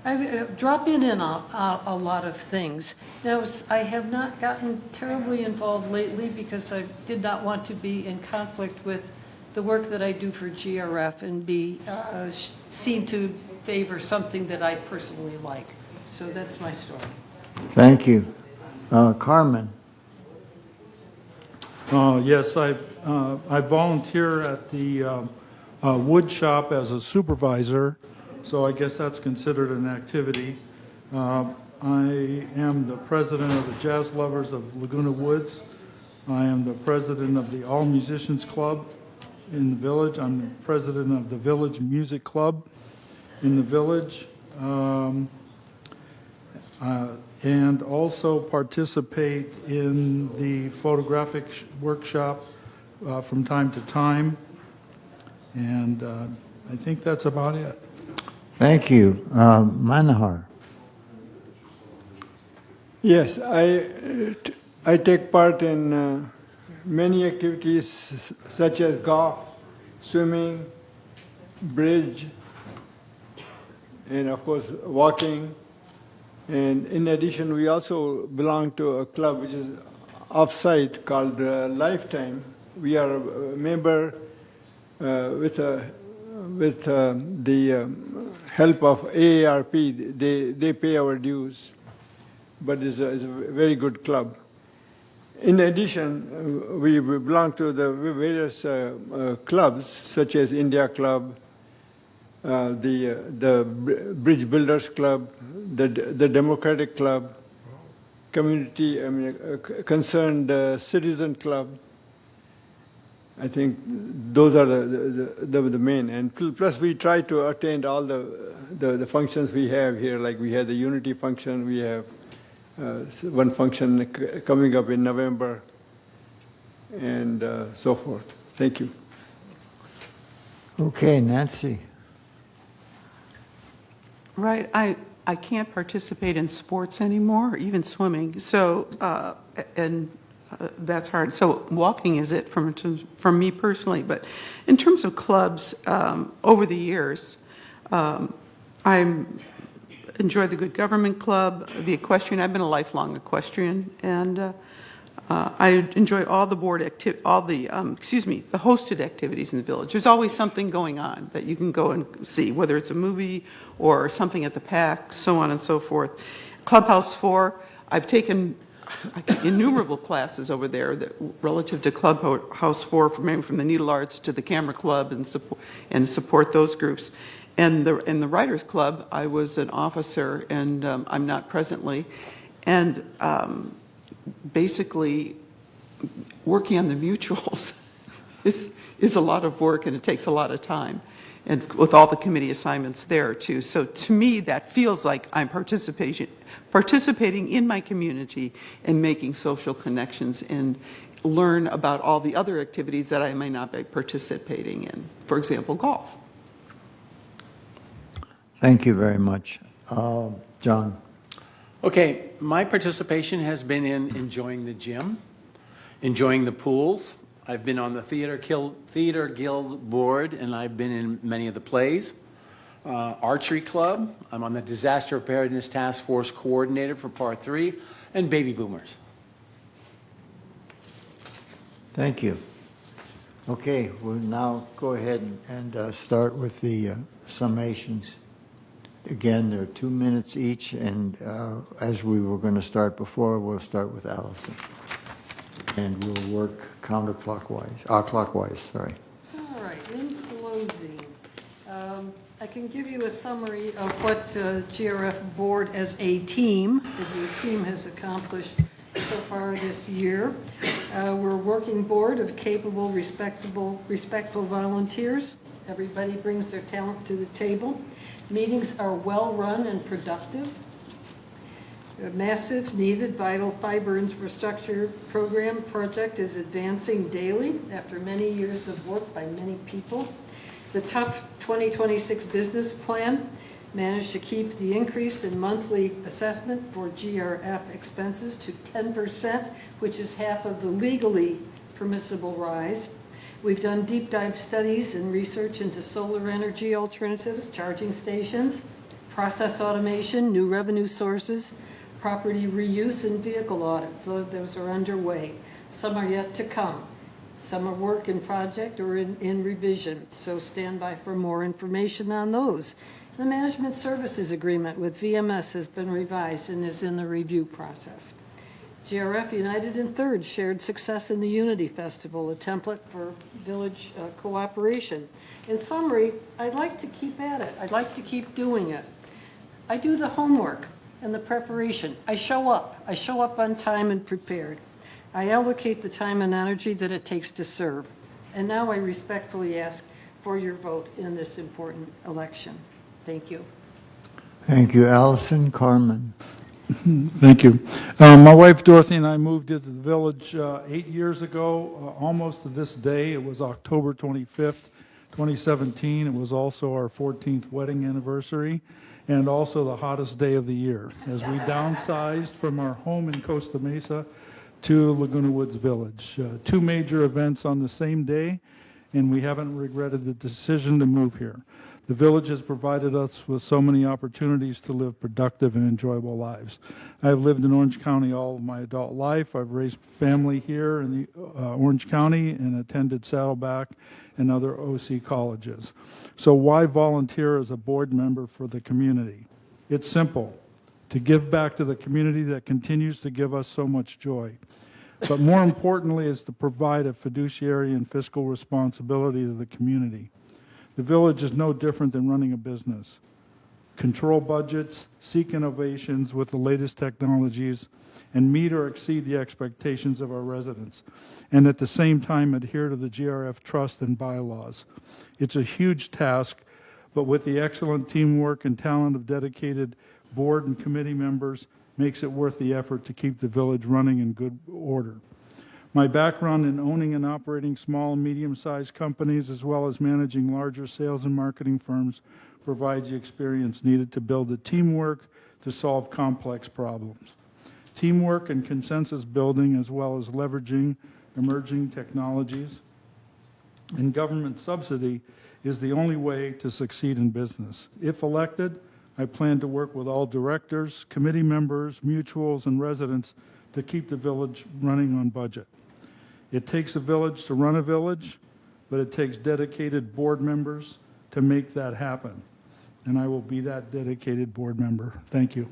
I drop in on a lot of things. Now, I have not gotten terribly involved lately because I did not want to be in conflict with the work that I do for GRF and be seen to favor something that I personally like. So that's my story. Thank you. Carmen? Yes, I volunteer at the wood shop as a supervisor, so I guess that's considered an activity. I am the president of the Jazz Lovers of Laguna Woods. I am the president of the All Musicians Club in the village. I'm the president of the Village Music Club in the village. And also participate in the photographic workshop from time to time. And I think that's about it. Thank you. Manahar? Yes, I take part in many activities such as golf, swimming, bridge, and of course walking. And in addition, we also belong to a club which is off-site called Lifetime. We are a member with the help of AARP. They pay our dues, but it's a very good club. In addition, we belong to the various clubs such as India Club, the Bridge Builders Club, the Democratic Club, Community, Concerned Citizen Club. I think those are the main. And plus we try to attend all the functions we have here, like we had the Unity function, we have one function coming up in November, and so forth. Thank you. Okay, Nancy? Right, I can't participate in sports anymore, even swimming, so, that's hard. So walking is it from me personally, but in terms of clubs, over the years, I enjoy the Good Government Club, the equestrian. I've been a lifelong equestrian, and I enjoy all the the hosted activities in the village. There's always something going on that you can go and see, whether it's a movie or something at the PAC, so on and so forth. Clubhouse 4, I've taken innumerable classes over there that, relative to Clubhouse 4, from the Needle Arts to the Camera Club, and support those groups. And in the Writers Club, I was an officer, and I'm not presently. And basically, working on the mutuals is a lot of work, and it takes a lot of time, and with all the committee assignments there too. So to me, that feels like I'm participating in my community and making social connections and learn about all the other activities that I may not be participating in. For example, golf. Thank you very much. John? Okay, my participation has been in enjoying the gym, enjoying the pools. I've been on the Theater Guild board, and I've been in many of the plays. Archery Club, I'm on the Disaster Preparedness Task Force Coordinator for Part 3, and Baby Boomers. Thank you. Okay, we'll now go ahead and start with the summations. Again, there are 2 minutes each, and as we were going to start before, we'll start with Allison. And we'll work clockwise, sorry. All right, in closing, I can give you a summary of what GRF Board as a team has accomplished so far this year. We're a working board of capable, respectful volunteers. Everybody brings their talent to the table. Meetings are well-run and productive. A massive, needed, vital fiber infrastructure program project is advancing daily after many years of work by many people. The tough 2026 business plan Managed to keep the increase in monthly assessment for GRF expenses to 10%, which is half of the legally permissible rise. We've done deep dive studies and research into solar energy alternatives, charging stations, process automation, new revenue sources, property reuse, and vehicle audits. Those are underway. Some are yet to come. Some are work in project or in revision, so stand by for more information on those. The management services agreement with VMS has been revised and is in the review process. GRF United and Third shared success in the Unity Festival, a template for village cooperation. In summary, I'd like to keep at it. I'd like to keep doing it. I do the homework and the preparation. I show up. I show up on time and prepared. I allocate the time and energy that it takes to serve. And now I respectfully ask for your vote in this important election. Thank you. Thank you. Allison Carmen. Thank you. My wife Dorothy and I moved into the village 8 years ago, almost to this day. It was October 25th, 2017. It was also our 14th wedding anniversary and also the hottest day of the year as we downsized from our home in Costa Mesa to Laguna Woods Village. 2 major events on the same day, and we haven't regretted the decision to move here. The village has provided us with so many opportunities to live productive and enjoyable lives. I've lived in Orange County all of my adult life. I've raised family here in the Orange County and attended Saddleback and other OC colleges. So why volunteer as a board member for the community? It's simple, to give back to the community that continues to give us so much joy. But more importantly is to provide a fiduciary and fiscal responsibility to the community. The village is no different than running a business. Control budgets, seek innovations with the latest technologies, and meet or exceed the expectations of our residents, and at the same time adhere to the GRF trust and bylaws. It's a huge task, but with the excellent teamwork and talent of dedicated board and committee members, makes it worth the effort to keep the village running in good order. My background in owning and operating small and medium-sized companies, as well as managing larger sales and marketing firms, provides the experience needed to build the teamwork to solve complex problems. Teamwork and consensus building, as well as leveraging emerging technologies and government subsidy, is the only way to succeed in business. If elected, I plan to work with all directors, committee members, mutuals, and residents to keep the village running on budget. It takes a village to run a village, but it takes dedicated board members to make that happen. And I will be that dedicated board member. Thank you.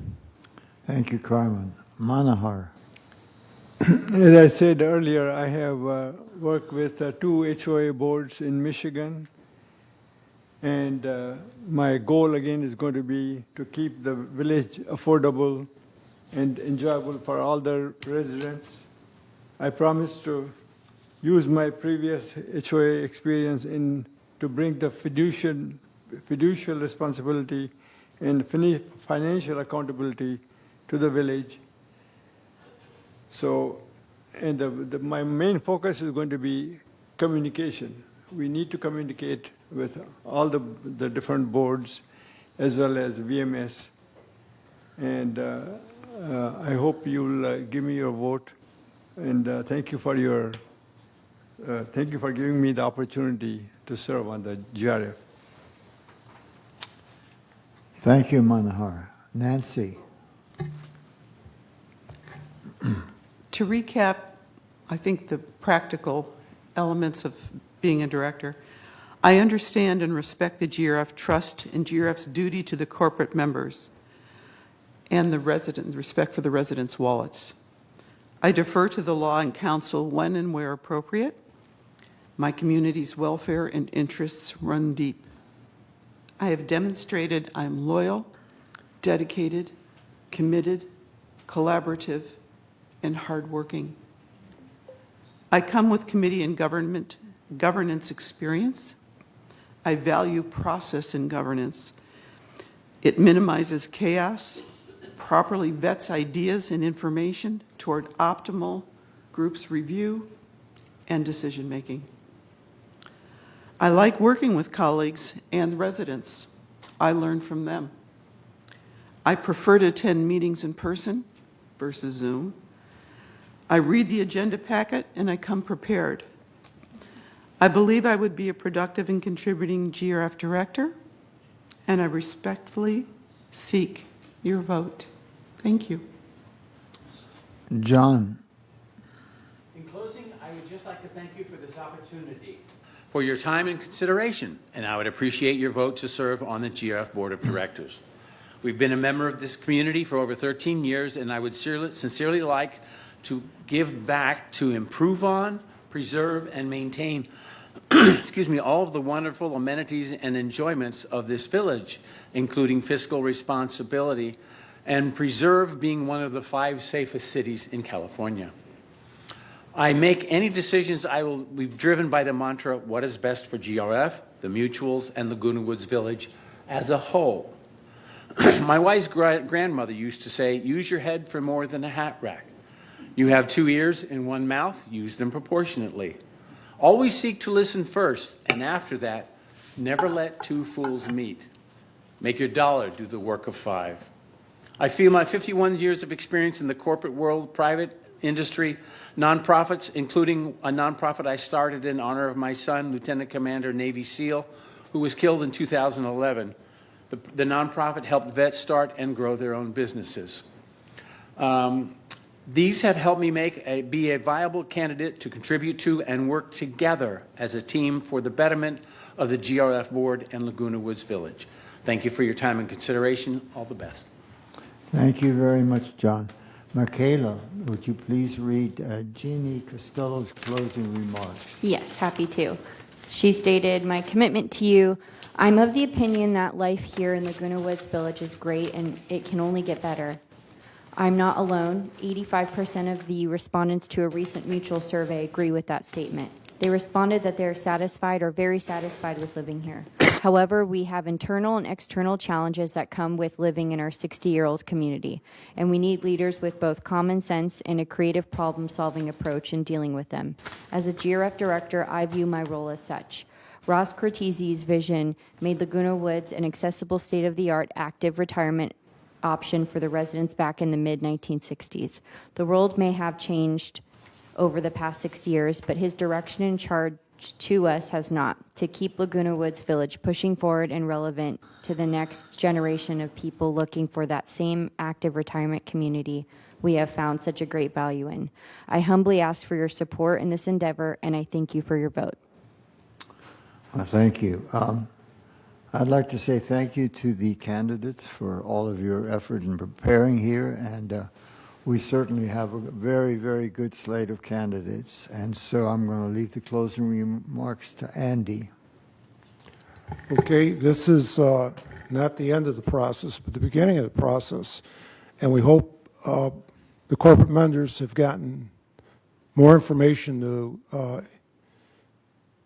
Thank you, Carmen. Manahar. As I said earlier, I have worked with 2 HOA boards in Michigan. And my goal again is going to be to keep the village affordable and enjoyable for all the residents. I promise to use my previous HOA experience to bring the fiducial responsibility and financial accountability to the village. So, and my main focus is going to be communication. We need to communicate with all the different boards as well as VMS. And I hope you'll give me your vote. And thank you for giving me the opportunity to serve on the GRF. Thank you, Manahar. Nancy. To recap, I think the practical elements of being a director, I understand and respect the GRF trust and GRF's duty to the corporate members and the respect for the residents' wallets. I defer to the law and council when and where appropriate. My community's welfare and interests run deep. I have demonstrated I'm loyal, dedicated, committed, collaborative, and hardworking. I come with committee and governance experience. I value process and governance. It minimizes chaos, properly vets ideas and information toward optimal groups review and decision making. I like working with colleagues and residents. I learn from them. I prefer to attend meetings in person versus Zoom. I read the agenda packet and I come prepared. I believe I would be a productive and contributing GRF director, and I respectfully seek your vote. Thank you. John. In closing, I would just like to thank you for this opportunity, for your time and consideration, and I would appreciate your vote to serve on the GRF Board of Directors. We've been a member of this community for over 13 years, and I would sincerely like to give back to improve on, preserve, and maintain excuse me, all of the wonderful amenities and enjoyments of this village, including fiscal responsibility, and preserve being one of the 5 safest cities in California. I make any decisions, I will be driven by the mantra, what is best for GRF, the Mutuals, and Laguna Woods Village as a whole. My wife's grandmother used to say, use your head for more than a hat rack. You have 2 ears and 1 mouth, use them proportionately. Always seek to listen first, and after that, never let 2 fools meet. Make your dollar do the work of 5. I feel my 51 years of experience in the corporate world, private industry, nonprofits, including a nonprofit I started in honor of my son, Lieutenant Commander Navy SEAL, who was killed in 2011. The nonprofit helped vets start and grow their own businesses. These have helped me be a viable candidate to contribute to and work together as a team for the betterment of the GRF Board and Laguna Woods Village. Thank you for your time and consideration. All the best. Thank you very much, John. Michaela, would you please read Jeannie Costello's closing remarks? Yes, happy to. She stated, my commitment to you, I'm of the opinion that life here in Laguna Woods Village is great and it can only get better. I'm not alone. 85% of the respondents to a recent mutual survey agree with that statement. They responded that they're satisfied or very satisfied with living here. However, we have internal and external challenges that come with living in our 60-year-old community, and we need leaders with both common sense and a creative problem-solving approach in dealing with them. As a GRF director, I view my role as such. Ross Cortese's vision made Laguna Woods an accessible state-of-the-art active retirement option for the residents back in the mid-1960s. The world may have changed over the past 60 years, but his direction and charge to us has not, to keep Laguna Woods Village pushing forward and relevant to the next generation of people looking for that same active retirement community we have found such a great value in. I humbly ask for your support in this endeavor, and I thank you for your vote. Thank you. I'd like to say thank you to the candidates for all of your effort in preparing here, and we certainly have a very, very good slate of candidates. And so I'm going to leave the closing remarks to Andy. Okay, this is not the end of the process, but the beginning of the process. And we hope the corporate members have gotten more information to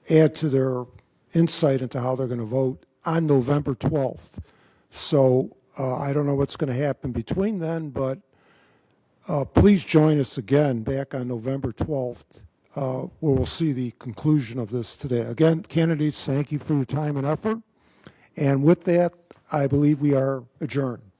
add to their insight into how they're going to vote on November 12th. So I don't know what's going to happen between then, but please join us again back on November 12th, where we'll see the conclusion of this today. Again, candidates, thank you for your time and effort. And with that, I believe we are adjourned.